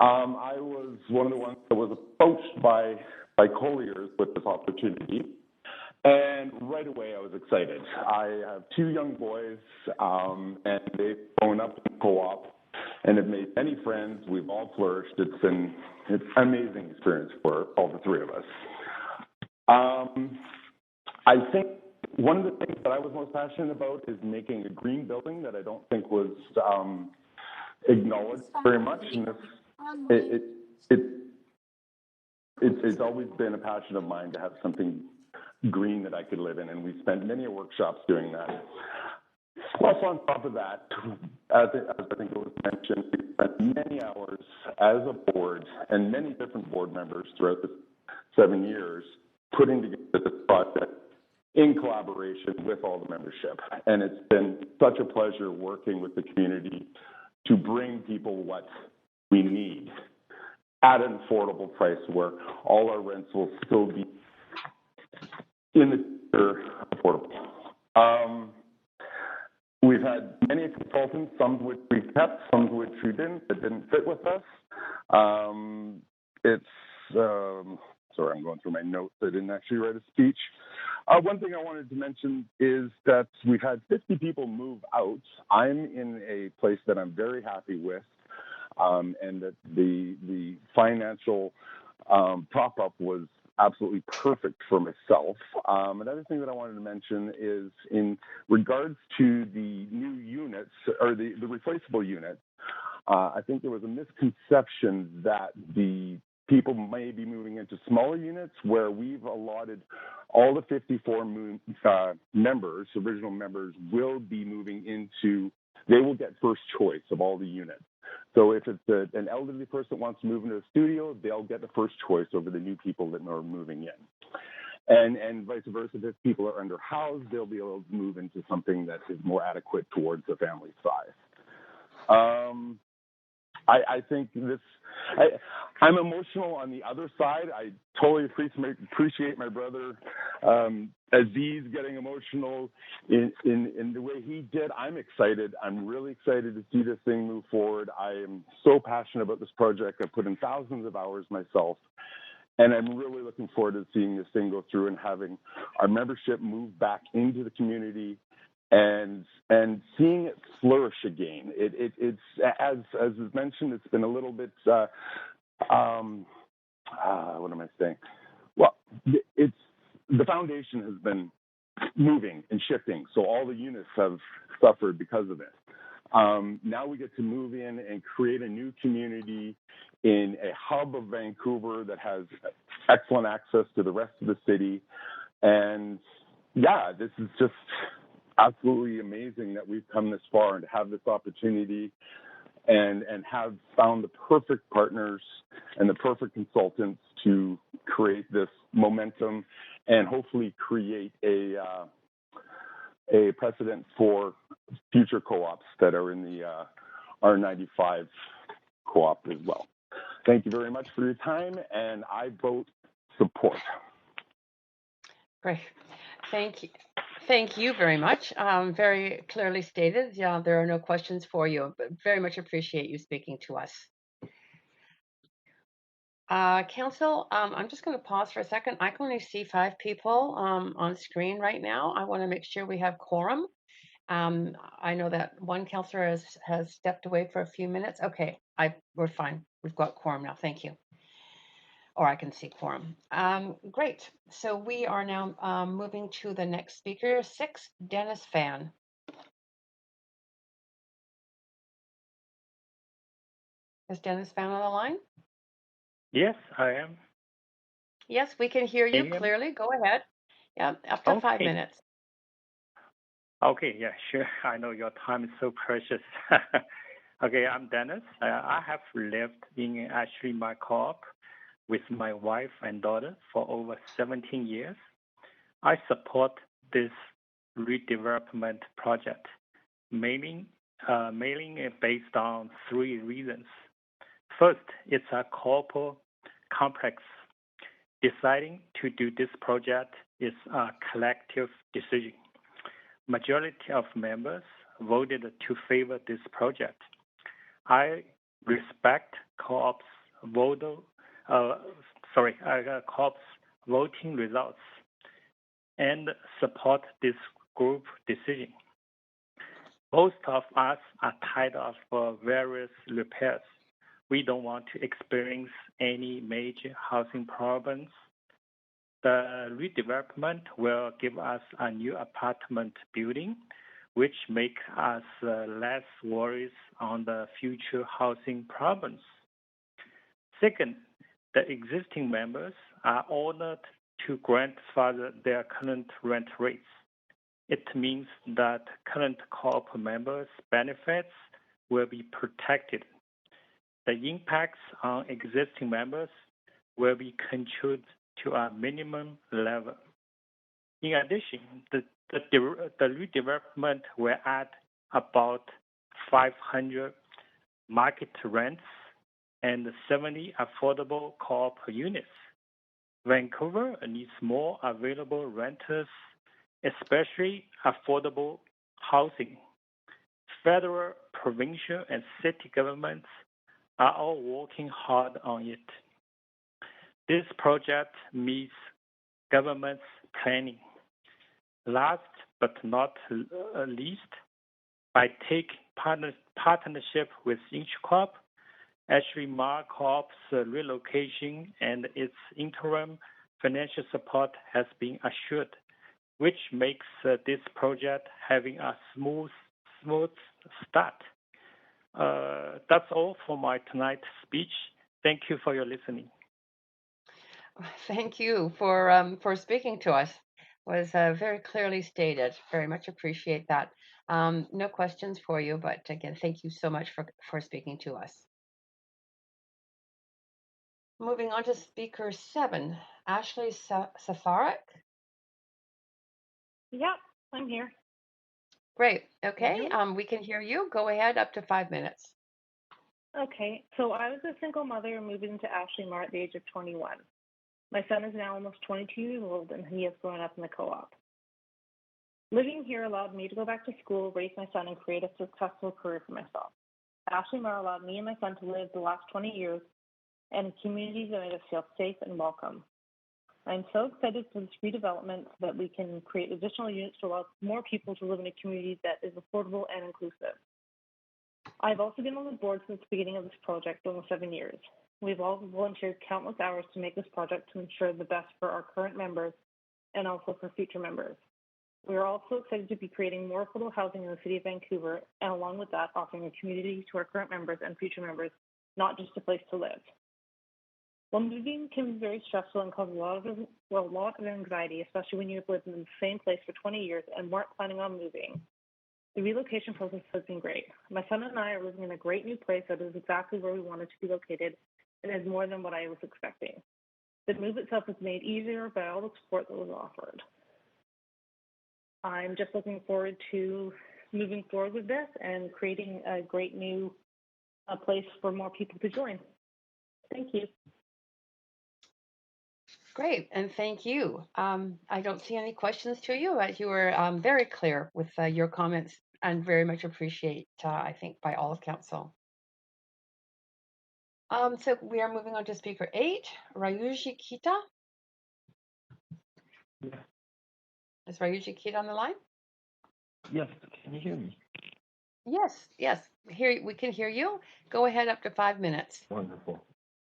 S21: I was one of the ones that was approached by Colliers with this opportunity. And right away, I was excited. I have 2 young boys, and they've grown up in the co-op and have made many friends. We've all flourished. It's an amazing experience for all the 3 of us. I think one of the things that I was most passionate about is making a green building that I don't think was acknowledged very much. And it's always been a passion of mine to have something green that I could live in, and we spent many workshops doing that. Plus, on top of that, as I think it was mentioned, we spent many hours as a board and many different board members throughout the 7 years putting together this project in collaboration with all the membership. And it's been such a pleasure working with the community to bring people what we need at an affordable price where all our rents will still be in the future affordable. We've had many consultants, some of which we kept, some of which we didn't, that didn't fit with us. Sorry, I'm going through my notes. I didn't actually write a speech. One thing I wanted to mention is that we've had 50 people move out. I'm in a place that I'm very happy with, and that the financial prop-up was absolutely perfect for myself. Another thing that I wanted to mention is in regards to the new units, or the replaceable units, I think there was a misconception that the people may be moving into smaller units, where we've allotted all the 54 members, original members, will be moving into, they will get first choice of all the units. So if it's an elderly person that wants to move into a studio, they'll get the first choice over the new people that are moving in. and vice versa. If people are underhoused, they'll be able to move into something that is more adequate towards the family size. I think I'm emotional on the other side. I totally appreciate my brother Aziz getting emotional in the way he did. I'm excited. I'm really excited to see this thing move forward. I am so passionate about this project. I've put in thousands of hours myself. And I'm really looking forward to seeing this thing go through and having our membership move back into the community and seeing it flourish again. It's as was mentioned, it's been a little bit what am I saying? Well, it's the foundation has been moving and shifting, so all the units have suffered because of it. Now we get to move in and create a new community in a hub of Vancouver that has excellent access to the rest of the city. And yeah, this is just absolutely amazing that we've come this far and to have this opportunity and have found the perfect partners and the perfect consultants to create this momentum and hopefully create a precedent for future co-ops that are in the R95 co-op as well. Thank you very much for your time, and I vote support.
S3: Great. Thank you. Thank you very much. Very clearly stated. Yeah, there are no questions for you, but very much appreciate you speaking to us. Council, I'm just going to pause for a second. I can only see 5 people on screen right now. I want to make sure we have quorum. I know that one councillor has stepped away for a few minutes. Okay, we're fine. We've got quorum now. Thank you. Or I can see quorum. Great. So we are now moving to the next speaker, 6, Dennis Fan. Is Dennis Fan on the line?
S2: Yes, I am.
S3: Yes, we can hear you clearly. Go ahead. Yeah, up to 5 minutes.
S2: Okay, yeah, sure. I know your time is so precious. Okay, I'm Dennis. I have lived in Ashley Mark Co-op with my wife and daughter for over 17 years. I support this redevelopment project, mainly based on 3 reasons. First, it's a co-op complex. Deciding to do this project is a collective decision. Majority of members voted to favor this project. I respect co-op's voting results and support this group decision. Most of us are tired of various repairs. We don't want to experience any major housing problems. The redevelopment will give us a new apartment building, which make us less worries on the future housing problems. Second, the existing members are honored to grandfather their current rent rates. It means that current co-op members' benefits will be protected. The impacts on existing members will be controlled to a minimum level. In addition, the redevelopment will add about 500 market rents and 70 affordable co-op units. Vancouver needs more available renters, especially affordable housing. Federal, provincial, and city governments are all working hard on it. This project meets government's planning. Last but not least, by taking partnership with Inchcorp, Ashley Mark Co-op's relocation and its interim financial support has been assured, which makes this project having a smooth start. That's all for my tonight's speech. Thank you for your listening.
S3: Thank you for speaking to us. It was very clearly stated. Very much appreciate that. No questions for you, but again, thank you so much for speaking to us. Moving on to speaker 7, Ashley Safarik.
S5: Yep, I'm here.
S3: Great.
S5: Can you hear
S3: Okay,
S5: me?
S3: we can hear you. Go ahead, up to 5 minutes.
S5: Okay, so I was a single mother moving to Ashley Mar at the age of 21. My son is now almost 22 years old, and he has grown up in the co-op. Living here allowed me to go back to school, raise my son, and create a successful career for myself. Ashley Mar allowed me and my son to live the last 20 years in communities that made us feel safe and welcome. I'm so excited for this redevelopment so that we can create additional units to allow more people to live in a community that is affordable and inclusive. I've also been on the board since the beginning of this project, almost 7 years. We've all volunteered countless hours to make this project to ensure the best for our current members and also for future members. We are also excited to be creating more affordable housing in the city of Vancouver, and along with that, offering a community to our current members and future members, not just a place to live. While moving can be very stressful and cause a lot of anxiety, especially when you've lived in the same place for 20 years and weren't planning on moving, the relocation process has been great. My son and I are living in a great new place that is exactly where we wanted to be located and is more than what I was expecting. The move itself was made easier by all the support that was offered. I'm just looking forward to moving forward with this and creating a great new place for more people to join. Thank you.
S3: Great, and thank you. I don't see any questions to you, but you were very clear with your comments and very much appreciate, I think, by all of council. So we are moving on to speaker 8, Rayuji Kita.
S22: Yes.
S3: Is Rayuji Kita on the line?
S22: Yes, can you hear me?
S3: Yes. We can hear you. Go ahead, up to 5 minutes.
S22: Wonderful.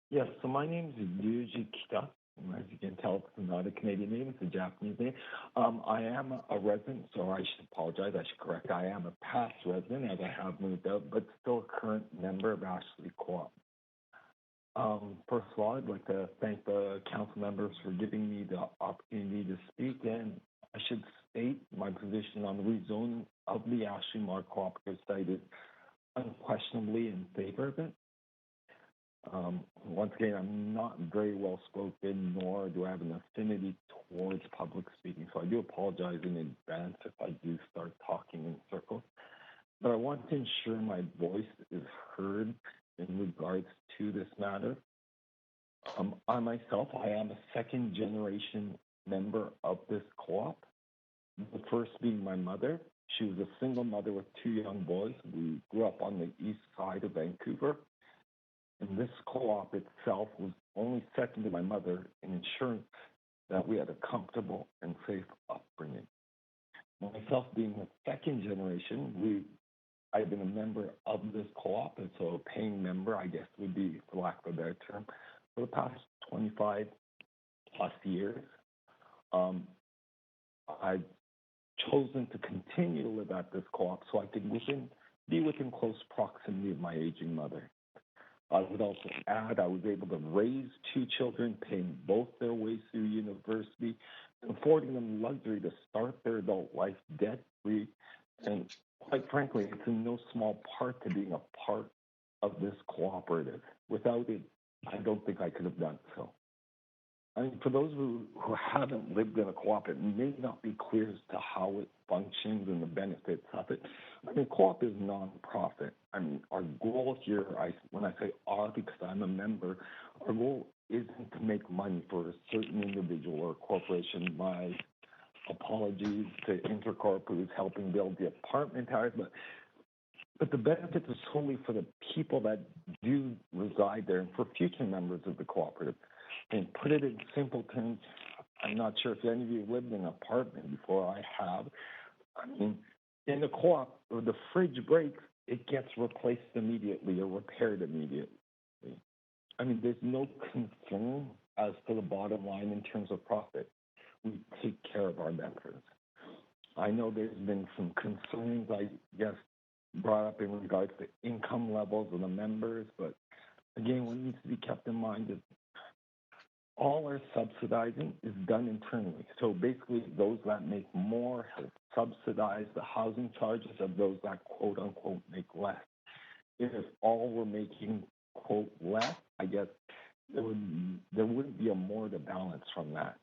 S22: Yes, so my name is Ryuji Kita. As you can tell, it's not a Canadian name, it's a Japanese name. I am a resident, so I should apologize, I should correct. I am a past resident as I have moved out, but still a current member of Ashley Co-op. First of all, I'd like to thank the council members for giving me the opportunity to speak, and I should state my position on the rezoning of the Ashley Mar Cooperative site is unquestionably in favor of it. Once again, I'm not very well spoken, nor do I have an affinity towards public speaking, so I do apologize in advance if I do start talking in circles. But I want to ensure my voice is heard in regards to this matter. I myself, I am a second generation member of this co-op. The first being my mother. She was a single mother with 2 young boys. We grew up on the east side of Vancouver. And this co-op itself was only second to my mother in ensuring that we had a comfortable and safe upbringing. Myself being the second generation, I've been a member of this co-op, and so a paying member, I guess would be, for lack of a better term, for the past 25 plus years. I've chosen to continue to live at this co-op so I could be within close proximity of my aging mother. I would also add I was able to raise 2 children, paying both their ways through university, and affording them luxury to start their adult life debt-free. And quite frankly, it's in no small part to being a part of this cooperative. Without it, I don't think I could have done so. I mean, for those who haven't lived in a co-op, it may not be clear as to how it functions and the benefits of it. I mean, co-op is non-profit. I mean, our goal here, when I say our, because I'm a member, our goal isn't to make money for a certain individual or corporation. My apologies to Intercorp, who's helping build the apartment towers, but the benefits are solely for the people that do reside there and for future members of the cooperative. And put it in simple terms, I'm not sure if any of you have lived in an apartment before. I have. I mean, in the co-op, if the fridge breaks, it gets replaced immediately or repaired immediately. I mean, there's no concern as to the bottom line in terms of profit. We take care of our members. I know there's been some concerns, I guess, brought up in regards to income levels of the members, but again, what needs to be kept in mind is all our subsidizing is done internally. So basically, those that make more help subsidize the housing charges of those that, quote unquote, make less. If all were making, quote, less, I guess there wouldn't be a more to balance from that.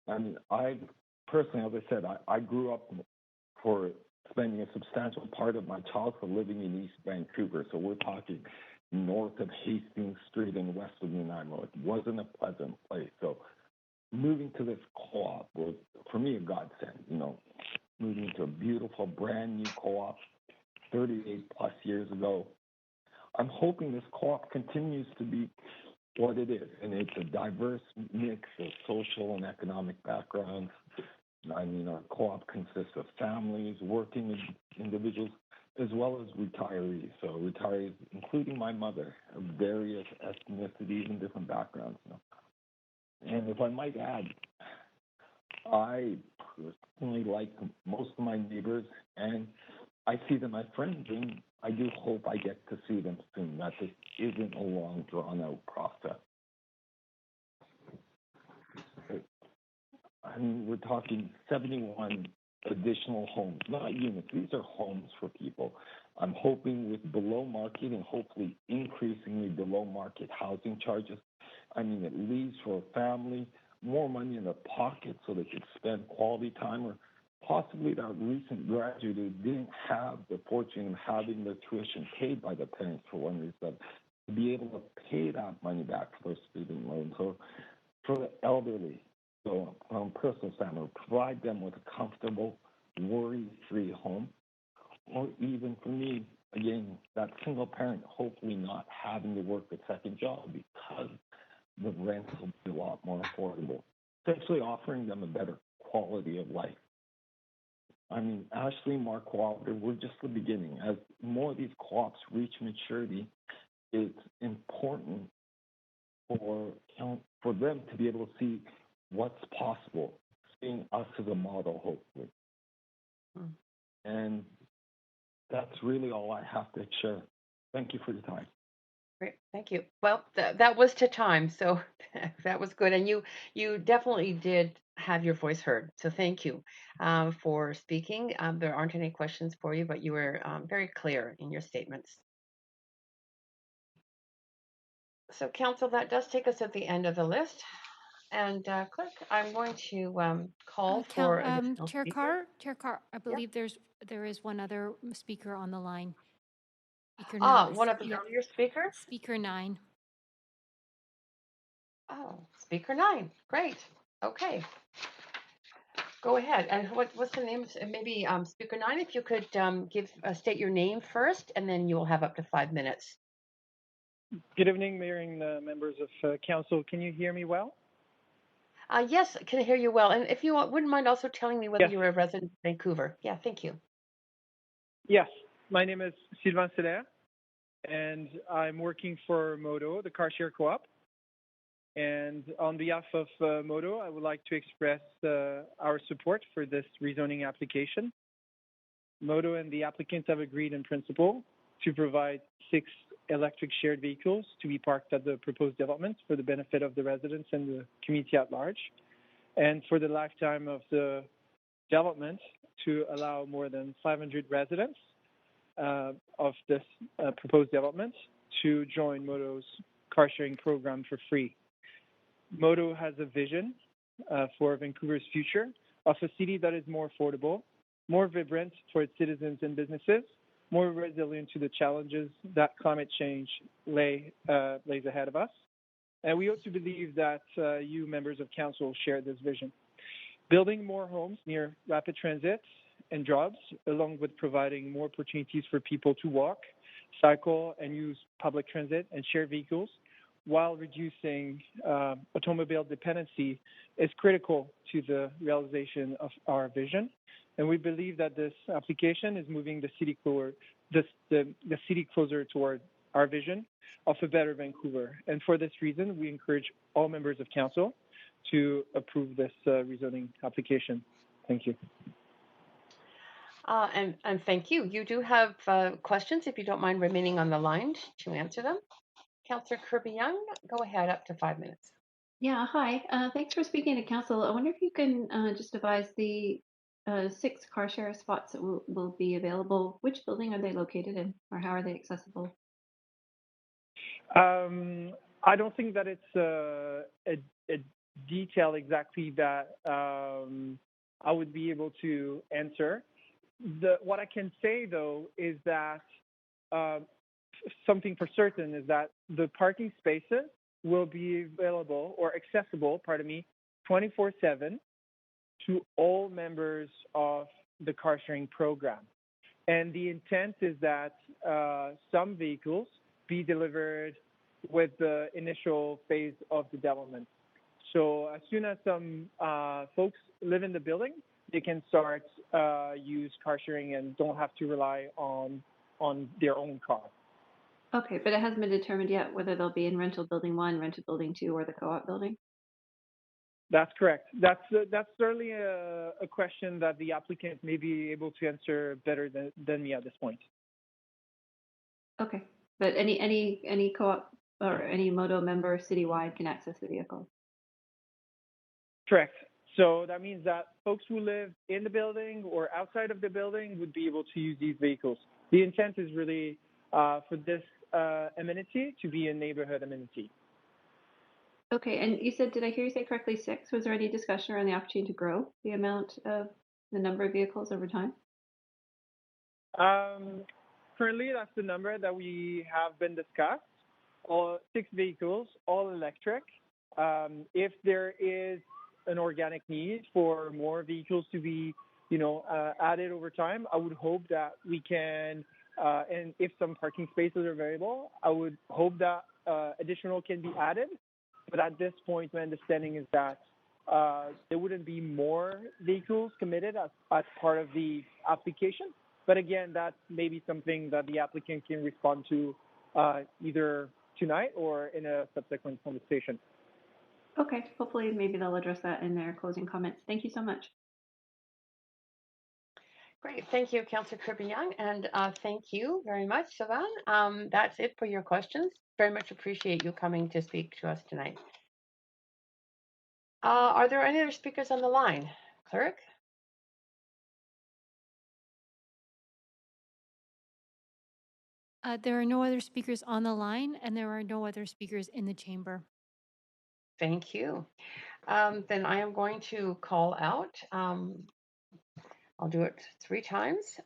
S22: I mean, I personally, as I said, I grew up for spending a substantial part of my childhood living in East Vancouver. So we're talking north of Hastings Street and west of Nanaimo. It wasn't a pleasant place. So moving to this co-op was, for me, a godsend. You know, moving to a beautiful, brand new co-op 38 plus years ago. I'm hoping this co-op continues to be what it is, and it's a diverse mix of social and economic backgrounds. I mean, our co-op consists of families, working individuals, as well as retirees. So retirees, including my mother, of various ethnicities and different backgrounds. You know. And if I might add, I personally like most of my neighbors, and I see them as friends, and I do hope I get to see them soon, that this isn't a long, drawn-out process. I mean, we're talking 71 additional homes, not units. These are homes for people. I'm hoping with below market and hopefully increasingly below market housing charges, I mean, it leaves for a family more money in their pocket so they could spend quality time, or possibly that recent graduate who didn't have the fortune of having their tuition paid by the parents for one reason, to be able to pay that money back for their student loans. So for the elderly, so from a personal standpoint, provide them with a comfortable, worry-free home, or even for me, again, that single parent hopefully not having to work a second job because the rents will be a lot more affordable, essentially offering them a better quality of life. I mean, Ashley Mark Cooperative, we're just the beginning. As more of these co-ops reach maturity, it's important for them to be able to see what's possible, seeing us as a model, hopefully. And that's really all I have to share. Thank you for your time.
S3: Great, thank you. Well, that was to time, so that was good. And you definitely did have your voice heard. So thank you for speaking. There aren't any questions for you, but you were very clear in your statements. So Council, that does take us at the end of the list. And Clerk, I'm going to call for additional
S6: Chair
S3: speakers.
S6: Carr, I believe there is one other speaker on the line. Speaker
S3: One of the earlier speakers?
S6: Speaker 9.
S3: Oh, Speaker 9. Great. Okay. Go ahead. And what's the name? Maybe Speaker 9, if you could state your name first, and then you will have up to 5 minutes.
S9: Good evening, Mayor and members of Council. Can you hear me well?
S3: Yes, I can hear you well. And if you wouldn't mind also telling me whether you're a resident of Vancouver. Yeah, thank you.
S9: Yes, my name is Sylvain Seller, and I'm working for Modo, the car share co-op. And on behalf of Modo, I would like to express our support for this rezoning application. Modo and the applicants have agreed in principle to provide 6 electric shared vehicles to be parked at the proposed development for the benefit of the residents and the community at large, and for the lifetime of the development to allow more than 500 residents of this proposed development to join Modo's car sharing program for free. Modo has a vision for Vancouver's future of a city that is more affordable, more vibrant for its citizens and businesses, more resilient to the challenges that climate change lays ahead of us. And we also believe that you, members of council, share this vision. Building more homes near rapid transit and jobs, along with providing more opportunities for people to walk, cycle, and use public transit and share vehicles, while reducing automobile dependency, is critical to the realization of our vision. And we believe that this application is moving the city closer toward our vision of a better Vancouver. And for this reason, we encourage all members of council to approve this rezoning application. Thank you.
S3: And thank you. You do have questions, if you don't mind remaining on the line to answer them. Councillor Kirby-Young, go ahead, up to 5 minutes.
S16: Yeah, hi. Thanks for speaking to council. I wonder if you can just advise the 6 car share spots that will be available. Which building are they located in, or how are they accessible?
S9: I don't think that it's a detail exactly that I would be able to answer. What I can say though is that uh, something for certain is that the parking spaces will be available or accessible, pardon me, 24/7 to all members of the car sharing program. And the intent is that some vehicles be delivered with the initial phase of development. So as soon as some folks live in the building, they can start use car sharing and don't have to rely on their own car.
S16: Okay, but it hasn't been determined yet whether they'll be in rental building 1, rental building 2, or the co-op building?
S9: That's correct. That's certainly a question that the applicant may be able to answer better than me at this point.
S16: Okay, but any co-op or any Modo member citywide can access the vehicle?
S9: Correct. So that means that folks who live in the building or outside of the building would be able to use these vehicles. The intent is really for this amenity to be a neighborhood amenity.
S16: Okay, and you said, did I hear you say correctly 6? Was there any discussion around the opportunity to grow the amount of the number of vehicles over time?
S9: Currently, that's the number that we have been discussed. All 6 vehicles, all electric. If there is an organic need for more vehicles to be, added over time, I would hope that we can, and if some parking spaces are available, I would hope that additional can be added. But at this point, my understanding is that there wouldn't be more vehicles committed as part of the application. But again, that's maybe something that the applicant can respond to either tonight or in a subsequent conversation.
S16: Okay, hopefully maybe they'll address that in their closing comments. Thank you so much.
S3: Great. Thank you, Councillor Kirby-Young, and thank you very much, Sylvain. That's it for your questions. Very much appreciate you coming to speak to us tonight. Are there any other speakers on the line? Clerk?
S6: There are no other speakers on the line, and there are no other speakers in the chamber.
S3: Thank you. Then I am going to call out. I'll do it 3 times.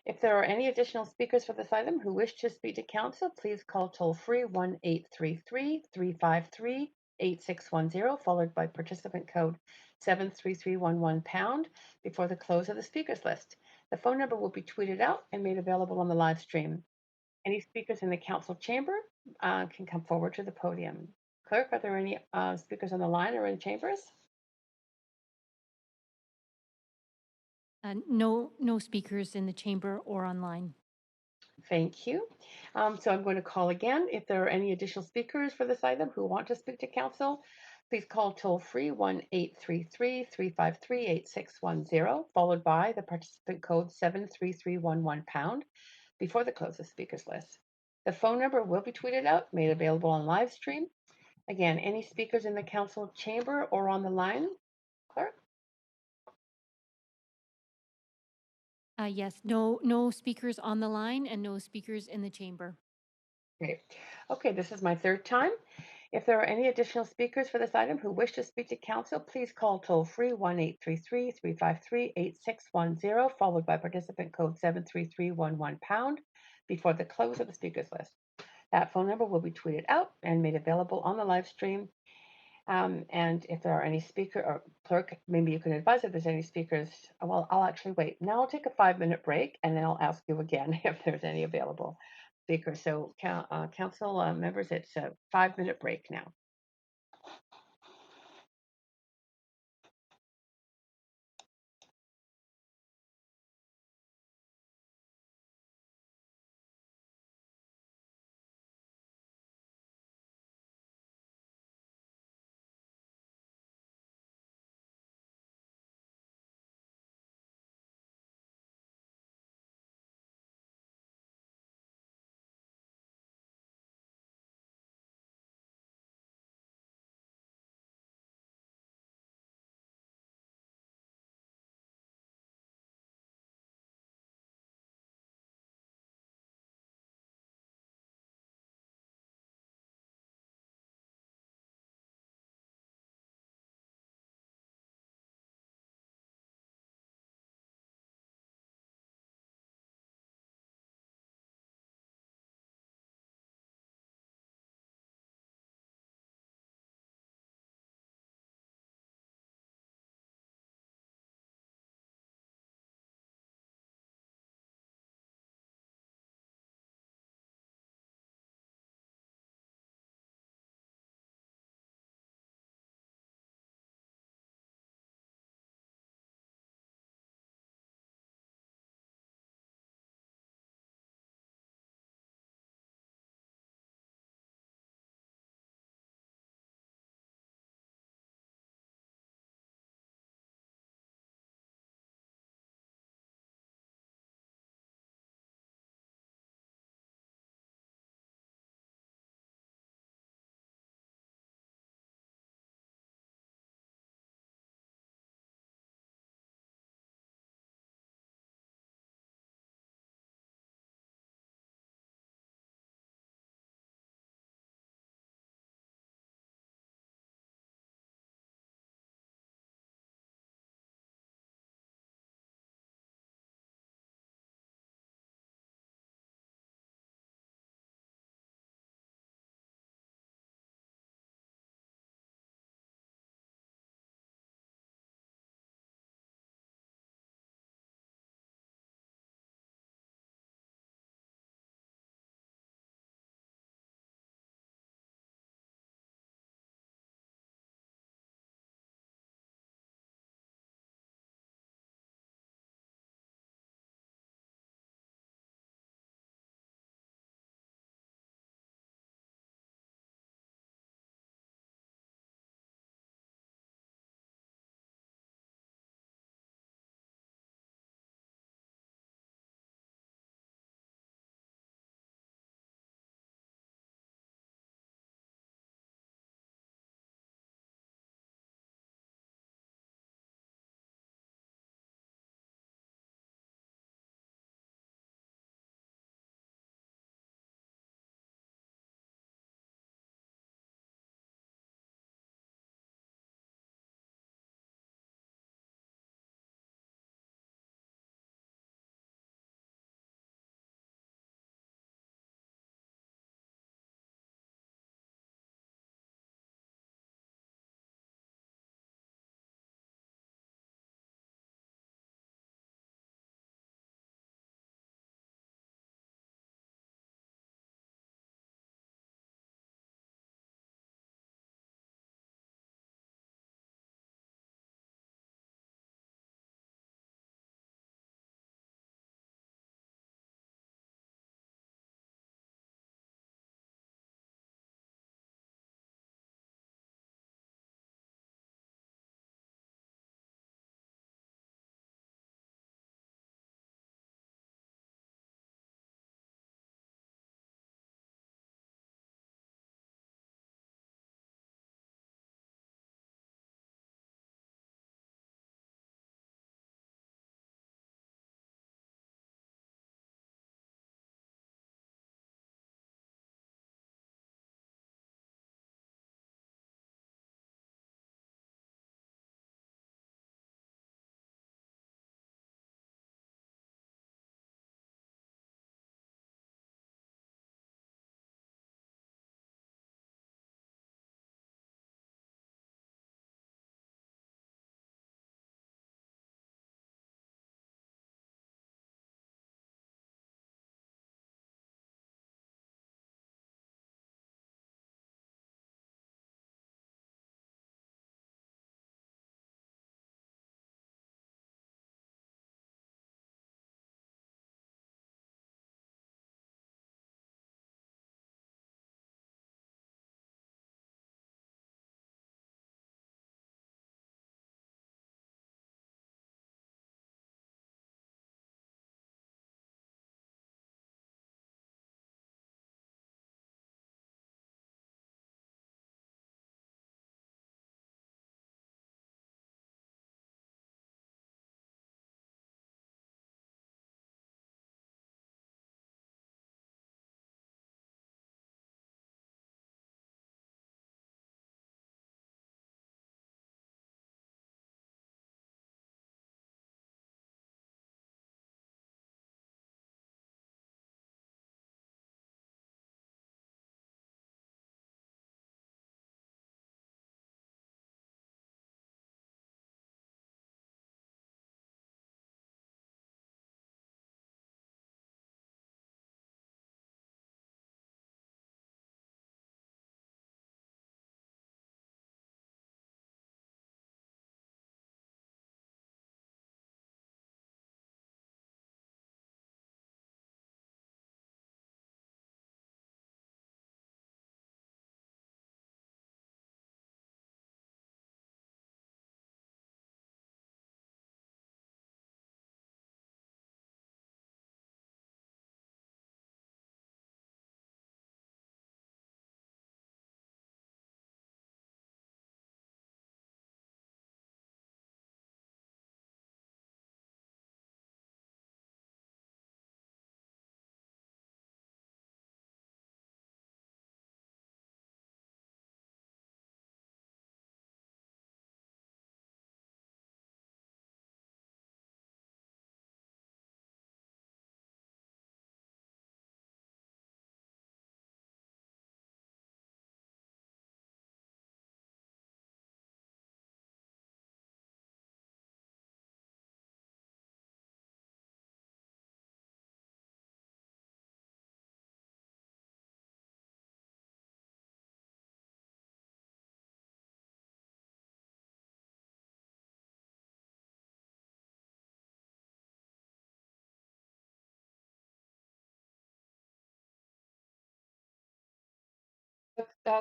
S3: If there are any additional speakers for this item who wish to speak to council, please call toll-free 1-833-353-8610, followed by participant code 73311# before the close of the speakers list. The phone number will be tweeted out and made available on the live stream. Any speakers in the council chamber can come forward to the podium. Clerk, are there any speakers on the line or in chambers?
S6: No speakers in the chamber or online.
S3: Thank you. So I'm going to call again. If there are any additional speakers for this item who want to speak to council, please call toll-free 1-833-353-8610, followed by the participant code 73311# before the close of speakers list. The phone number will be tweeted out, made available on live stream. Again, any speakers in the council chamber or on the line, Clerk?
S6: Yes, no speakers on the line and no speakers in the chamber.
S3: Great. Okay, this is my 3rd time. If there are any additional speakers for this item who wish to speak to council, please call toll-free 1-833-353-8610, followed by participant code 73311# before the close of the speakers list. That phone number will be tweeted out and made available on the live stream. And if there are any speaker or clerk, maybe you can advise if there's any speakers. Well, I'll actually wait. Now I'll take a 5-minute break and then I'll ask you again if there's any available speakers. So council members, it's a 5-minute break now.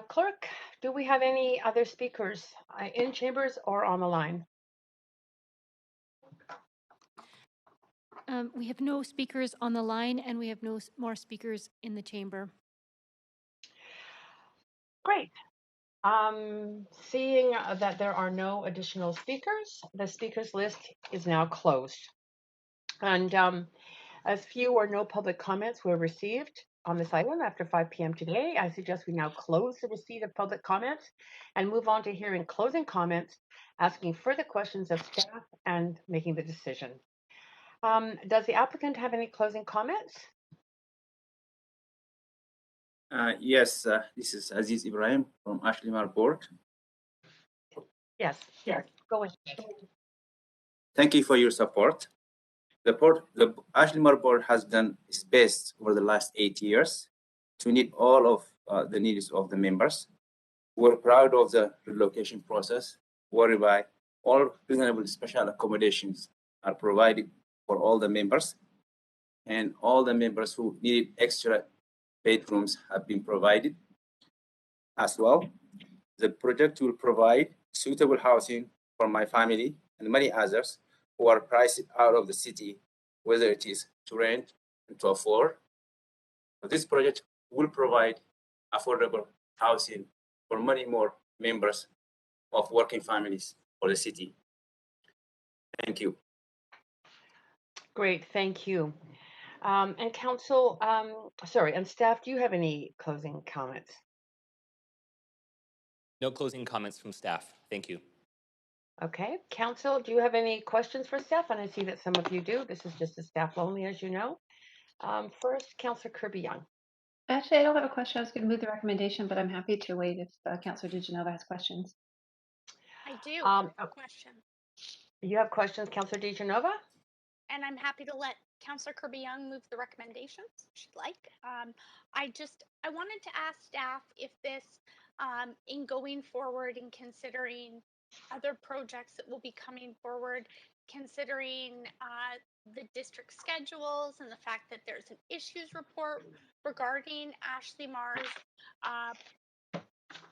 S3: Clerk, do we have any other speakers in chambers or on the line?
S6: We have no speakers on the line, and we have no more speakers in the chamber.
S3: Great. Seeing that there are no additional speakers, the speakers list is now closed. And as few or no public comments were received on this item after 5 p.m. today, I suggest we now close the receipt of public comments and move on to hearing closing comments, asking further questions of staff, and making the decision. Does the applicant have any closing comments?
S15: Yes, this is Aziz Ibrahim from Ashley Mar Board.
S3: Yes, go ahead.
S15: Thank you for your support. The Ashley Mar Board has done its best over the last 8 years to meet all of the needs of the members. We're proud of the relocation process, whereby all reasonable special accommodations are provided for all the members, and all the members who needed extra bedrooms have been provided as well. The project will provide suitable housing for my family and many others who are priced out of the city, whether it is to rent and to afford. This project will provide affordable housing for many more members of working families for the city. Thank you.
S3: Great, thank you. And council, and staff, do you have any closing comments?
S12: No closing comments from staff. Thank you.
S3: Okay, council, do you have any questions for staff? And I see that some of you do. This is just a staff only, as you know. First, Councillor Kirby-Young.
S16: Actually, I don't have a question. I was going to move the recommendation, but I'm happy to wait if Councillor DiGenova has questions.
S1: I do have a question.
S3: You have questions, Councillor DiGenova?
S1: And I'm happy to let Councillor Kirby-Young move the recommendations if she'd like. I wanted to ask staff if this, in going forward and considering other projects that will be coming forward, considering the district schedules and the fact that there's an issues report regarding Ashley Mar's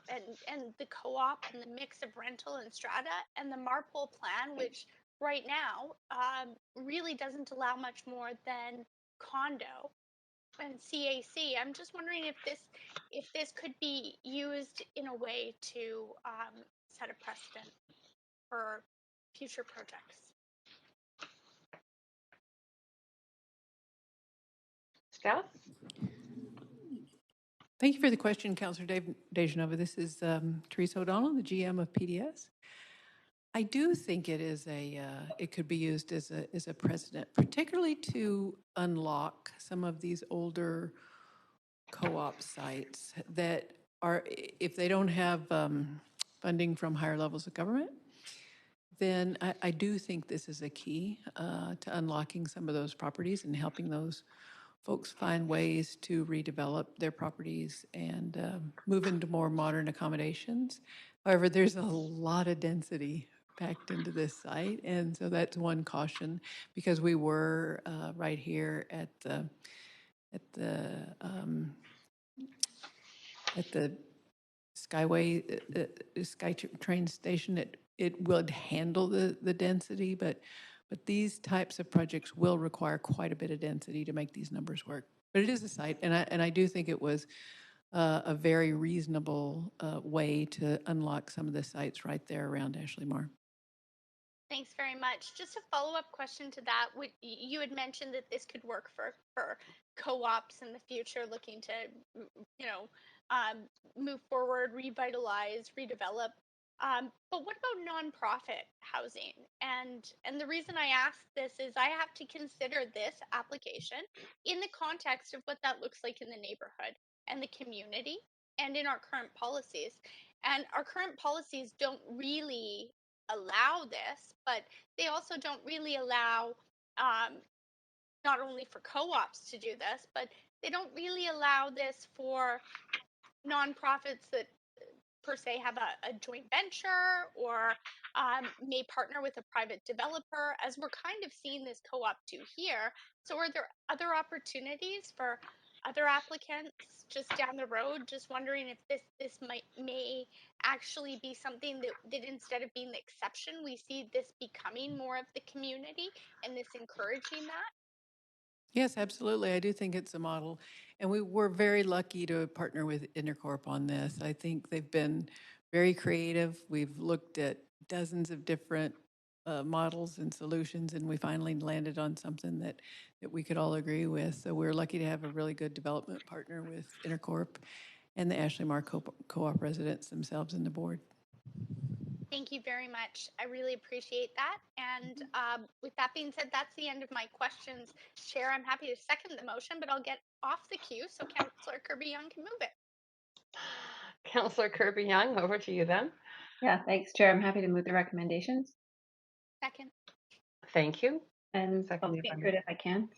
S1: and the co-op and the mix of rental and strata, and the Marpole plan, which right now really doesn't allow much more than condo and CAC. I'm just wondering if this could be used in a way to set a precedent for future projects.
S3: Staff?
S11: Thank you for the question, Councillor DeGenova. This is Teresa O'Donnell, the GM of PDS. I do think it is it could be used as a precedent, particularly to unlock some of these older co-op sites that are, if they don't have funding from higher levels of government, then I do think this is a key to unlocking some of those properties and helping those folks find ways to redevelop their properties and move into more modern accommodations. However, there's a lot of density packed into this site, and so that's one caution, because we were right here at the Skyway SkyTrain station. It would handle the density, but these types of projects will require quite a bit of density to make these numbers work. But it is a site, and I do think it was a very reasonable way to unlock some of the sites right there around Ashley Mar.
S1: Thanks very much. Just a follow-up question to that. You had mentioned that this could work for co-ops in the future looking to, move forward, revitalize, redevelop. But what about nonprofit housing? And the reason I ask this is I have to consider this application in the context of what that looks like in the neighborhood and the community and in our current policies. And our current policies don't really allow this, but they also don't really allow not only for co-ops to do this, but they don't really allow this for nonprofits that per se have a joint venture or may partner with a private developer, as we're kind of seeing this co-op do here. So are there other opportunities for other applicants just down the road. Just wondering if this may actually be something that instead of being the exception, we see this becoming more of the community and this encouraging that.
S11: Yes, absolutely. I do think it's a model. And we were very lucky to partner with Intercorp on this. I think they've been very creative. We've looked at dozens of different models and solutions, and we finally landed on something that we could all agree with. So we're lucky to have a really good development partner with Intercorp and the Ashley Marr Co-op residents themselves and the board.
S1: Thank you very much. I really appreciate that. And with that being said, that's the end of my questions. Chair, I'm happy to second the motion, but I'll get off the queue so Councillor Kirby-Young can move it.
S3: Councillor Kirby-Young, over to you then.
S16: Yeah, thanks, Chair. I'm happy to move the recommendations.
S1: Second.
S3: Thank you.
S16: And I'll
S3: Seconded
S16: speak
S3: by
S16: to it if I can.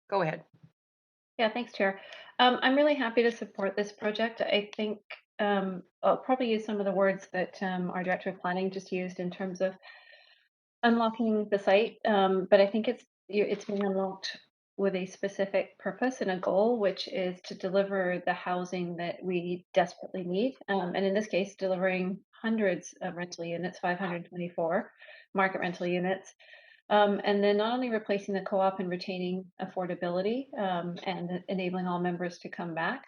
S3: Go ahead.
S16: Yeah, thanks, Chair. I'm really happy to support this project. I think I'll probably use some of the words that our Director of Planning just used in terms of unlocking the site, but I think it's being unlocked with a specific purpose and a goal, which is to deliver the housing that we desperately need. And in this case, delivering hundreds of rental units, 524 market rental units. And then not only replacing the co-op and retaining affordability and enabling all members to come back,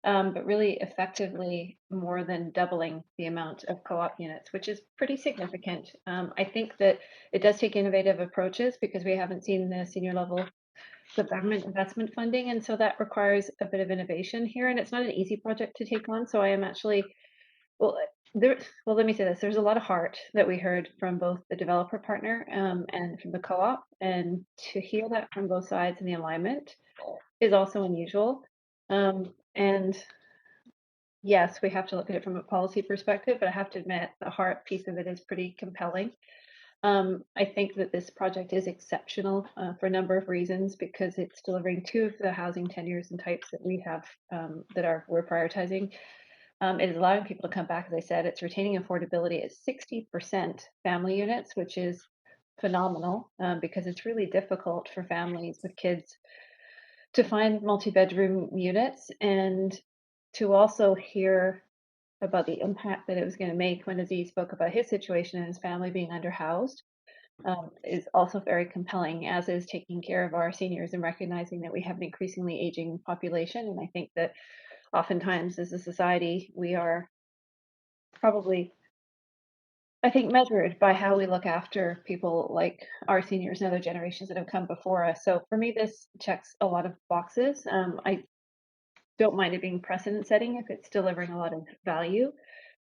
S16: but really effectively more than doubling the amount of co-op units, which is pretty significant. I think that it does take innovative approaches because we haven't seen the senior level of government investment funding, and so that requires a bit of innovation here, and it's not an easy project to take on. So I am actually, well, let me say this, there's a lot of heart that we heard from both the developer partner and from the co-op, and to hear that from both sides and the alignment is also unusual. And yes, we have to look at it from a policy perspective, but I have to admit the heart piece of it is pretty compelling. I think that this project is exceptional for a number of reasons because it's delivering two of the housing tenures and types that we have we're prioritizing. It is allowing people to come back, as I said. It's retaining affordability at 60% family units, which is phenomenal because it's really difficult for families with kids to find multi-bedroom units, and to also hear about the impact that it was going to make when Aziz spoke about his situation and his family being underhoused is also very compelling, as is taking care of our seniors and recognizing that we have an increasingly aging population. And I think that oftentimes as a society, we are probably, I think, measured by how we look after people like our seniors and other generations that have come before us. So for me, this checks a lot of boxes. I don't mind it being precedent setting if it's delivering a lot of value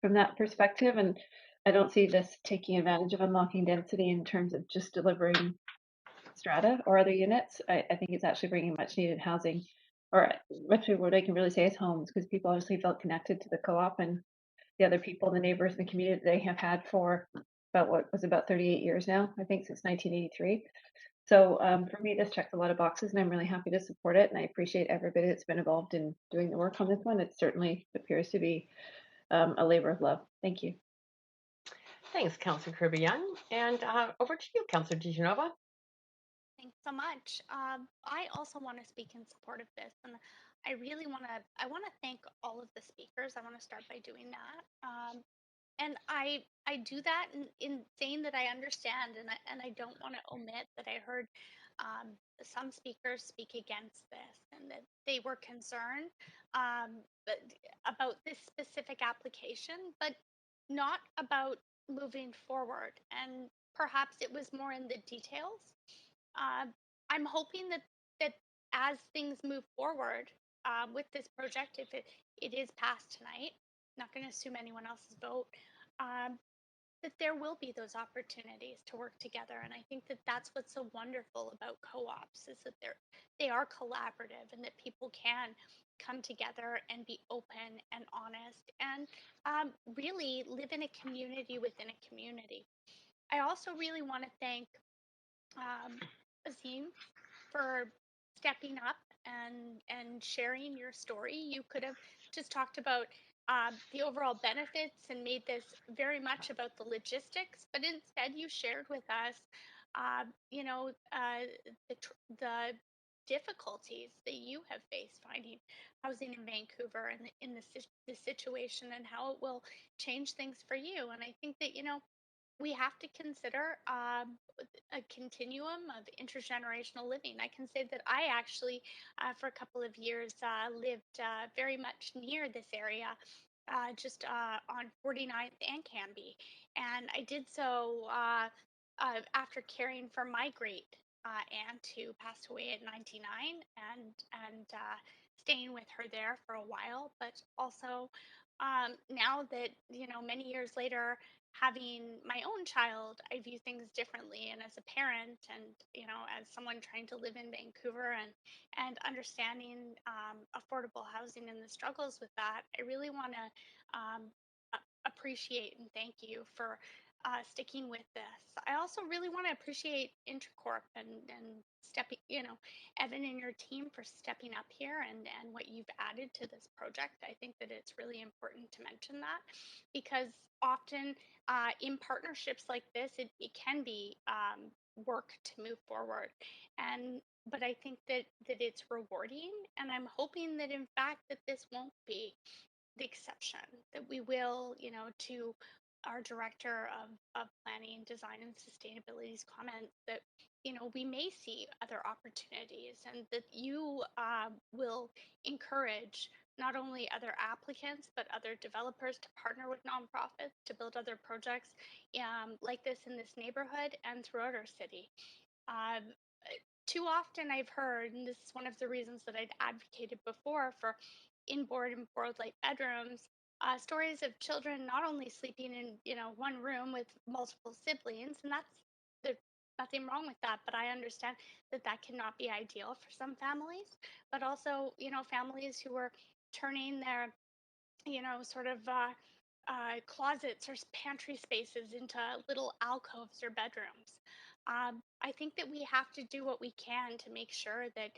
S16: from that perspective. And I don't see this taking advantage of unlocking density in terms of just delivering strata or other units. I think it's actually bringing much needed housing, or actually what I can really say is homes, because people obviously felt connected to the co-op and the other people, the neighbors in the community that they have had for about 38 years now, I think since 1983. So for me, this checks a lot of boxes, and I'm really happy to support it. And I appreciate everybody that's been involved in doing the work on this one. It certainly appears to be a labor of love. Thank you.
S3: Thanks, Councillor Kirby-Young. And over to you, Councillor DeGenova.
S1: Thanks so much. I also want to speak in support of this, and I really want to thank all of the speakers. I want to start by doing that. And I do that in saying that I understand, and I don't want to omit that I heard some speakers speak against this and that they were concerned about this specific application, but not about moving forward. And perhaps it was more in the details. I'm hoping that as things move forward with this project, if it is passed tonight, not going to assume anyone else's vote, that there will be those opportunities to work together. And I think that that's what's so wonderful about co-ops is that they are collaborative and that people can come together and be open and honest and really live in a community within a community. I also really want to thank Azim for stepping up and sharing your story. You could have just talked about the overall benefits and made this very much about the logistics, but instead you shared with us, uh, you know, the difficulties that you have faced finding housing in Vancouver and in the situation, and how it will change things for you. And I think that, we have to consider a continuum of intergenerational living. I can say that I actually, for a couple of years, lived very much near this area, just on 49th and Canby. And I did so after caring for my great aunt who passed away at 99, and staying with her there for a while. But also, now that, many years later, having my own child, I view things differently. And as a parent, and as someone trying to live in Vancouver, and understanding affordable housing and the struggles with that, I really want to appreciate and thank you for sticking with this. I also really want to appreciate Intercorp and stepping, Evan and your team for stepping up here, and what you've added to this project. I think that it's really important to mention that, because often in partnerships like this, it can be work to move forward. But I think that it's rewarding, and I'm hoping that in fact that this won't be the exception, that we will, to our director of planning, design, and sustainability's comments, that, we may see other opportunities, and that you will encourage not only other applicants, but other developers to partner with nonprofits to build other projects like this in this neighborhood and throughout our city. Um, Too often I've heard, and this is one of the reasons that I'd advocated before for inboard and board light bedrooms, stories of children not only sleeping in, one room with multiple siblings, and there's nothing wrong with that, but I understand that that cannot be ideal for some families, but also, families who are turning their, sort of closets or pantry spaces into little alcoves or bedrooms. I think that we have to do what we can to make sure that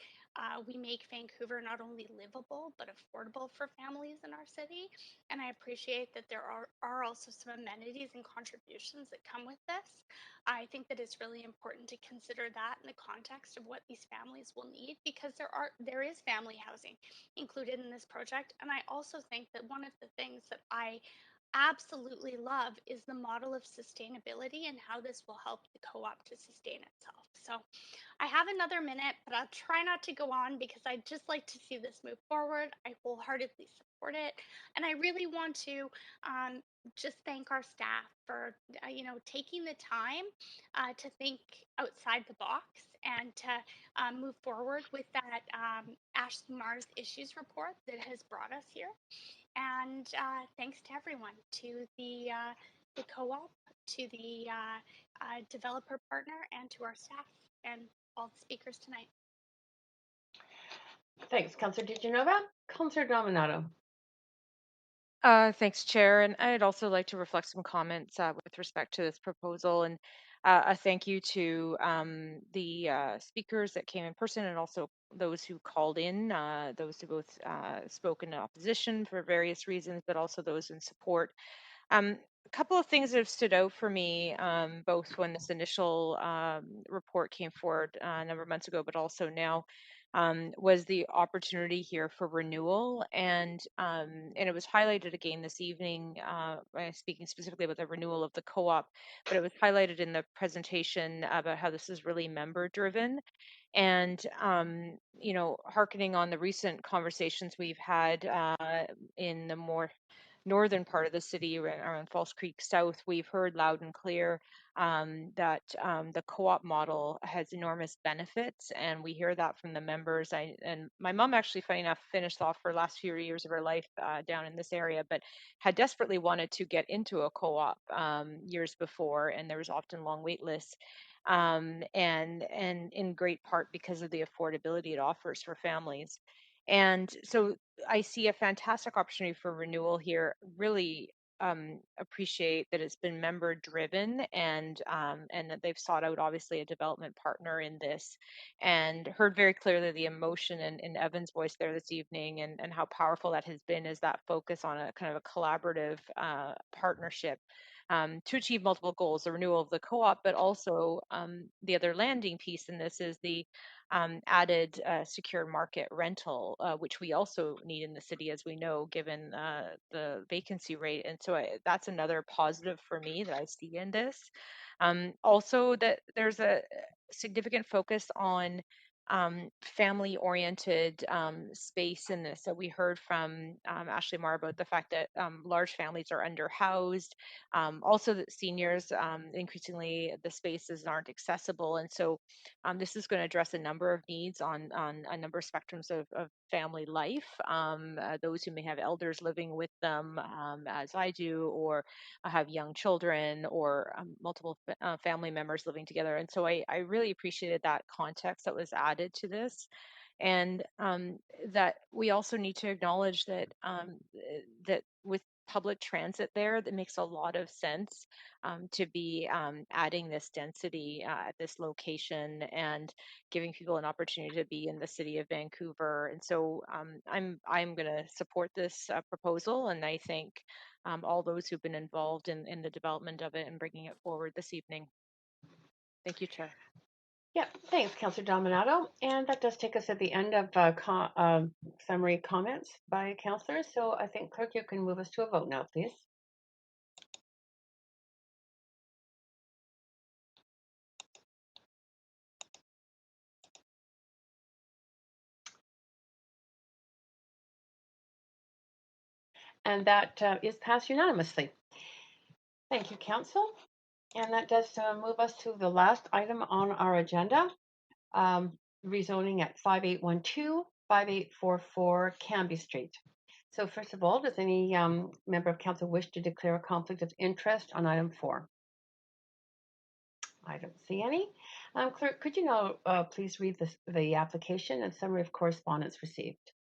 S1: we make Vancouver not only livable but affordable for families in our city. And I appreciate that there are also some amenities and contributions that come with this. I think that it's really important to consider that in the context of what these families will need, because there is family housing included in this project. And I also think that one of the things that I absolutely love is the model of sustainability and how this will help the co-op to sustain itself. So I have another minute, but I'll try not to go on, because I'd just like to see this move forward. I wholeheartedly support it. And I really want to just thank our staff for, taking the time to think outside the box, and to move forward with that Ashley Mars issues report that has brought us here. And thanks to everyone, to the co-op, to the developer partner, and to our staff, and all the speakers tonight.
S3: Thanks, Councillor DiGenova. Councillor Dominato.
S4: Thanks, Chair. And I'd also like to reflect some comments with respect to this proposal, and a thank you to the speakers that came in person, and also those who called in, those who both spoke in opposition for various reasons, but also those in support. A couple of things that have stood out for me, both when this initial report came forward a number of months ago, but also now, was the opportunity here for renewal, and it was highlighted again this evening, speaking specifically about the renewal of the co-op, but it was highlighted in the presentation about how this is really member driven. And hearkening on the recent conversations we've had in the more northern part of the city, around False Creek South, we've heard loud and clear that the co-op model has enormous benefits, and we hear that from the members. And my mom, actually, funny enough, finished off her last few years of her life down in this area, but had desperately wanted to get into a co-op years before, and there was often long wait lists. And in great part because of the affordability it offers for families. And so I see a fantastic opportunity for renewal here. Really appreciate that it's been member driven, and that they've sought out, obviously, a development partner in this, and heard very clearly the emotion in Evan's voice there this evening, and how powerful that has been, as that focus on a kind of a collaborative partnership to achieve multiple goals, the renewal of the co-op, but also the other landing piece in this is the added secure market rental, which we also need in the city, as we know, given the vacancy rate. And so that's another positive for me that I see in this. Also, that there's a significant focus on family-oriented space in this. So we heard from Ashley Marr about the fact that large families are underhoused. Also, that seniors, increasingly, the spaces aren't accessible. And so this is going to address a number of needs on a number of spectrums of family life. Those who may have elders living with them, as I do, or have young children, or multiple family members living together. And so I really appreciated that context that was added to this. And that we also need to acknowledge that that with public transit there, that makes a lot of sense to be adding this density at this location and giving people an opportunity to be in the city of Vancouver. And so I'm going to support this proposal, and I thank all those who've been involved in the development of it and bringing it forward this evening. Thank you, Chair.
S3: Yeah, thanks, Councillor Dominato. And that does take us at the end of summary comments by councillors. So I think, Clerk, you can move us to a vote now, please. And that is passed unanimously. Thank you, Council. And that does move us to the last item on our agenda, rezoning at 5812, 5844 Canby Street. So first of all, does any member of council wish to declare a conflict of interest on item 4? I don't see any. Clerk, could you now please read the application and summary of correspondence received?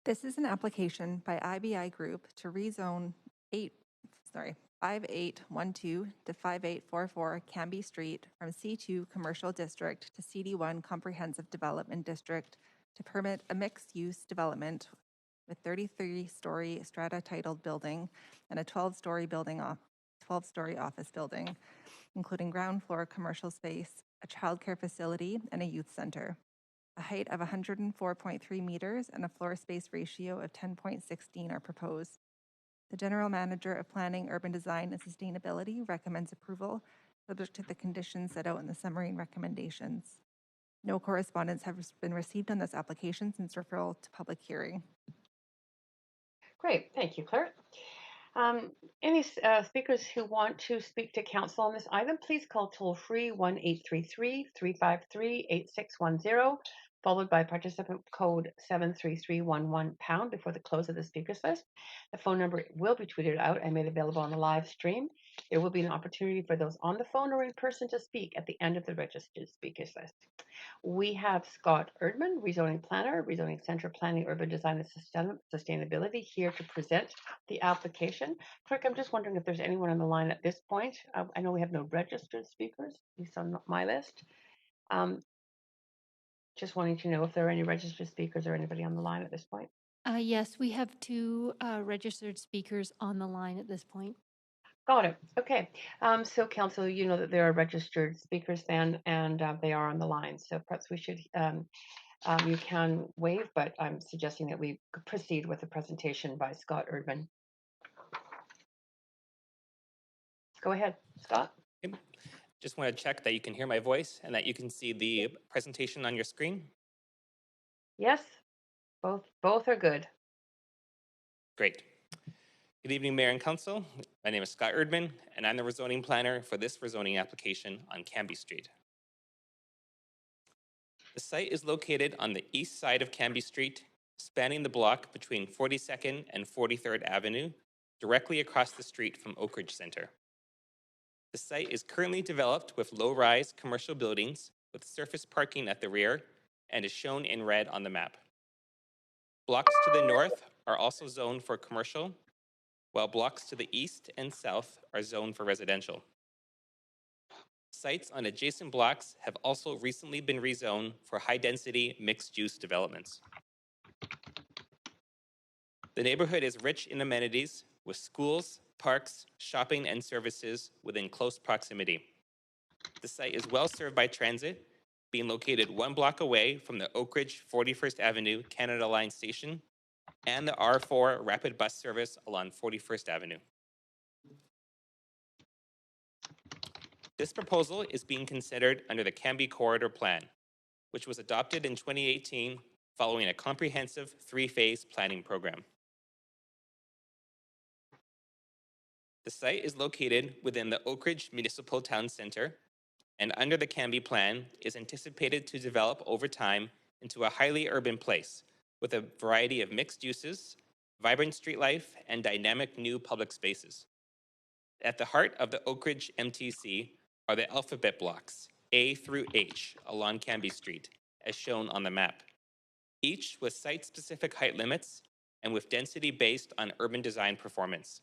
S8: This is an application by IBI Group to rezone 5812 to 5844 Canby Street from C2 Commercial District to CD1 Comprehensive Development District to permit a mixed-use development with 33-story strata-titled building and a 12-story office building, including ground floor commercial space, a childcare facility, and a youth center. A height of 104.3 meters and a floor space ratio of 10.16 are proposed. The General Manager of Planning, Urban Design, and Sustainability recommends approval, subject to the conditions set out in the summary and recommendations. No correspondence has been received on this application since referral to public hearing.
S3: Great, thank you, Clerk. Any speakers who want to speak to council on this item, please call toll-free 1-833-353-8610, followed by participant code 73311# before the close of the speakers list. The phone number will be tweeted out and made available on the live stream. There will be an opportunity for those on the phone or in person to speak at the end of the registered speakers list. We have Scott Erdman, rezoning planner, rezoning center planning, urban design, and sustainability, here to present the application. Clerk, I'm just wondering if there's anyone on the line at this point. I know we have no registered speakers, at least on my list. Just wanting to know if there are any registered speakers or anybody on the line at this point.
S6: Yes, we have 2 registered speakers on the line at this point.
S3: Got it. Okay. So, council, you know that there are registered speakers then, and they are on the line. So perhaps we should, you can waive, but I'm suggesting that we proceed with the presentation by Scott Erdman. Go ahead, Scott.
S12: Okay. Just want to check that you can hear my voice and that you can see the presentation on your screen.
S3: Yes, both are good.
S12: Great. Good evening, Mayor and Council. My name is Scott Erdman, and I'm the rezoning planner for this rezoning application on Canby Street. The site is located on the east side of Canby Street, spanning the block between 42nd and 43rd Avenue, directly across the street from Oak Ridge Center. The site is currently developed with low-rise commercial buildings with surface parking at the rear and is shown in red on the map. Blocks to the north are also zoned for commercial, while blocks to the east and south are zoned for residential. Sites on adjacent blocks have also recently been rezoned for high-density mixed-use developments. The neighborhood is rich in amenities with schools, parks, shopping, and services within close proximity. The site is well served by transit, being located 1 block away from the Oak Ridge 41st Avenue Canada Line station and the R4 rapid bus service along 41st Avenue. This proposal is being considered under the Cambie Corridor Plan, which was adopted in 2018 following a comprehensive 3-phase planning program. The site is located within the Oak Ridge Municipal Town Center, and under the Cambie Plan is anticipated to develop over time into a highly urban place with a variety of mixed uses, vibrant street life, and dynamic new public spaces. At the heart of the Oak Ridge MTC are the alphabet blocks, A through H, along Cambie Street, as shown on the map, each with site-specific height limits and with density based on urban design performance.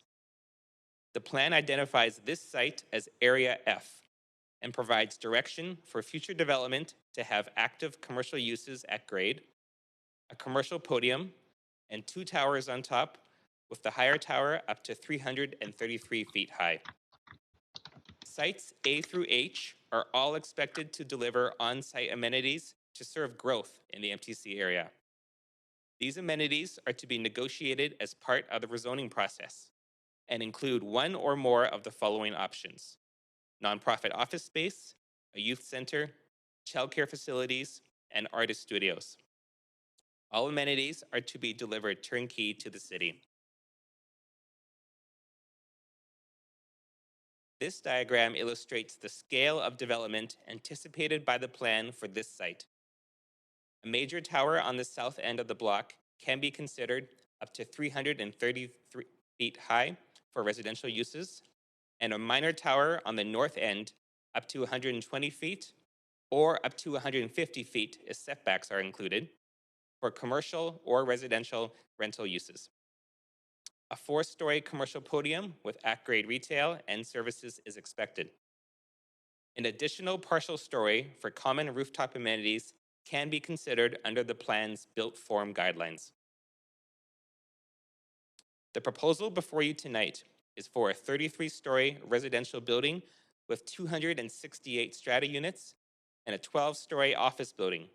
S12: The plan identifies this site as Area F and provides direction for future development to have active commercial uses at grade, a commercial podium, and 2 towers on top, with the higher tower up to 333 feet high. Sites A through H are all expected to deliver on-site amenities to serve growth in the MTC area. These amenities are to be negotiated as part of the rezoning process and include one or more of the following options: nonprofit office space, a youth center, childcare facilities, and artist studios. All amenities are to be delivered turnkey to the city. This diagram illustrates the scale of development anticipated by the plan for this site. A major tower on the south end of the block can be considered up to 333 feet high for residential uses, and a minor tower on the north end up to 120 feet or up to 150 feet if setbacks are included for commercial or residential rental uses. A 4-story commercial podium with at-grade retail and services is expected. An additional partial story for common rooftop amenities can be considered under the plan's built form guidelines. The proposal before you tonight is for a 33-story residential building with 268 strata units and a 12-story office building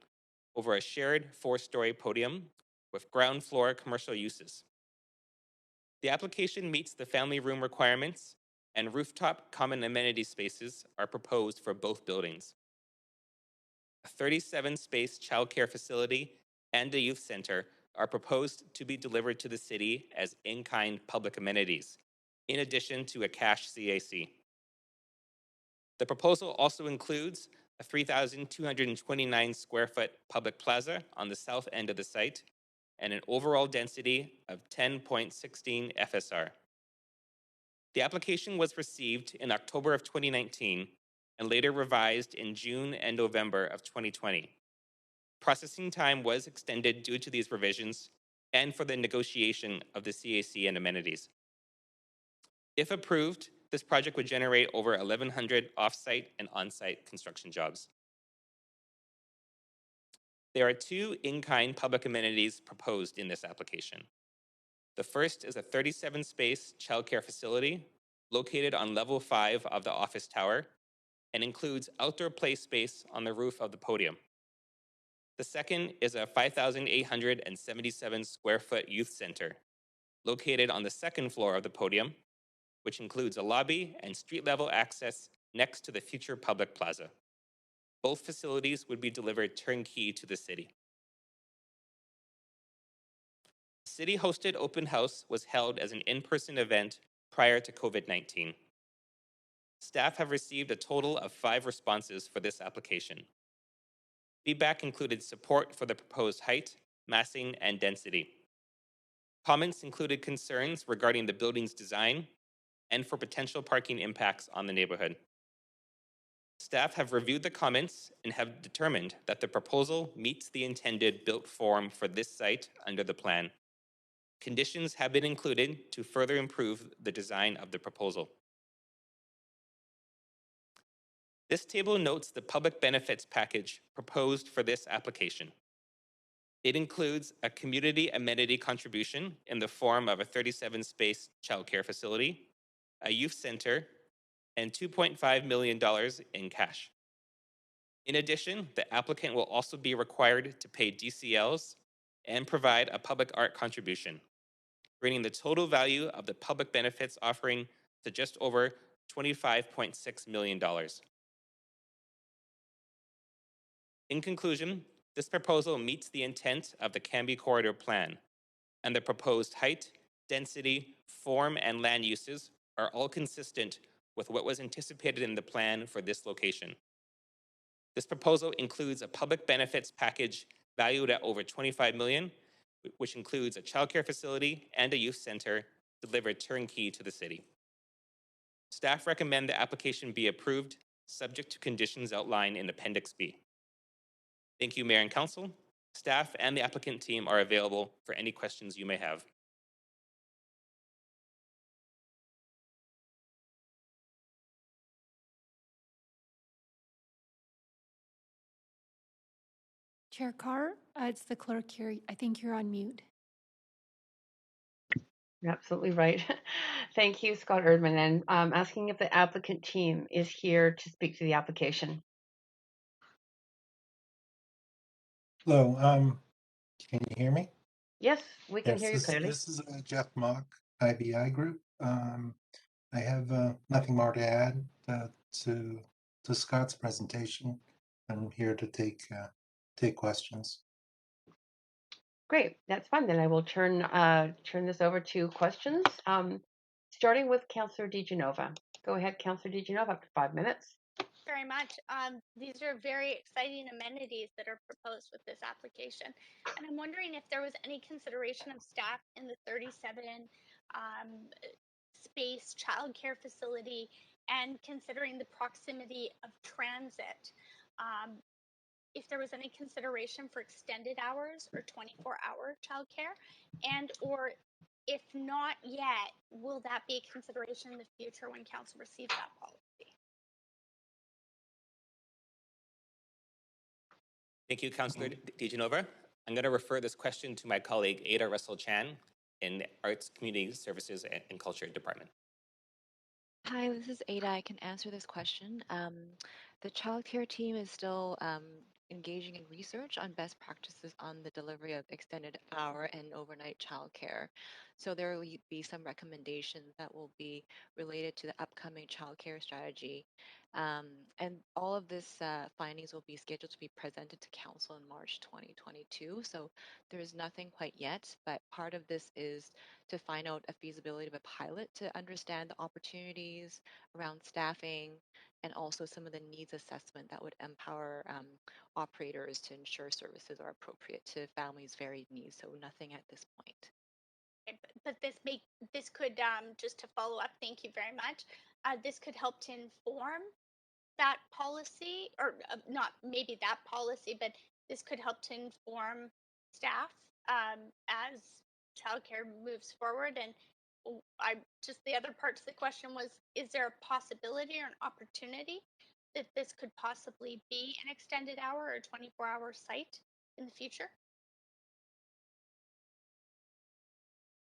S12: over a shared 4-story podium with ground floor commercial uses. The application meets the family room requirements, and rooftop common amenity spaces are proposed for both buildings. A 37-space childcare facility and a youth center are proposed to be delivered to the city as in-kind public amenities, in addition to a cash CAC. The proposal also includes a 3,229 square foot public plaza on the south end of the site and an overall density of 10.16 FSR. The application was received in October of 2019 and later revised in June and November of 2020. Processing time was extended due to these revisions and for the negotiation of the CAC and amenities. If approved, this project would generate over 1,100 off-site and on-site construction jobs. There are 2 in-kind public amenities proposed in this application. The first is a 37-space childcare facility located on level 5 of the office tower and includes outdoor play space on the roof of the podium. The second is a 5,877 square foot youth center located on the second floor of the podium, which includes a lobby and street level access next to the future public plaza. Both facilities would be delivered turnkey to the city. City-hosted open house was held as an in-person event prior to COVID-19. Staff have received a total of 5 responses for this application. Feedback included support for the proposed height, massing, and density. Comments included concerns regarding the building's design and for potential parking impacts on the neighborhood. Staff have reviewed the comments and have determined that the proposal meets the intended built form for this site under the plan. Conditions have been included to further improve the design of the proposal. This table notes the public benefits package proposed for this application. It includes a community amenity contribution in the form of a 37-space childcare facility, a youth center, and $2.5 million in cash. In addition, the applicant will also be required to pay DCLs and provide a public art contribution, bringing the total value of the public benefits offering to just over $25.6 million. In conclusion, this proposal meets the intent of the Cambie Corridor Plan, and the proposed height, density, form, and land uses are all consistent with what was anticipated in the plan for this location. This proposal includes a public benefits package valued at over $25 million, which includes a childcare facility and a youth center delivered turnkey to the city. Staff recommend the application be approved, subject to conditions outlined in Appendix B. Thank you, Mayor and Council. Staff and the applicant team are available for any questions you may have.
S6: Chair Carr, it's the clerk here. I think you're on mute.
S3: You're absolutely right. Thank you, Scott Erdman. And asking if the applicant team is here to speak to the application.
S13: Hello, can you hear me?
S3: Yes, we can
S13: Yes,
S3: hear you clearly.
S13: this is Jeff Mock, IBI Group. I have nothing more to add to Scott's presentation. I'm here to take questions.
S3: Great, that's fun. Then I will turn this over to questions. Starting with Councillor DiGenova. Go ahead, Councillor DiGenova, up to 5 minutes.
S1: Very much. These are very exciting amenities that are proposed with this application. And I'm wondering if there was any consideration of staff in the 37 space childcare facility and considering the proximity of transit. If there was any consideration for extended hours or 24-hour childcare, and or if not yet, will that be a consideration in the future when council receives that policy?
S12: Thank you, Councillor DiGenova. I'm going to refer this question to my colleague Ada Russell-Chan in the Arts, Community Services and Culture Department.
S17: Hi, this is Ada. I can answer this question. The childcare team is still engaging in research on best practices on the delivery of extended hour and overnight childcare. So there will be some recommendations that will be related to the upcoming childcare strategy. And all of this findings will be scheduled to be presented to Council in March 2022. So there is nothing quite yet, but part of this is to find out a feasibility of a pilot to understand the opportunities around staffing and also some of the needs assessment that would empower operators to ensure services are appropriate to families' varied needs. So nothing at this point.
S1: But this could just to follow up. Thank you very much. This could help to inform that policy, or not maybe that policy, but this could help to inform staff as childcare moves forward. And the other part to the question was, is there a possibility or an opportunity that this could possibly be an extended hour or 24-hour site in the future?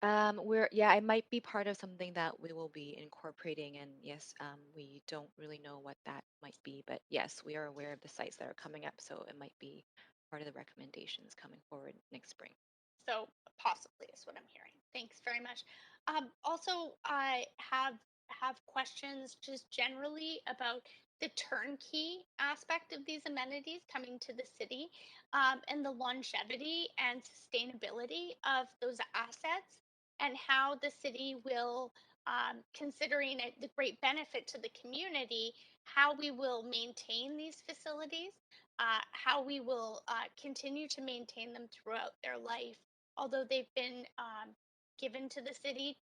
S17: It might be part of something that we will be incorporating, and yes, we don't really know what that might be, but yes, we are aware of the sites that are coming up, so it might be part of the recommendations coming forward next spring.
S1: So possibly is what I'm hearing. Thanks very much. Also, I have questions just generally about the turnkey aspect of these amenities coming to the city, and the longevity and sustainability of those assets, and how the city will, considering the great benefit to the community, how we will maintain these facilities, how we will continue to maintain them throughout their life, although they've been given to the city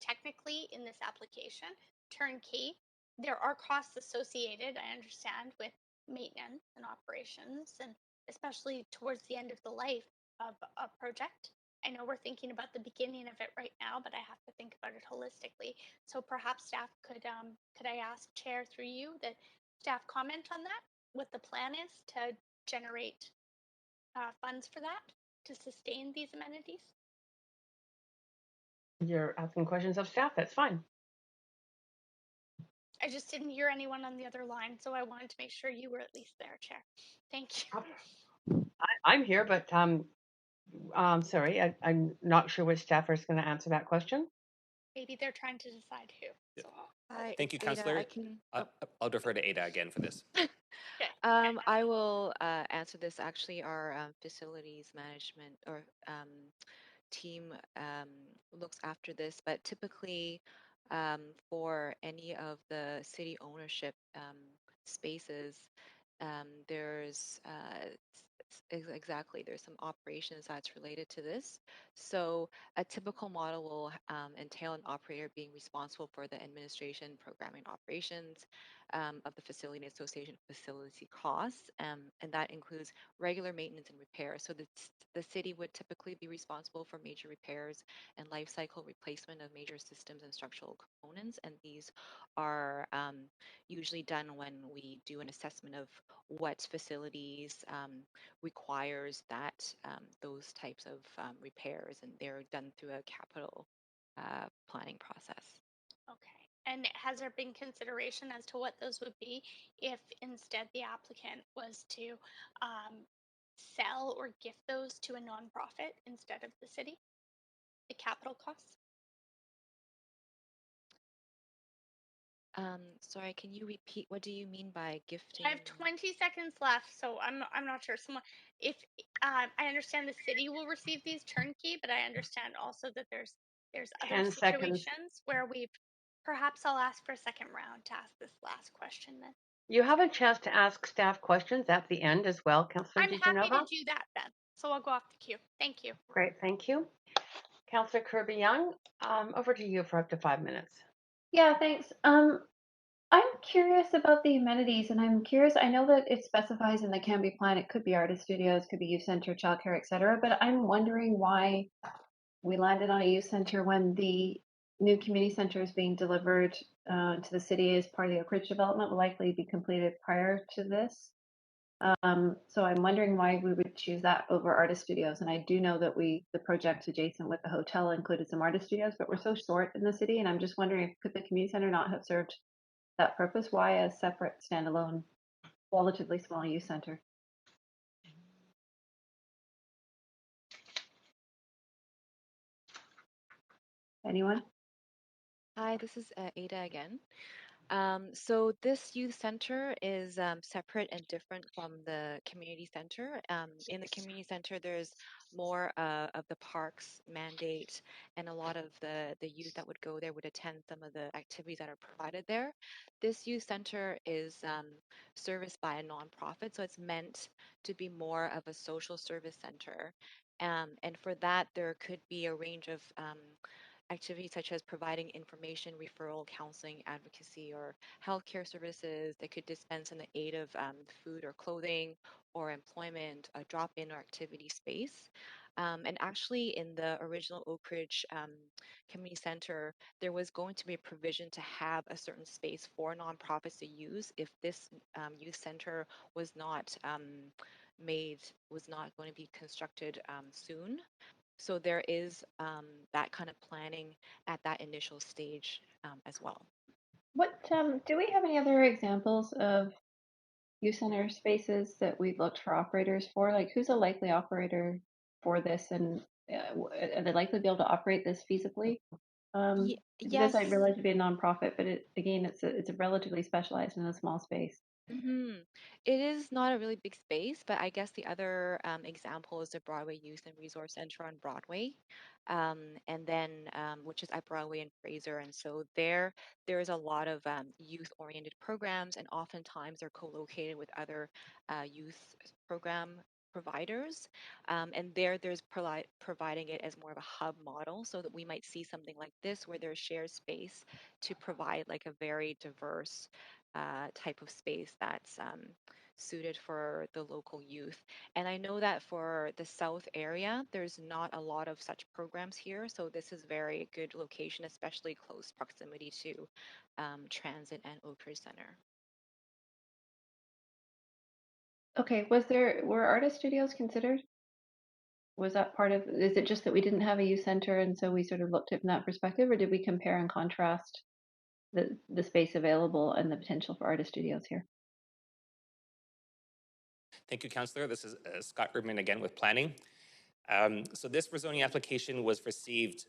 S1: technically in this application, turnkey. There are costs associated, I understand, with maintenance and operations, and especially towards the end of the life of a project. I know we're thinking about the beginning of it right now, but I have to think about it holistically. So perhaps staff could I ask Chair through you that staff comment on that, what the plan is to generate funds for that to sustain these amenities?
S3: You're asking questions of staff. That's fine.
S1: I just didn't hear anyone on the other line, so I wanted to make sure you were at least there, Chair. Thank you.
S3: I'm here, but sorry, I'm not sure which staffer is going to answer that question.
S1: Maybe they're trying to decide who. So
S12: Thank you,
S17: Ada,
S12: Councillor.
S17: I can.
S12: I'll defer to Ada again for this.
S17: I will answer this. Actually, our facilities management or team looks after this, but typically for any of the city ownership spaces, there's exactly there's some operations that's related to this. So a typical model will entail an operator being responsible for the administration, programming, operations of the facility and association facility costs, and that includes regular maintenance and repair. So the city would typically be responsible for major repairs and life cycle replacement of major systems and structural components, and these are usually done when we do an assessment of what facilities requires that those types of repairs, and they're done through a capital planning process.
S1: okay. And has there been consideration as to what those would be if instead the applicant was to sell or gift those to a nonprofit instead of the city? The capital costs?
S17: Sorry, can you repeat? What do you mean by gifting?
S1: I have 20 seconds left, so I'm not sure. Someone, if I understand the city will receive these turnkey, but I understand also that there's other
S3: 10 seconds.
S1: situations where we've perhaps I'll ask for a second round to ask this last question then.
S3: You have a chance to ask staff questions at the end as well, Councillor
S1: I'm happy
S3: DeGenova.
S1: to do that then. So I'll go off the queue. Thank you.
S3: Great, thank you. Councillor Kirby-Young, over to you for up to 5 minutes.
S16: Yeah, thanks. I'm curious about the amenities, and I'm curious. I know that it specifies in the Canby plan it could be artist studios, could be youth center, childcare, etc. But I'm wondering why we landed on a youth center when the new community center is being delivered to the city as part of the Oak Ridge development, will likely be completed prior to this. So I'm wondering why we would choose that over artist studios. And I do know that the project adjacent with the hotel included some artist studios, but we're so short in the city, and I'm just wondering if could the community center not have served that purpose? Why a separate standalone, relatively small youth center? Anyone?
S17: Hi, this is Ada again. So this youth center is separate and different from the community center. In the community center, there's more of the parks mandate, and a lot of the youth that would go there would attend some of the activities that are provided there. This youth center is serviced by a nonprofit, so it's meant to be more of a social service center. And for that, there could be a range of activities such as providing information, referral, counseling, advocacy, or healthcare services that could dispense in the aid of food or clothing or employment, a drop-in or activity space. And actually, in the original Oak Ridge Community Center, there was going to be a provision to have a certain space for nonprofits to use if this youth center was not was not going to be constructed soon. So there is that kind of planning at that initial stage as well.
S16: What do we have any other examples of youth center spaces that we've looked for operators for? Like, who's a likely operator for this, and are they likely to be able to operate this feasibly? It does, I
S17: Yes.
S16: realize, to be a nonprofit, but it's a relatively specialized in a small space.
S17: It is not a really big space, but I guess the other example is the Broadway Youth and Resource Center on Broadway, and then which is at Broadway and Fraser. And so there's a lot of youth-oriented programs, and oftentimes they're co-located with other youth program providers. And there's providing it as more of a hub model, so that we might see something like this where there's shared space to provide like a very diverse type of space that's suited for the local youth. And I know that for the South area, there's not a lot of such programs here. So this is very good location, especially close proximity to transit and Oak Ridge Center.
S16: Okay, were artist studios considered? Was that part of, is it just that we didn't have a youth center and so we sort of looked at it from that perspective, or did we compare and contrast the space available and the potential for artist studios here?
S12: Thank you, Councillor. This is Scott Rubman again with planning. So this rezoning application was received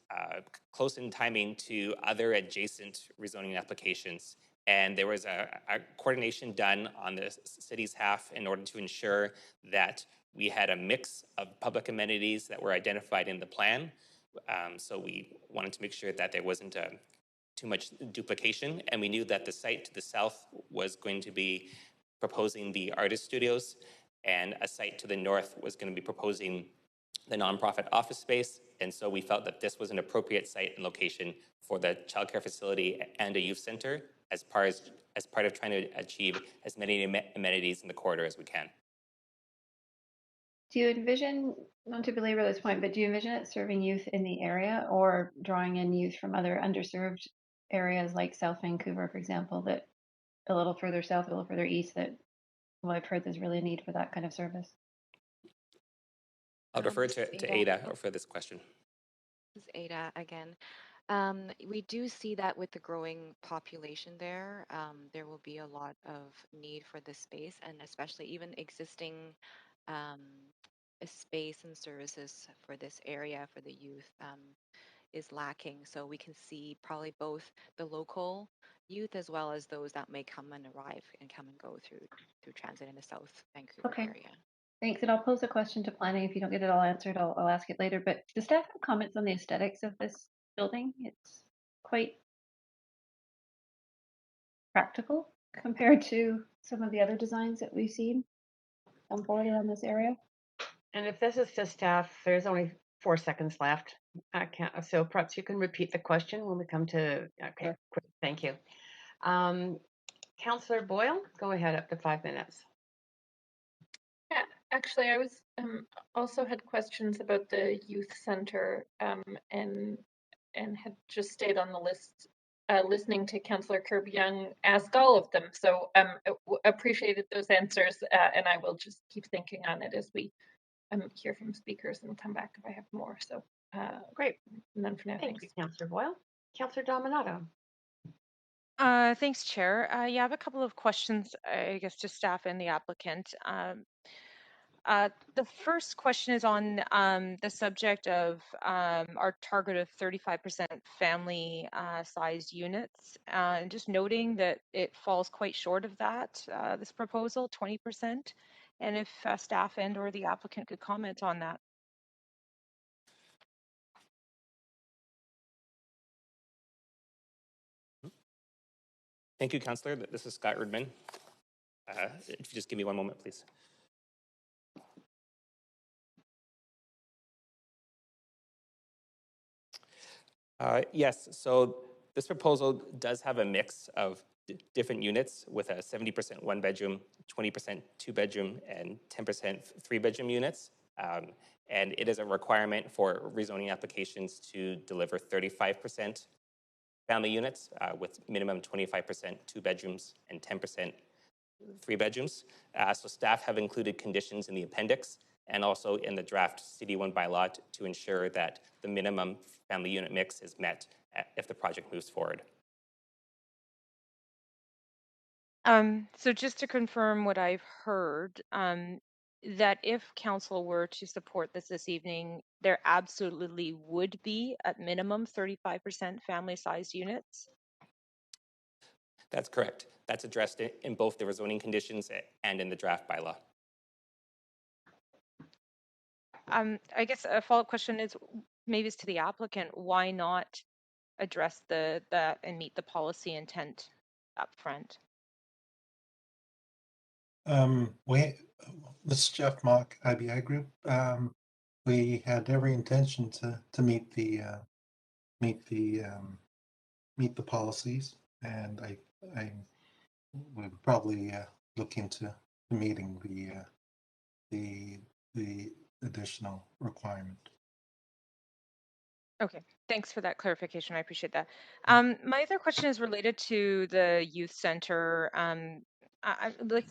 S12: close in timing to other adjacent rezoning applications. And there was a coordination done on the city's half in order to ensure that we had a mix of public amenities that were identified in the plan. So we wanted to make sure that there wasn't too much duplication. And we knew that the site to the south was going to be proposing the artist studios, and a site to the north was going to be proposing the nonprofit office space. And so we felt that this was an appropriate site and location for the childcare facility and a youth center as part of trying to achieve as many amenities in the corridor as we can.
S16: Do you envision, not to belabor this point, but do you envision it serving youth in the area or drawing in youth from other underserved areas like South Vancouver, for example, that a little further south, a little further east, that, well, I've heard there's really a need for that kind of service?
S12: I'll defer to Ada for this question.
S17: This is Ada again. We do see that with the growing population there, there will be a lot of need for this space, and especially even existing space and services for this area for the youth is lacking. So we can see probably both the local youth as well as those that may come and arrive and come and go through transit in the South Vancouver area.
S16: Thanks. And I'll pose a question to planning. If you don't get it all answered, I'll ask it later. But does staff have comments on the aesthetics of this building? It's quite practical compared to some of the other designs that we've seen come forward around this area.
S3: And if this is to staff, there's only 4 seconds left. I can't, so perhaps you can repeat the question when we come to, okay,
S16: Sure.
S3: Great, thank you. Councillor Boyle, go ahead, up to 5 minutes.
S14: Yeah, actually, I was also had questions about the youth center and had just stayed on the list listening to Councillor Kirby-Young ask all of them. So appreciated those answers, and I will just keep thinking on it as we hear from speakers and come back if I have more. So
S3: great.
S14: None for now.
S3: Thank you, Councillor Boyle. Councillor Dominato.
S4: Thanks, Chair. Yeah, I have a couple of questions, I guess, to staff and the applicant. The first question is on the subject of our target of 35% family sized units. And just noting that it falls quite short of that, this proposal, 20%. And if staff and or the applicant could comment on that.
S12: Thank you, Councillor. This is Scott Rudman. If you just give me one moment, please. Yes, so this proposal does have a mix of different units with a 70% one bedroom, 20% two bedroom, and 10% three bedroom units. And it is a requirement for rezoning applications to deliver 35% family units with minimum 25% two bedrooms and 10% three bedrooms. So staff have included conditions in the appendix and also in the draft CD1 bylaw to ensure that the minimum family unit mix is met if the project moves forward.
S4: So just to confirm what I've heard, that if council were to support this evening, there absolutely would be at minimum 35% family-sized units?
S12: That's correct. That's addressed in both the rezoning conditions and in the draft bylaw.
S4: I guess a follow-up question is maybe it's to the applicant. Why not address that and meet the policy intent up front?
S13: This is Jeff Mock, IBI Group. We had every intention to meet the policies, and I would probably look into meeting the additional requirement.
S4: Okay, thanks for that clarification. I appreciate that. My other question is related to the youth center.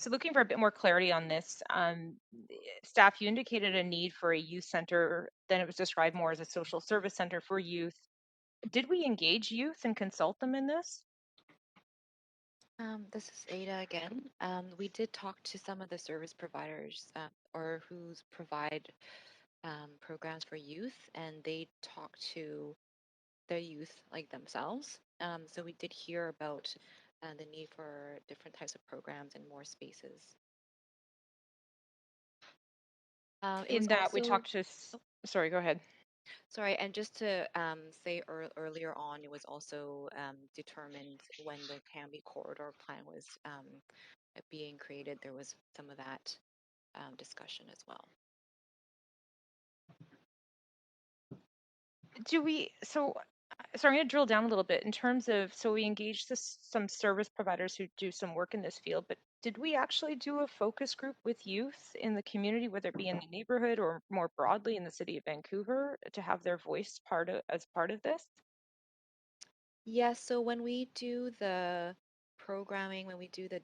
S4: looking for a bit more clarity on this. Staff, you indicated a need for a youth center. Then it was described more as a social service center for youth. Did we engage youth and consult them in this?
S17: This is Ada again. We did talk to some of the service providers or who provide programs for youth, and they talk to the youth like themselves. So we did hear about the need for different types of programs and more spaces.
S4: In that we talked to, sorry, go ahead.
S17: Sorry, and just to say earlier on, it was also determined when the Canby corridor plan was being created, there was some of that discussion as well.
S4: So I'm going to drill down a little bit in terms of, so we engaged some service providers who do some work in this field, but did we actually do a focus group with youth in the community, whether it be in the neighborhood or more broadly in the city of Vancouver, to have their voice as part of this?
S17: Yes, so when we do the programming, when we do the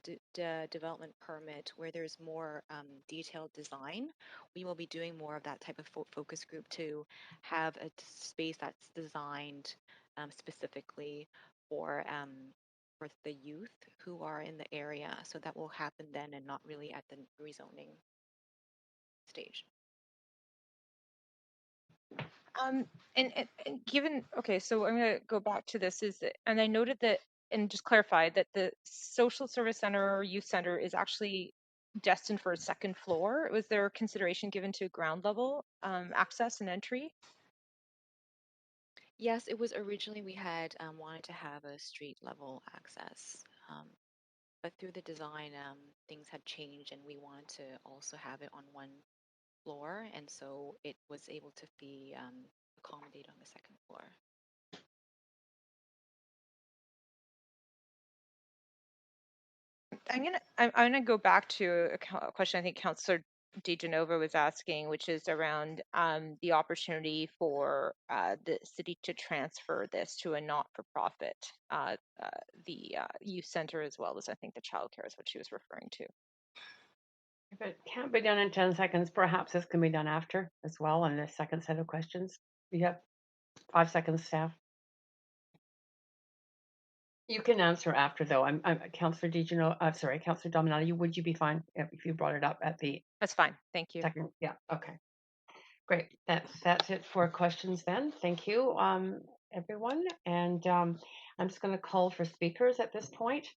S17: development permit where there's more detailed design, we will be doing more of that type of focus group to have a space that's designed specifically for the youth who are in the area. So that will happen then and not really at the rezoning stage.
S4: And given, okay, so I'm going to go back to this, and I noted that, and just clarify that the social service center or youth center is actually destined for a second floor. Was there consideration given to ground level access and entry?
S17: Yes, it was originally we had wanted to have a street level access, but through the design, things had changed and we wanted to also have it on one floor, and so it was able to be accommodated on the second floor.
S4: I'm gonna go back to a question I think Councillor DeGenova was asking, which is around the opportunity for the city to transfer this to a not-for-profit, the youth center, as well as I think the childcare is what she was referring to.
S3: If it can't be done in 10 seconds, perhaps this can be done after as well on the second set of questions. You have 5 seconds, staff. You can answer after, though. I'm Councillor DeGeno. Sorry, Councillor Dominati. Would you be fine if you brought it up at the?
S4: That's fine. Thank you.
S3: Second. Yeah. Okay. Great. That's it for questions then. Thank you, everyone. And I'm just going to call for speakers at this point.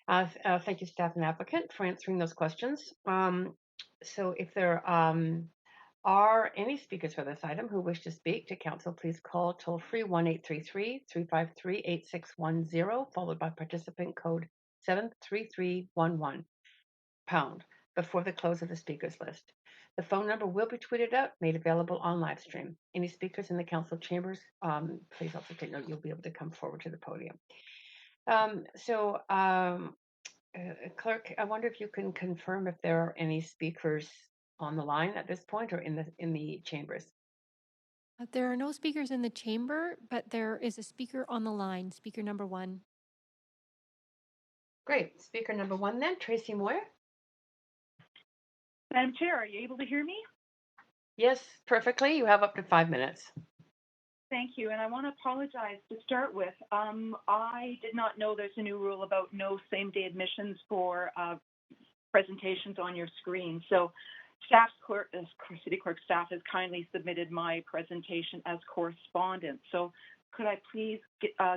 S3: Thank you, staff and applicant, for answering those questions. So if there are any speakers for this item who wish to speak to council, please call toll-free 1-833-353-8610, followed by participant code 73311 pound before the close of the speakers list. The phone number will be tweeted out, made available on live stream. Any speakers in the council chambers, please also take note, you'll be able to come forward to the podium. Clerk, I wonder if you can confirm if there are any speakers on the line at this point or in the chambers.
S6: There are no speakers in the chamber, but there is a speaker on the line, speaker number 1.
S3: Great. Speaker number 1 then, Tracy Moyer.
S7: Madam Chair, are you able to hear me?
S3: Yes, perfectly. You have up to 5 minutes.
S7: Thank you, and I want to apologize to start with. I did not know there's a new rule about no same-day admissions for presentations on your screen. So City Clerk staff has kindly submitted my presentation as correspondence. So could I please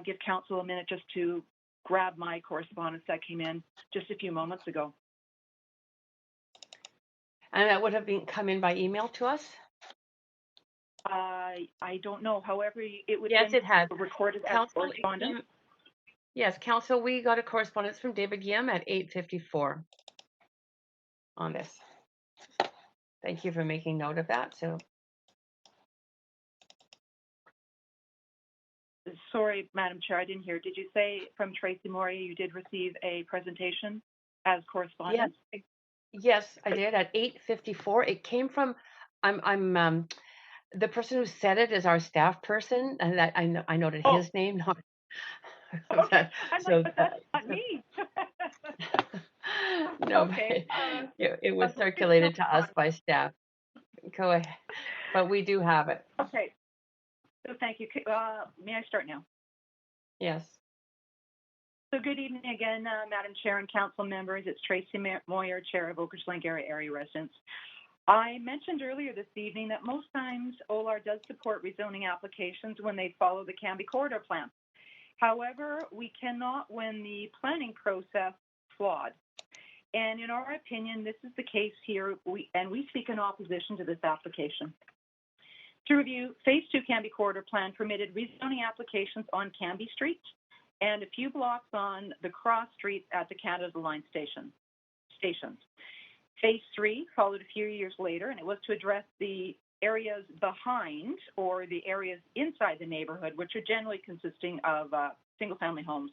S7: give Council a minute just to grab my correspondence that came in just a few moments ago?
S3: And that would have come in by email to us?
S7: I don't know. However, it would
S3: it has
S7: recorded as correspondence.
S3: Yes, Council, we got a correspondence from David Yim at 8:54 on this. Thank you for making note of that. So,
S7: sorry, Madam Chair, I didn't hear. Did you say from Tracy Moria you did receive a presentation as correspondence?
S3: Yes, I did at 8:54. It came from. I'm the person who said it is our staff person, and that I noted his name. Not,
S7: okay, I'm
S3: so
S7: like, but that's not me.
S3: No,
S5: Okay.
S3: it was
S5: Please
S3: circulated to
S5: don't.
S3: us by staff. Go ahead, but we do have it.
S5: Okay. So thank you. May I start now?
S3: Yes.
S5: So good evening again, Madam Chair and Council members. It's Tracy Moyer, Chair of Oakridge Langara Area Residents. I mentioned earlier this evening that most times OLAR does support rezoning applications when they follow the Canby Corridor Plan. However, we cannot when the planning process is flawed. And in our opinion, this is the case here, and we speak in opposition to this application. To review, Phase 2 Canby Corridor Plan permitted rezoning applications on Canby Street and a few blocks on the cross streets at the Canada Line stations. Phase 3 followed a few years later, and it was to address the areas behind or the areas inside the neighborhood, which are generally consisting of single-family homes.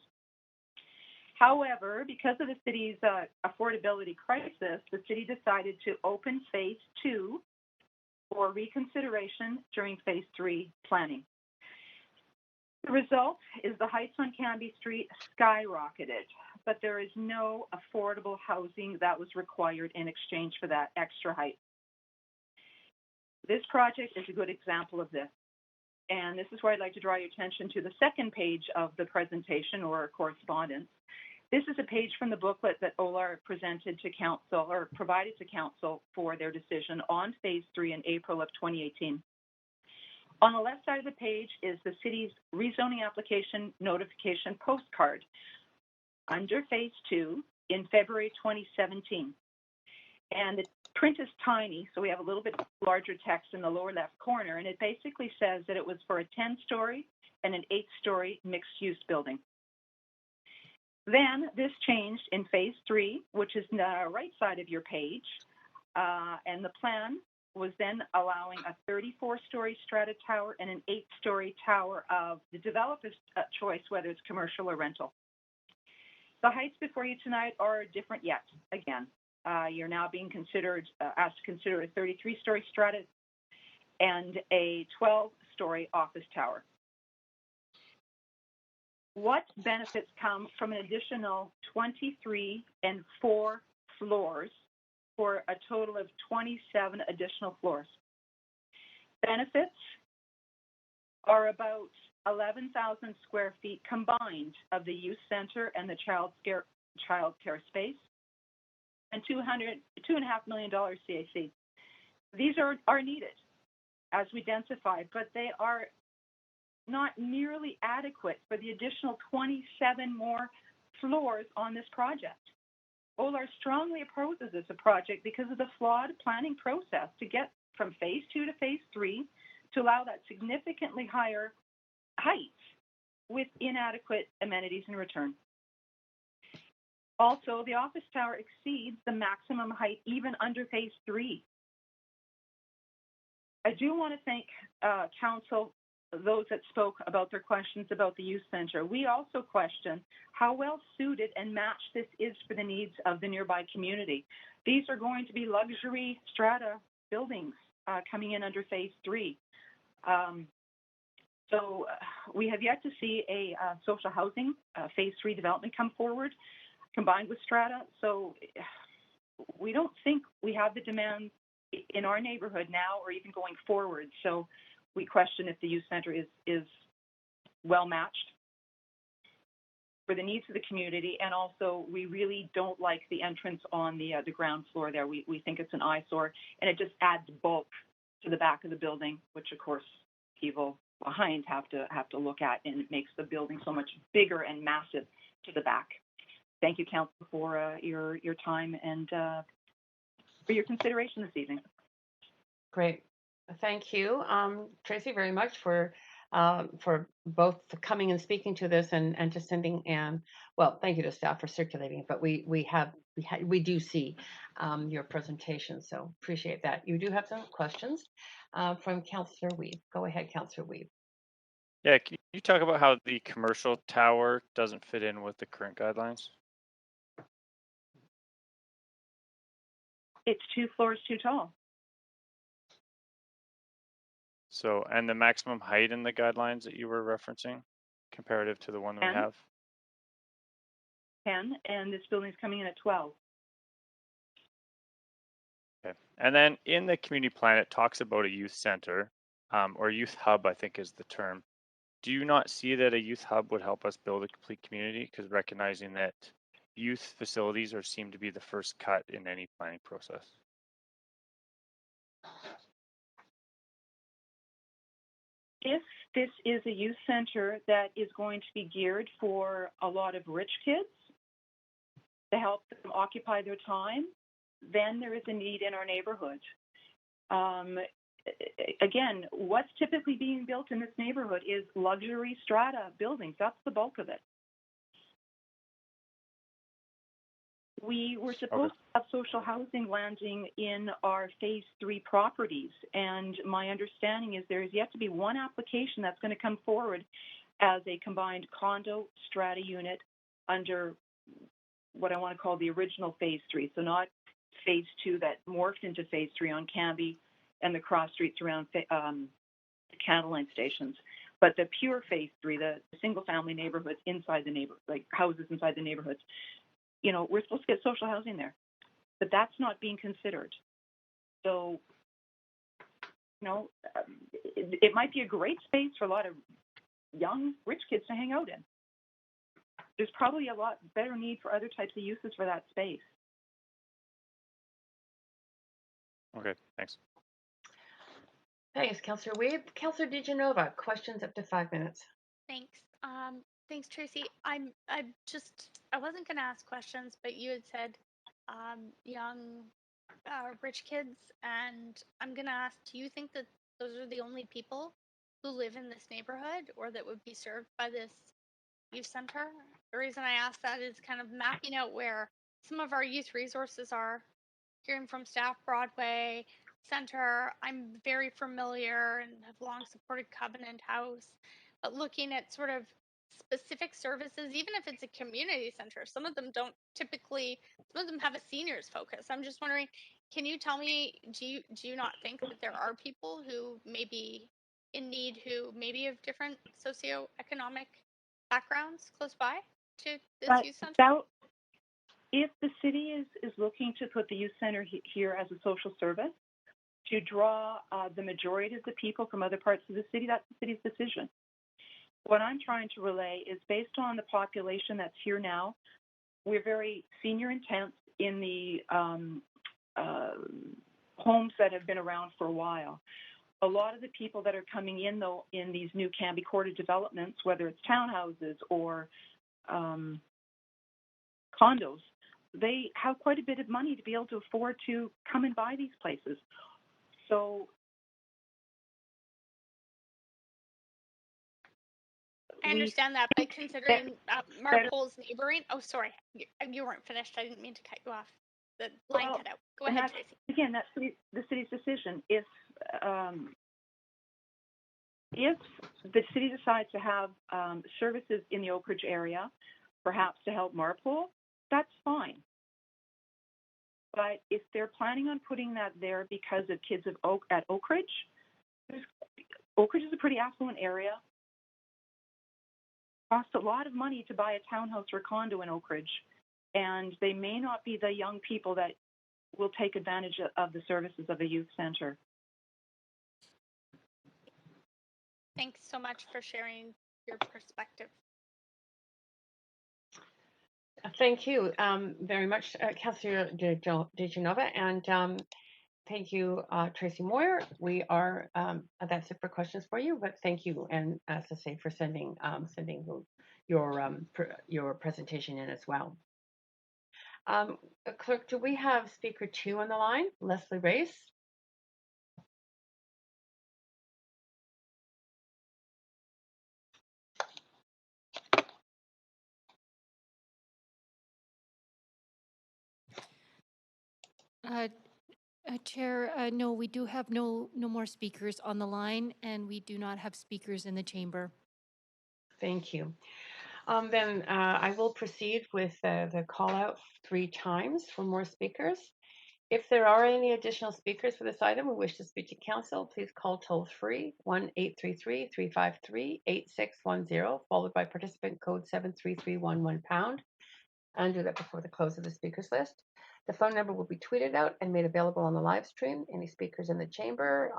S5: However, because of the city's affordability crisis, the city decided to open Phase 2 for reconsideration during Phase 3 planning. The result is the heights on Canby Street skyrocketed, but there is no affordable housing that was required in exchange for that extra height. This project is a good example of this. And this is where I'd like to draw your attention to the second page of the presentation or correspondence. This is a page from the booklet that OLAR presented to council or provided to council for their decision on Phase 3 in April of 2018. On the left side of the page is the city's rezoning application notification postcard under Phase 2 in February 2017. And the print is tiny, so we have a little bit larger text in the lower left corner, and it basically says that it was for a 10-story and an 8-story mixed-use building. Then this changed in Phase 3, which is the right side of your page, and the plan was then allowing a 34-story strata tower and an 8-story tower of the developer's choice, whether it's commercial or rental. The heights before you tonight are different yet. Again, you're now being considered, asked to consider a 33-story strata and a 12-story office tower. What benefits come from an additional 23 and 4 floors for a total of 27 additional floors? Benefits are about 11,000 square feet combined of the youth center and the child care space, and $2.5 million CAC. These are needed as we densify, but they are not nearly adequate for the additional 27 more floors on this project. OLAR strongly opposes this project because of the flawed planning process to get from Phase 2 to Phase 3 to allow that significantly higher heights with inadequate amenities in return. Also, the office tower exceeds the maximum height even under Phase 3. I do want to thank Council, those that spoke about their questions about the youth center. We also question how well suited and matched this is for the needs of the nearby community. These are going to be luxury strata buildings coming in under Phase 3. So we have yet to see a social housing Phase 3 development come forward combined with strata. So we don't think we have the demand in our neighborhood now or even going forward. So we question if the youth center is well matched for the needs of the community, and also we really don't like the entrance on the ground floor there. We think it's an eyesore, and it just adds bulk to the back of the building, which of course people behind have to look at, and it makes the building so much bigger and massive to the back. Thank you, Council, for your time and for your consideration this evening.
S3: Great. Thank you, Tracy, very much for both coming and speaking to this and just sending well, thank you to staff for circulating it, but we do see your presentation, so appreciate that. You do have some questions from Councillor Weave. Go ahead, Councillor Weave.
S18: Yeah, can you talk about how the commercial tower doesn't fit in with the current guidelines?
S5: It's 2 floors too tall.
S18: So, and the maximum height in the guidelines that you were referencing, comparative to the one that we have?
S5: 10, and this building is coming in at 12.
S18: Okay. And then in the community plan, it talks about a youth center, or youth hub, I think is the term. Do you not see that a youth hub would help us build a complete community? Because recognizing that youth facilities are seem to be the first cut in any planning process.
S7: If this is a youth center that is going to be geared for a lot of rich kids to help them occupy their time, then there is a need in our neighborhood. Again, what's typically being built in this neighborhood is luxury strata buildings. That's the bulk of it. We were supposed to have social housing landing in our phase 3 properties, and my understanding is there is yet to be one application that's going to come forward as a combined condo strata unit under what I want to call the original phase 3. So not phase 2 that morphed into phase 3 on Cambie and the cross streets around the Candleline stations, but the pure phase 3, the single family neighborhoods inside the neighborhood, like houses inside the neighborhoods. You know, we're supposed to get social housing there, but that's not being considered. So, you know, it might be a great space for a lot of young, rich kids to hang out in. There's probably a lot better need for other types of uses for that space.
S18: Okay, thanks.
S3: Thanks, Councillor Weeb. Councillor DeGenova, questions up to 5 minutes.
S1: Thanks. Thanks, Tracy. I wasn't going to ask questions, but you had said young, rich kids, and I'm going to ask, do you think that those are the only people who live in this neighborhood or that would be served by this youth center? The reason I ask that is kind of mapping out where some of our youth resources are. Hearing from staff, Broadway Center, I'm very familiar and have long supported Covenant House, but looking at sort of specific services, even if it's a community center, some of them don't typically, some of them have a seniors focus. I'm just wondering, can you tell me, do you not think that there are people who may be in need, who maybe have different socioeconomic backgrounds close by to this youth center?
S7: If the city is looking to put the youth center here as a social service, to draw the majority of the people from other parts of the city, that's the city's decision. What I'm trying to relay is based on the population that's here now, we're very senior intense in the homes that have been around for a while. A lot of the people that are coming in, though, in these new Cambie Quarter developments, whether it's townhouses or condos, they have quite a bit of money to be able to afford to come and buy these places. So
S1: I understand that, but considering Marpole's neighboring, oh, sorry, you weren't finished. I didn't mean to cut you off. The line cut out. Go ahead, Tracy.
S7: Again, that's the city's decision. If the city decides to have services in the Oak Ridge area, perhaps to help Marpole, that's fine. But if they're planning on putting that there because of kids of Oak Ridge, Oak Ridge is a pretty affluent area. Costs a lot of money to buy a townhouse or condo in Oak Ridge, and they may not be the young people that will take advantage of the services of a youth center.
S1: Thanks so much for sharing your perspective.
S3: Thank you very much, Councillor DeGenova, and thank you, Tracy Moyer. We are that's it for questions for you, but thank you, and as I say, for sending your presentation in as well. Clerk, do we have speaker 2 on the line? Leslie Race.
S6: Chair, no, we do have no more speakers on the line, and we do not have speakers in the chamber.
S3: Thank you. Then I will proceed with the call out 3 times for more speakers. If there are any additional speakers for this item who wish to speak to council, please call toll-free 1-833-353-8610, followed by participant code 73311#, and do that before the close of the speakers list. The phone number will be tweeted out and made available on the live stream. Any speakers in the chamber?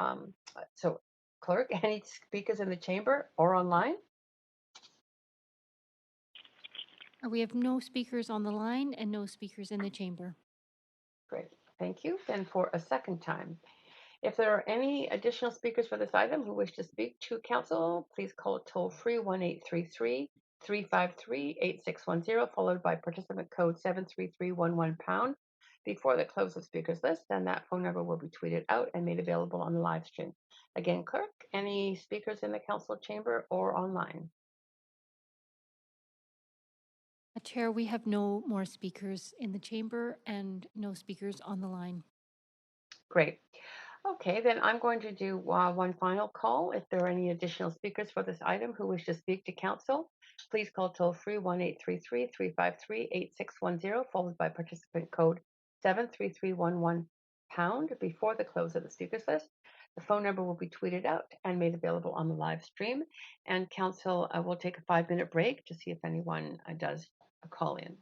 S3: So, clerk, any speakers in the chamber or online?
S6: We have no speakers on the line and no speakers in the chamber.
S3: Great, thank you. Then for a second time, if there are any additional speakers for this item who wish to speak to council, please call toll-free 1-833-353-8610, followed by participant code 73311# before the close of speakers list, and that phone number will be tweeted out and made available on the live stream. Again, clerk, any speakers in the council chamber or online?
S6: Chair, we have no more speakers in the chamber and no speakers on the line.
S3: Great. Okay, then I'm going to do one final call. If there are any additional speakers for this item who wish to speak to council, please call toll-free 1-833-353-8610, followed by participant code 73311# before the close of the speakers list. The phone number will be tweeted out and made available on the live stream. And council will take a 5-minute break to see if anyone does call in.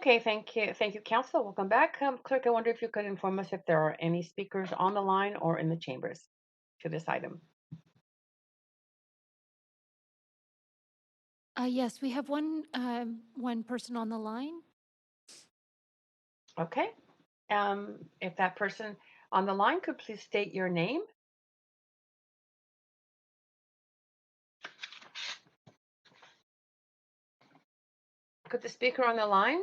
S3: Okay, thank you, Council. Welcome back. Clerk, I wonder if you could inform us if there are any speakers on the line or in the chambers to this item.
S6: Yes, we have one person on the line.
S3: Okay. If that person on the line could please state your name. Could the speaker on the line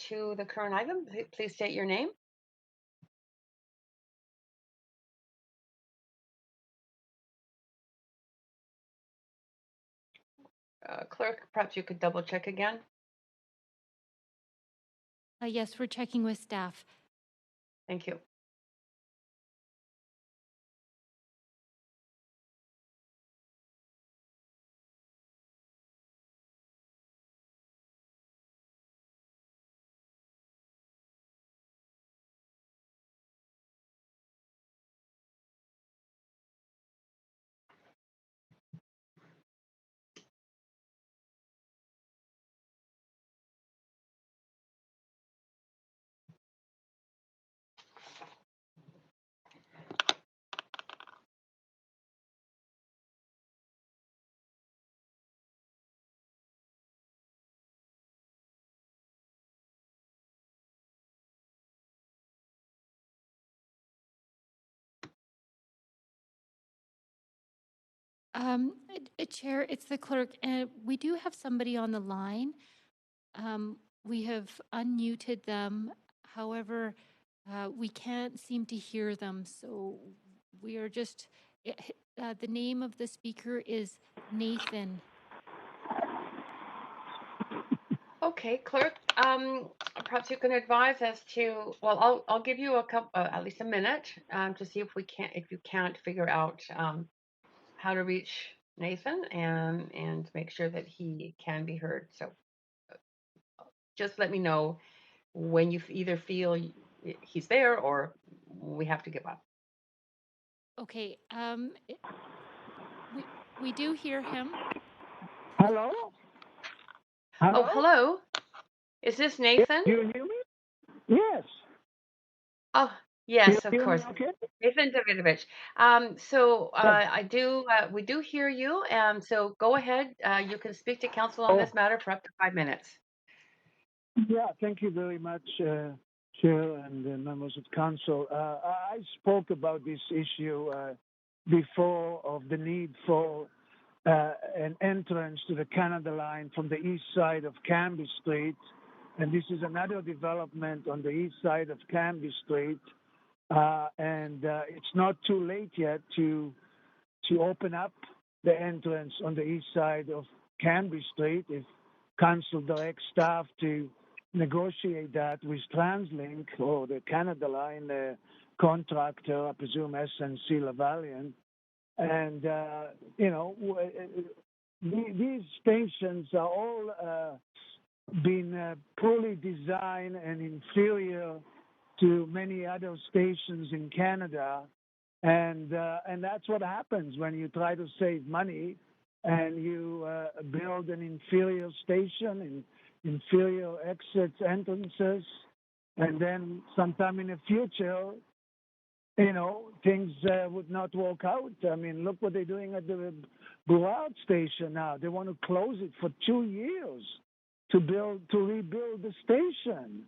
S3: to the current item please state your name? Clerk, perhaps you could double check again.
S6: Yes, we're checking with staff.
S3: Thank you.
S6: Chair, it's the clerk, and we do have somebody on the line. We have unmuted them. However, we can't seem to hear them, so we are just, the name of the speaker is Nathan.
S3: Okay, clerk, perhaps you can advise as to, well, I'll give you a couple, at least a minute, to see if you can't figure out how to reach Nathan and make sure that he can be heard. So just let me know when you either feel he's there or we have to give up.
S6: Okay, we do hear him.
S10: Hello? Hello?
S3: Oh, hello. Is this Nathan?
S10: Do you hear me? Yes.
S3: Oh, yes, of
S10: You hear me
S3: course.
S10: okay?
S3: Nathan Davidovich. We do hear you. So go ahead. You can speak to council on
S10: Oh,
S3: this matter for up to 5 minutes.
S10: yeah, thank you very much, Chair and members of council. I spoke about this issue before of the need for an entrance to the Canada line from the east side of Cambie Street. And this is another development on the east side of Cambie Street. It's not too late yet to open up the entrance on the east side of Cambie Street if council directs staff to negotiate that with TransLink or the Canada Line contractor, I presume SNC Lavalin. And, these stations are all been poorly designed and inferior to many other stations in Canada. And that's what happens when you try to save money and you build an inferior station and inferior exits, entrances, and then sometime in the future, things would not work out. I mean, look what they're doing at the Burrard station now. They want to close it for 2 years to rebuild the station.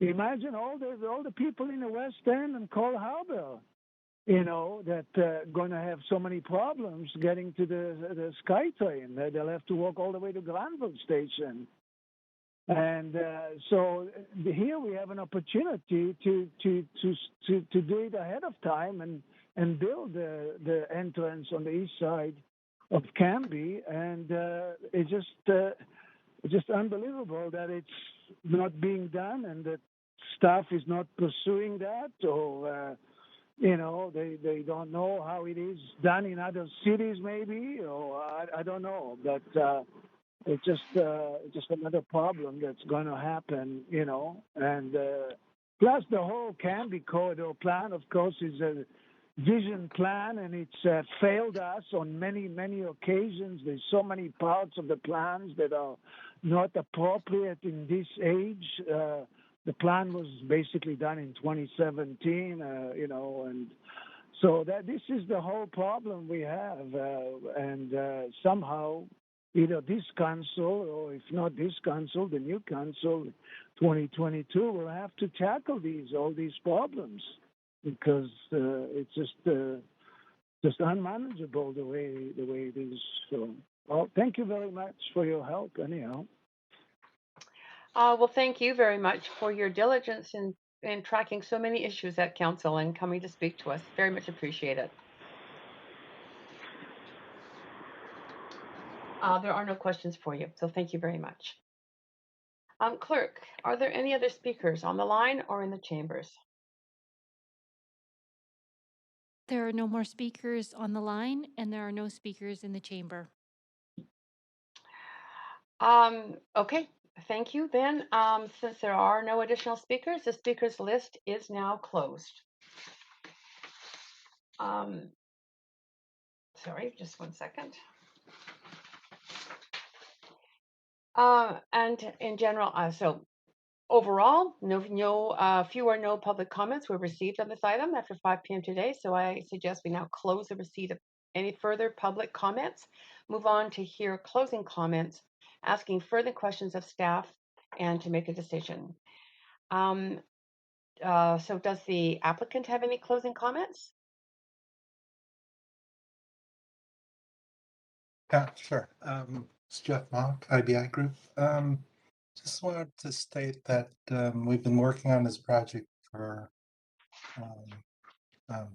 S10: Imagine all the people in the West End and Cole Harbour, that going to have so many problems getting to the SkyTrain. They'll have to walk all the way to Granville Station. And so here we have an opportunity to do it ahead of time and build the entrance on the east side of Cambie. And it's just unbelievable that it's not being done and that staff is not pursuing that, or they don't know how it is done in other cities, maybe, or I don't know, but it's just another problem that's going to happen, and plus the whole Cambie corridor plan, of course, is vision plan, and it's failed us on many, many occasions. There's so many parts of the plans that are not appropriate in this age. The plan was basically done in 2017, and so that this is the whole problem we have, and somehow either this council, or if not this council, the new council, 2022, will have to tackle all these problems, because it's just unmanageable the way it is. So, well, thank you very much for your help. Anyhow.
S3: Well, thank you very much for your diligence in tracking so many issues at council and coming to speak to us. Very much appreciate it. There are no questions for you, so thank you very much. Clerk, are there any other speakers on the line or in the chambers?
S6: There are no more speakers on the line, and there are no speakers in the chamber.
S3: Okay, thank you. Then, since there are no additional speakers, the speakers list is now closed. Sorry, just 1 second. And in general, so overall, few or no public comments were received on this item after 5 p.m. today. So I suggest we now close the receipt of any further public comments. Move on to hear closing comments, asking further questions of staff, and to make a decision. So does the applicant have any closing comments?
S13: Yeah, sure. It's Jeff Mock, IBI Group. Just wanted to state that we've been working on this project for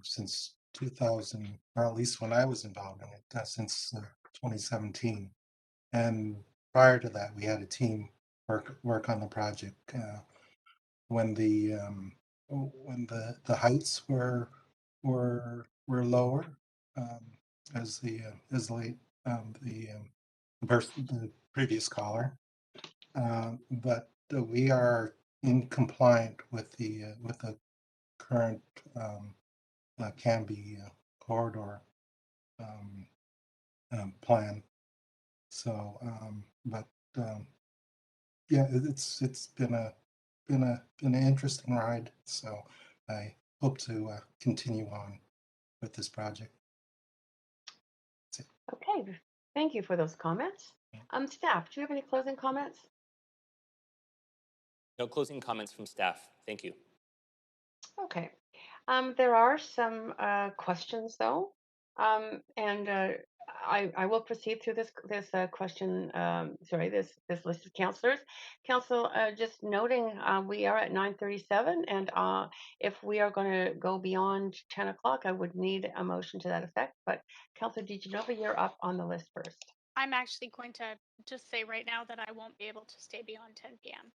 S13: since 2000, or at least when I was involved in it, since 2017. And prior to that, we had a team work on the project. When the heights were lower, as the previous caller, but we are in compliant with the current Canby corridor plan. So, but yeah, it's been an interesting ride. So I hope to continue on with this project.
S3: Okay, thank you for those comments. Staff, do you have any closing comments?
S12: No closing comments from staff. Thank you.
S3: Okay. There are some questions though, and I will proceed through this question. This list of councillors. Council, just noting, we are at 9:37, and if we are going to go beyond 10 o'clock, I would need a motion to that effect. But Councillor DiGenova, you're up on the list first.
S1: I'm actually going to just say right now that I won't be able to stay beyond 10 p.m.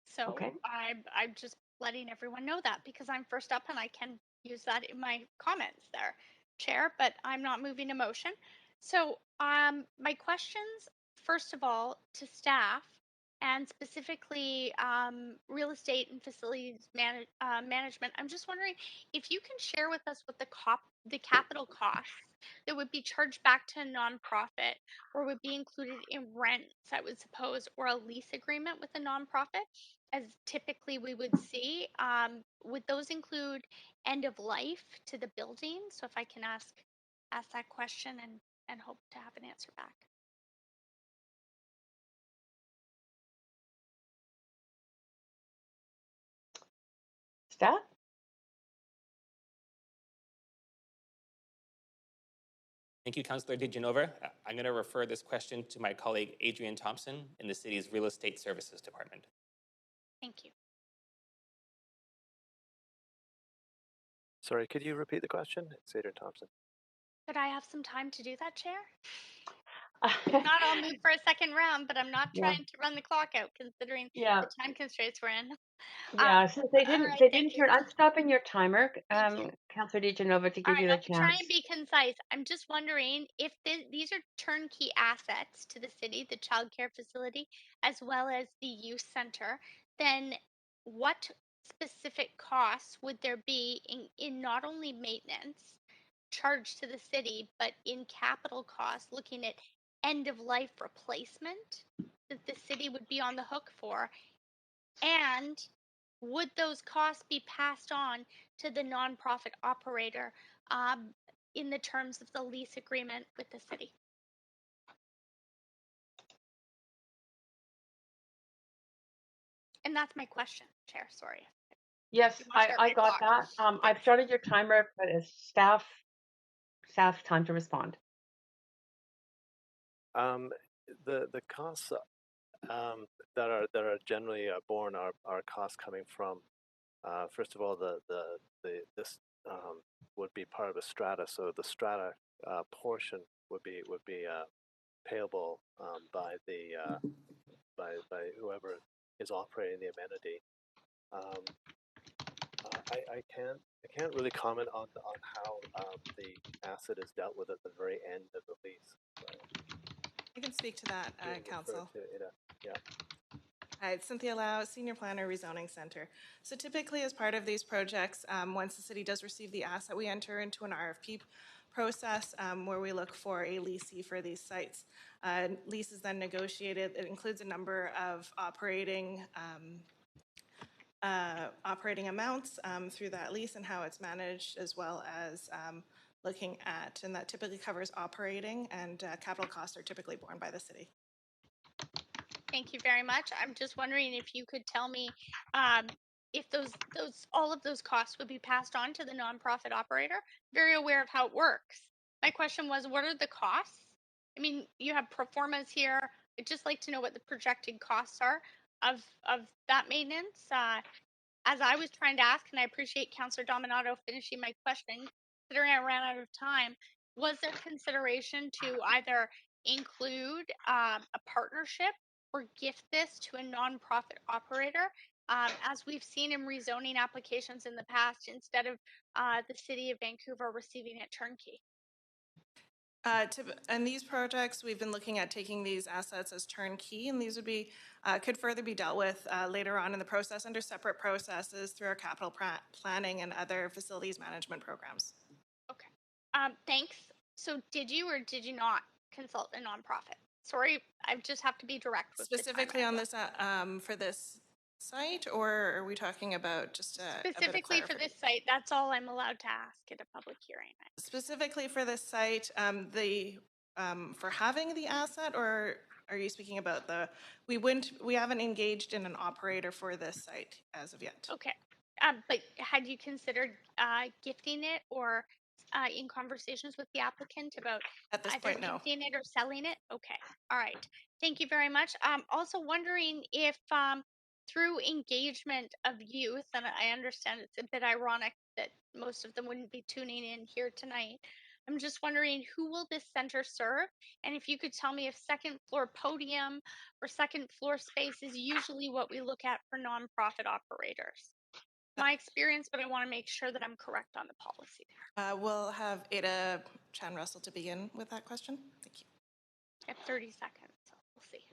S1: So
S3: Okay.
S1: I'm just letting everyone know that, because I'm first up and I can use that in my comments there, Chair, but I'm not moving a motion. So my questions, first of all, to staff, and specifically real estate and facilities management. I'm just wondering if you can share with us what the capital costs that would be charged back to a nonprofit, or would be included in rents, I would suppose, or a lease agreement with a nonprofit, as typically we would see. Would those include end of life to the building? So if I can ask that question and hope to have an answer back.
S3: Staff?
S12: Thank you, Councillor DiGenova. I'm going to refer this question to my colleague, Adrian Thompson, in the city's Real Estate Services Department.
S1: Thank you.
S19: Sorry, could you repeat the question? It's Adrian Thompson.
S1: Could I have some time to do that, Chair? If not, I'll move for a second round, but I'm not trying to run the clock out, considering the time constraints we're in.
S3: Yeah, since they didn't turn. I'm stopping your timer, Councillor DiGenova, to give you the chance.
S1: Try and be concise. I'm just wondering if these are turnkey assets to the city, the child care facility, as well as the youth center, then what specific costs would there be in not only maintenance, charged to the city, but in capital costs, looking at end of life replacement that the city would be on the hook for? And would those costs be passed on to the nonprofit operator in the terms of the lease agreement with the city? And that's my question, Chair. Sorry.
S3: Yes,
S1: You want to start
S3: I
S1: my
S3: got
S1: clock?
S3: that. I've started your timer, but it's staff's time to respond.
S19: The costs that are generally borne are costs coming from first of all this would be part of a strata, so the strata portion would be payable by whoever is operating the amenity. I can't really comment on how the asset is dealt with at the very end of the lease.
S20: I can speak to that, Council.
S19: Yeah.
S20: Hi, it's Cynthia Lau, Senior Planner, Rezoning Center. So typically as part of these projects, once the city does receive the asset, we enter into an RFP process where we look for a leasee for these sites. Lease is then negotiated. It includes a number of operating amounts through that lease and how it's managed, as well as looking at, and that typically covers operating, and capital costs are typically borne by the city.
S1: Thank you very much. I'm just wondering if you could tell me if all of those costs would be passed on to the nonprofit operator. Very aware of how it works. My question was, what are the costs? I mean, you have pro formas here. I'd just like to know what the projected costs are of that maintenance. As I was trying to ask, and I appreciate Councillor Dominato finishing my question, considering I ran out of time, was there consideration to either include a partnership or gift this to a nonprofit operator? As we've seen in rezoning applications in the past, instead of the City of Vancouver receiving it turnkey.
S20: And these projects, we've been looking at taking these assets as turnkey, and these would be could further be dealt with later on in the process under separate processes through our capital planning and other facilities management programs.
S1: Okay. Thanks. So did you or did you not consult a nonprofit? Sorry, I just have to be direct with
S20: specifically on this for this site, or are we talking about just
S1: specifically for this site? That's all I'm allowed to ask at a public hearing.
S20: Specifically for this site, for having the asset, or are you speaking about we haven't engaged in an operator for this site as of yet.
S1: Okay. But had you considered gifting it or in conversations with the applicant about either gifting it or selling it? Okay. All right. Thank you very much. Also wondering if through engagement of youth, and I understand it's a bit ironic that most of them wouldn't be tuning in here tonight. I'm just wondering, who will this center serve? And if you could tell me if second floor podium or second floor space is usually what we look at for nonprofit operators. My experience, but I want to make sure that I'm correct on the policy there.
S20: We'll have Ada Chan Russell to begin with that question. Thank you.
S1: I have 30 seconds, so we'll see.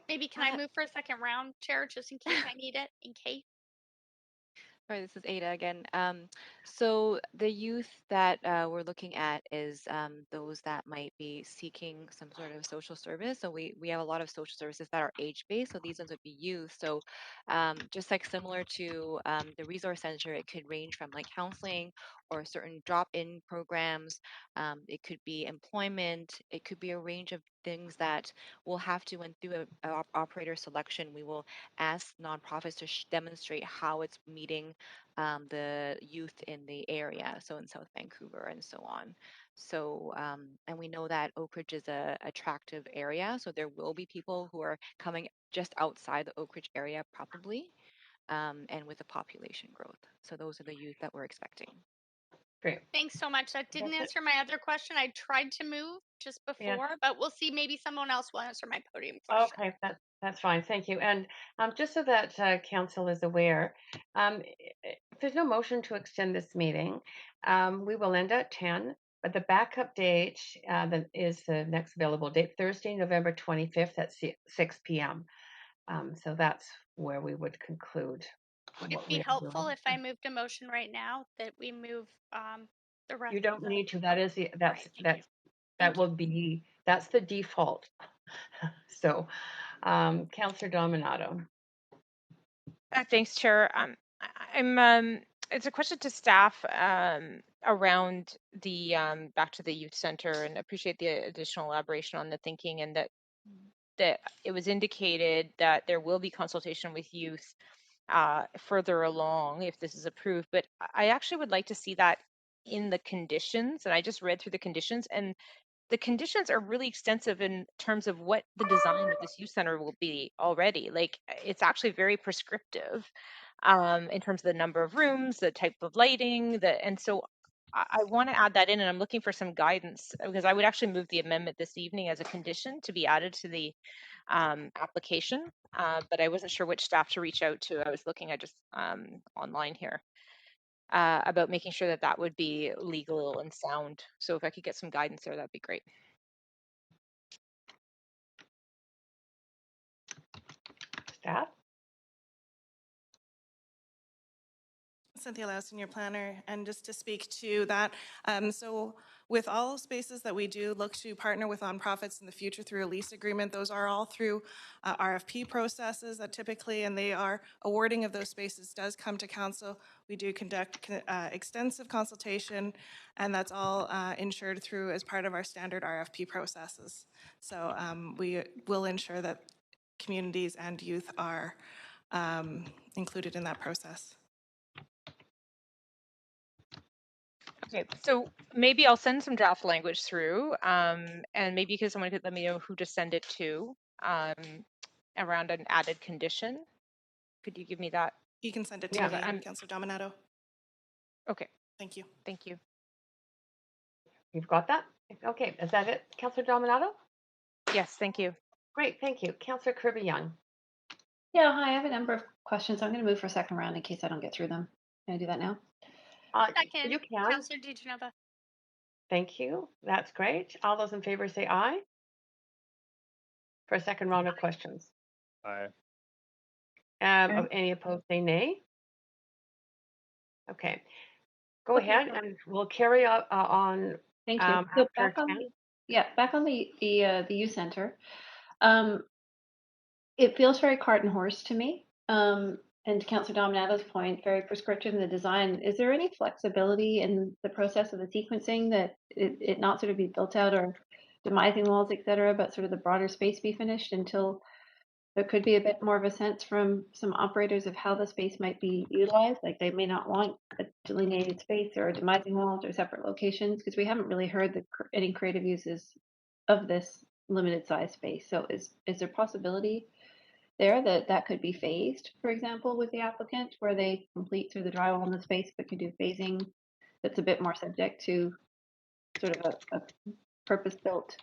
S1: Maybe can I move for a second round, Chair, just in case I need it, in case?
S17: Sorry, this is Ada again. So the youth that we're looking at is those that might be seeking some sort of social service. So we have a lot of social services that are age-based. So these ones would be youth. So just like similar to the resource center, it could range from like counseling or certain drop-in programs. It could be employment. It could be a range of things that we'll have to, when through a operator selection, we will ask nonprofits to demonstrate how it's meeting the youth in the area, so in South Vancouver and so on. So, and we know that Oak Ridge is a attractive area, so there will be people who are coming just outside the Oak Ridge area probably, and with the population growth. So those are the youth that we're expecting.
S3: Great.
S1: Thanks so much. That didn't answer my other question. I tried to move just before, but we'll see. Maybe someone else will answer my podium question.
S3: Okay, that's fine. Thank you. And just so that council is aware, if there's no motion to extend this meeting, we will end at 10. But the backup date is the next available date, Thursday, November 25th at 6 p.m. So that's where we would conclude.
S1: It'd be helpful if I moved a motion right now that we move The rest
S3: You
S1: of
S3: don't
S1: the
S3: need to. That is the
S1: Right, thank you.
S3: that
S1: Thank you.
S3: will be that's the default. So, Councillor Dominato.
S4: Thanks, Chair. It's a question to staff around the back to the youth center, and appreciate the additional elaboration on the thinking, and that it was indicated that there will be consultation with youth further along if this is approved. But I actually would like to see that in the conditions, and I just read through the conditions, and the conditions are really extensive in terms of what the design of this youth center will be already. Like, it's actually very prescriptive in terms of the number of rooms, the type of lighting, and so I want to add that in, and I'm looking for some guidance, because I would actually move the amendment this evening as a condition to be added to the application, but I wasn't sure which staff to reach out to. I was looking at just online here about making sure that that would be legal and sound. So if I could get some guidance there, that'd be great.
S3: Staff?
S20: Cynthia Lau, Senior Planner, and just to speak to that, so with all spaces that we do look to partner with nonprofits in the future through a lease agreement, those are all through RFP processes that typically, and they are awarding of those spaces does come to council. We do conduct extensive consultation, and that's all ensured through as part of our standard RFP processes. So we will ensure that communities and youth are included in that process.
S4: Okay, so maybe I'll send some draft language through, and maybe because someone could let me know who to send it to around an added condition. Could you give me that?
S20: You can send it to me, Councillor Dominato.
S4: Okay.
S20: Thank you.
S4: Thank you.
S3: You've got that? Okay, is that it, Councillor Dominato?
S4: Yes, thank you.
S3: Great, thank you. Councillor Kirby-Young.
S16: Yeah, hi, I have a number of questions. I'm going to move for a second round in case I don't get through them. Can I do that now?
S1: Second,
S3: You can.
S1: Councillor DeGenova.
S3: Thank you. That's great. All those in favor say aye. For a second round of questions.
S18: Aye.
S3: Any opposed say nay. Okay. Go ahead, and we'll carry on.
S16: Thank you. So back on, back on the youth center. It feels very cart and horse to me. And to Councillor Dominato's point, very prescriptive in the design. Is there any flexibility in the process of the sequencing that it not sort of be built out or demising walls, et cetera, but sort of the broader space be finished until there could be a bit more of a sense from some operators of how the space might be utilized? Like they may not want a delineated space or demising walls or separate locations, because we haven't really heard any creative uses of this limited size space. So is there possibility there that could be phased, for example, with the applicant, where they complete through the drywall in the space but can do phasing that's a bit more subject to sort of a purpose-built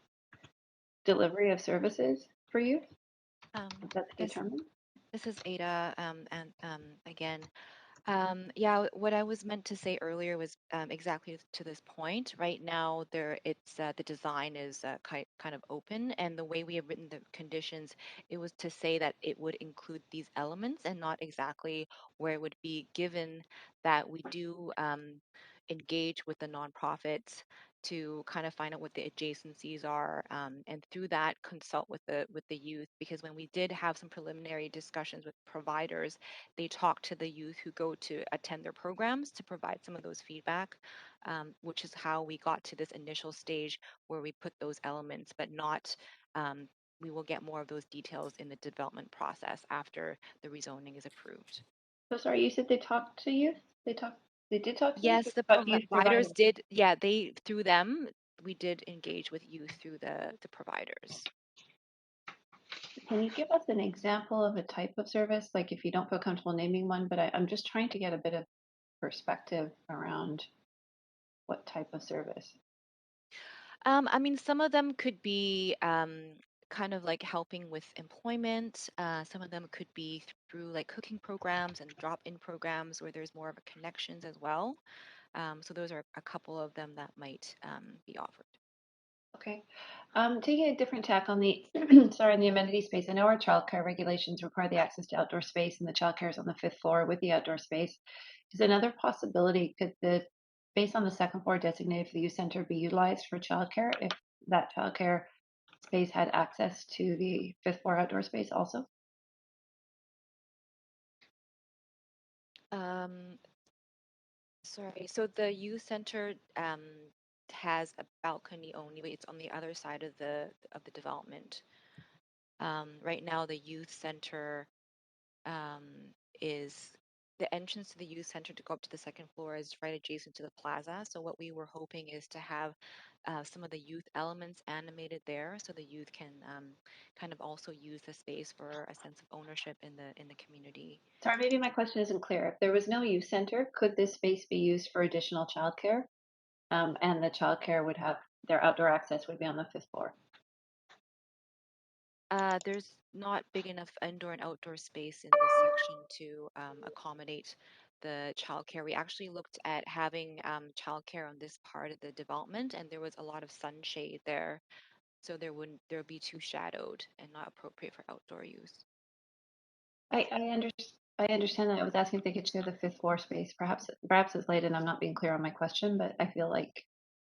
S16: delivery of services for you? That's determined.
S17: This is Ada, and again, yeah, what I was meant to say earlier was exactly to this point. Right now, it's the design is kind of open, and the way we have written the conditions, it was to say that it would include these elements and not exactly where it would be, given that we do engage with the nonprofits to kind of find out what the adjacencies are, and through that consult with the youth, because when we did have some preliminary discussions with providers, they talk to the youth who go to attend their programs to provide some of those feedback, which is how we got to this initial stage where we put those elements, but not we will get more of those details in the development process after the rezoning is approved.
S16: So sorry, you said they talked to youth? They did talk to
S17: Yes,
S16: youth?
S17: the
S16: Youth
S17: providers did. Yeah, through them, we did engage with youth through the providers.
S16: Can you give us an example of a type of service? Like if you don't feel comfortable naming one, but I'm just trying to get a bit of perspective around what type of service.
S17: I mean, some of them could be kind of like helping with employment. Some of them could be through like cooking programs and drop-in programs where there's more of a connections as well. So those are a couple of them that might be offered.
S16: Okay. Taking a different tack on the sorry, on the amenity space. I know our childcare regulations require the access to outdoor space, and the childcare is on the 5th floor with the outdoor space. Is another possibility, could the space on the second floor designated for the youth center be utilized for childcare if that childcare space had access to the fifth floor outdoor space also?
S17: Sorry, so the youth center has a balcony only, but it's on the other side of the development. Right now, the youth center um, is the entrance to the youth center to go up to the second floor is right adjacent to the plaza. So what we were hoping is to have some of the youth elements animated there, so the youth can kind of also use the space for a sense of ownership in the community.
S16: Sorry, maybe my question isn't clear. If there was no youth center, could this space be used for additional childcare? And the childcare would have their outdoor access would be on the fifth floor.
S17: There's not big enough indoor and outdoor space in this section to accommodate the childcare. We actually looked at having childcare on this part of the development, and there was a lot of sunshade there, so there would be too shadowed and not appropriate for outdoor use.
S16: I understand that. I was asking if they could share the fifth floor space. Perhaps it's late and I'm not being clear on my question, but I feel like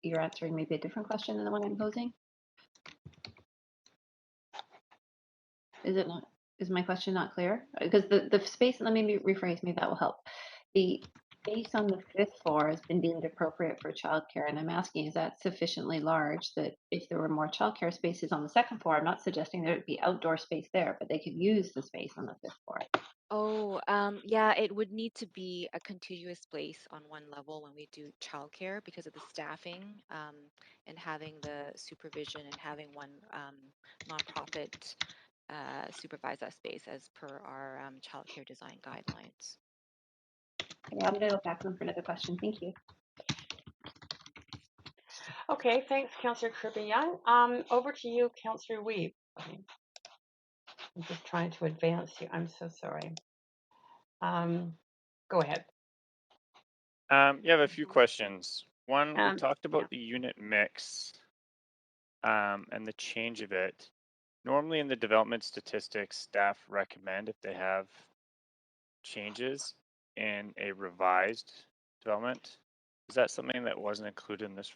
S16: you're answering maybe a different question than the one I'm posing. Is it not? Is my question not clear? Because the space, let me rephrase, maybe that will help. The space on the fifth floor has been deemed appropriate for childcare, and I'm asking, is that sufficiently large that if there were more childcare spaces on the second floor, I'm not suggesting there would be outdoor space there, but they could use the space on the fifth floor.
S17: Oh, yeah, it would need to be a contiguous space on one level when we do childcare because of the staffing and having the supervision and having one nonprofit supervise that space as per our childcare design guidelines.
S16: Yeah, I'm going to go back to them for another question. Thank you.
S3: Okay, thanks, Councillor Kirby-Young. Over to you, Councillor Weave. I'm just trying to advance you. I'm so sorry. Go ahead.
S18: You have a few questions. One, we talked about
S3: yeah.
S18: the unit mix and the change of it. Normally in the development statistics, staff recommend if they have changes in a revised development. Is that something that wasn't included in this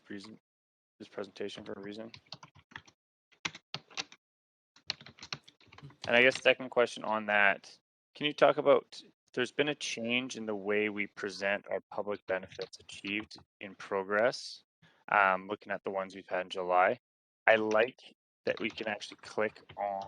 S18: presentation for a reason? And I guess second question on that, can you talk about, there's been a change in the way we present our public benefits achieved in progress, looking at the ones we've had in July. I like that we can actually click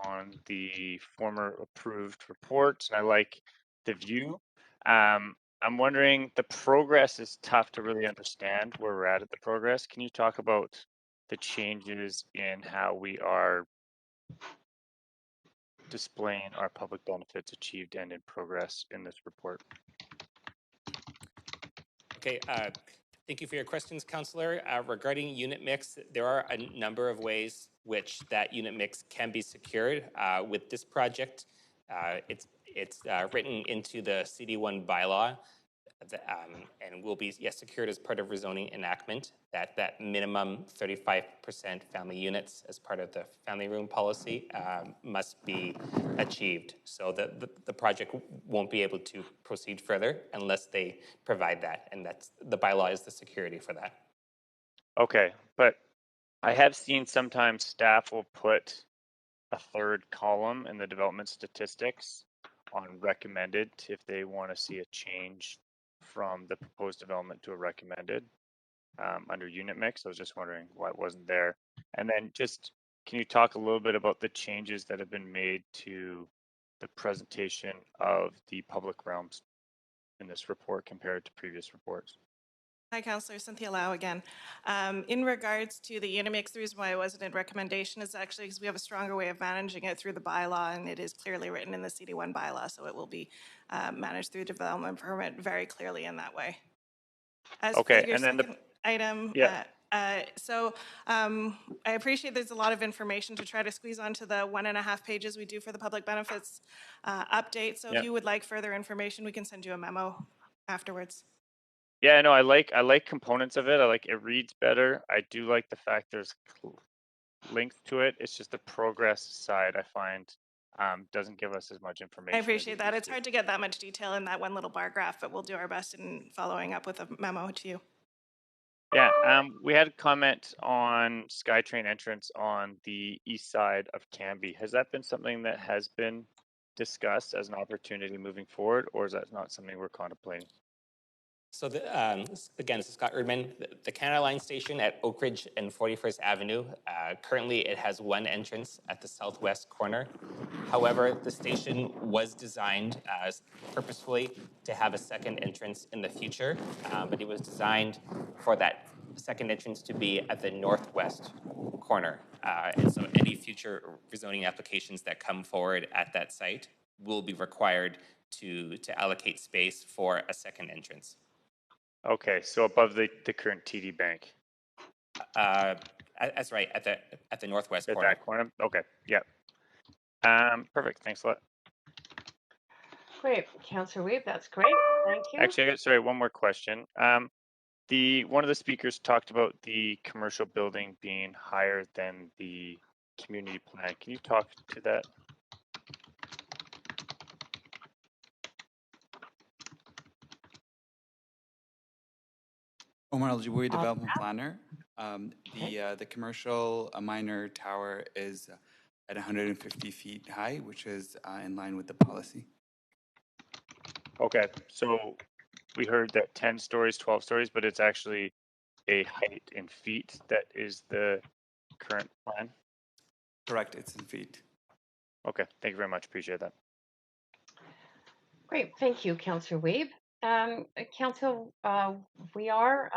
S18: on the former approved reports, and I like the view. I'm wondering, the progress is tough to really understand where we're at the progress. Can you talk about the changes in how we are displaying our public benefits achieved and in progress in this report?
S12: Okay, thank you for your questions, Councillor. Regarding unit mix, there are a number of ways which that unit mix can be secured with this project. It's written into the CD1 bylaw and will be secured as part of rezoning enactment, that minimum 35% family units as part of the family room policy must be achieved. So the project won't be able to proceed further unless they provide that, and that's the bylaw is the security for that.
S18: Okay, but I have seen sometimes staff will put a third column in the development statistics on recommended if they want to see a change from the proposed development to a recommended under unit mix. I was just wondering why it wasn't there. And then just, can you talk a little bit about the changes that have been made to the presentation of the public realms in this report compared to previous reports?
S20: Hi, Councillor Cynthia Lau again. In regards to the Unimix, the reason why it wasn't in recommendation is actually because we have a stronger way of managing it through the bylaw, and it is clearly written in the CD1 bylaw, so it will be managed through development permit very clearly in that way. As
S18: okay,
S20: for your
S18: and then
S20: second item,
S18: yeah.
S20: I appreciate there's a lot of information to try to squeeze onto the 1.5 pages we do for the public benefits update. So if you would like further information, we can send you a memo afterwards.
S18: Yeah, no, I like components of it. I like it reads better. I do like the fact there's links to it. It's just the progress side I find doesn't give us as much information.
S20: I appreciate that. It's hard to get that much detail in that one little bar graph, but we'll do our best in following up with a memo to you.
S18: Yeah, we had a comment on SkyTrain entrance on the east side of Canby. Has that been something that has been discussed as an opportunity moving forward, or is that not something we're contemplating?
S12: So again, this is Scott Erdman. The Canada Line station at Oak Ridge and 41st Avenue, currently it has one entrance at the southwest corner. However, the station was designed purposefully to have a second entrance in the future, but it was designed for that second entrance to be at the northwest corner. And so any future rezoning applications that come forward at that site will be required to allocate space for a second entrance.
S18: Okay, so above the current TD Bank.
S12: That's right, at the northwest
S18: At
S12: corner.
S18: that corner? Okay, yep. Perfect, thanks a lot.
S3: Great, Councillor Weave, that's great. Thank you.
S18: Actually, sorry, one more question. One of the speakers talked about the commercial building being higher than the community plan. Can you talk to that?
S2: Omar Al-Jabouri, development planner. The commercial minor tower is at 150 feet high, which is in line with the policy.
S18: Okay, so we heard that 10 stories, 12 stories, but it's actually a height in feet that is the current plan?
S2: Correct, it's in feet.
S18: Okay, thank you very much. Appreciate that.
S3: Great, thank you, Councillor Weave. Council, we are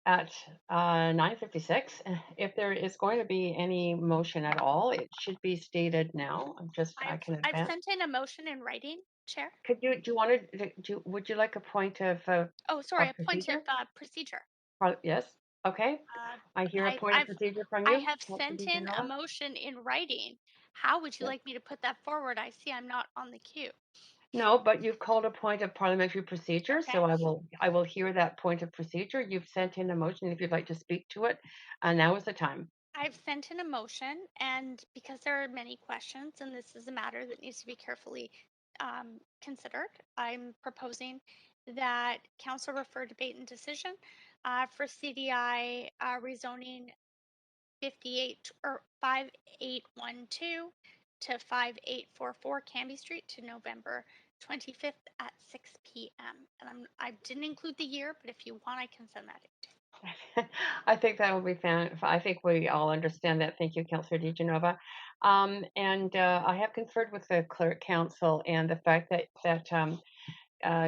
S3: at 9:56. If there is going to be any motion at all, it should be stated now.
S1: I've sent in a motion in writing, Chair.
S3: Could you, would you like a point of
S1: Oh, sorry, a point
S3: procedure?
S1: of procedure.
S3: Yes, okay. I hear a point of procedure from
S1: I
S3: you.
S1: have sent in a motion in writing. How would you like me to put that forward? I see I'm not on the queue.
S3: No, but you've called a point of parliamentary procedure,
S1: Okay.
S3: so I will hear that point of procedure. You've sent in a motion if you'd like to speak to it, and now is the time.
S1: I've sent in a motion, and because there are many questions, and this is a matter that needs to be carefully considered, I'm proposing that council refer debate and decision for CDI rezoning 58 or 5812 to 5844 Canby Street to November 25th at 6 p.m. And I didn't include the year, but if you want, I can send that in.
S3: I think that will be fan. I think we all understand that. Thank you, Councillor DeGenova. And I have conferred with the Clerk Council and the fact that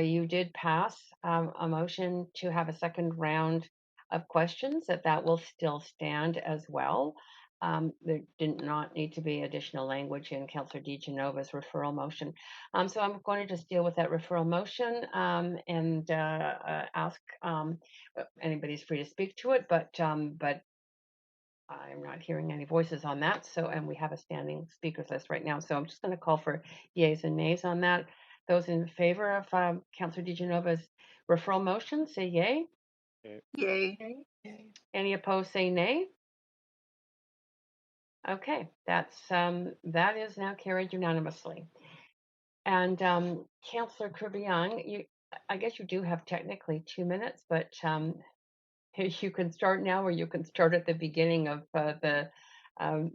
S3: you did pass a motion to have a second round of questions, that will still stand as well. There did not need to be additional language in Councillor DeGenova's referral motion. So I'm going to just deal with that referral motion and ask anybody's free to speak to it, but I'm not hearing any voices on that. So, and we have a standing speakers list right now. So I'm just going to call for yeas and nays on that. Those in favor of Councillor DeGenova's referral motion, say yay.
S8: Yay.
S3: Any opposed, say nay. Okay, that is now carried unanimously. And Councillor Kirby-Young, I guess you do have technically 2 minutes, but you can start now, or you can start at the beginning of the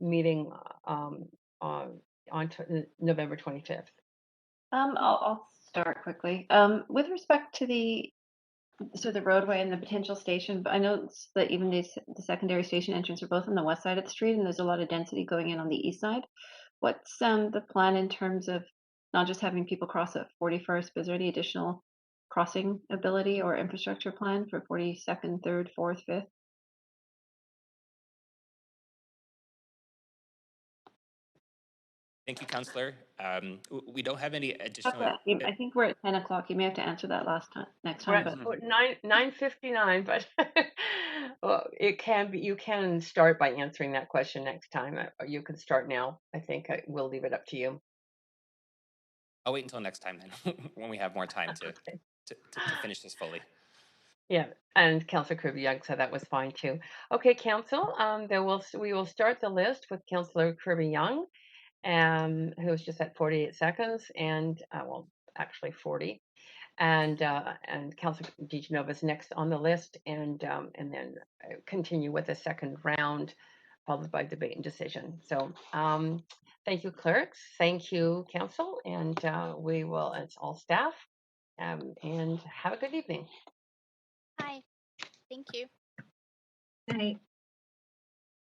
S3: meeting on November 25th.
S16: I'll start quickly. With respect to the roadway and the potential station, but I know that even the secondary station entrance are both on the west side of the street, and there's a lot of density going in on the east side. What's the plan in terms of not just having people cross at 41st, but is there any additional crossing ability or infrastructure plan for 42nd, 3rd, 4th, 5th?
S12: Thank you, Councillor. We don't have any additional.
S16: I think we're at 10 o'clock. You may have to answer that next time.
S3: We're at 9:59, but well, it can be. You can start by answering that question next time. Or you can start now. I think we'll leave it up to you.
S12: I'll wait until next time then, when we have more time to finish this fully.
S3: Yeah, and Councillor Kirby-Young said that was fine too. Okay, Council, we will start the list with Councillor Kirby-Young, who's just at 48 seconds, and well, actually 40. and Councillor DeGenova is next on the list, and then continue with the second round, followed by debate and decision. So thank you, clerks. Thank you, council, and we will, it's all staff, and have a good evening.
S1: Hi. Thank you.
S14: Night.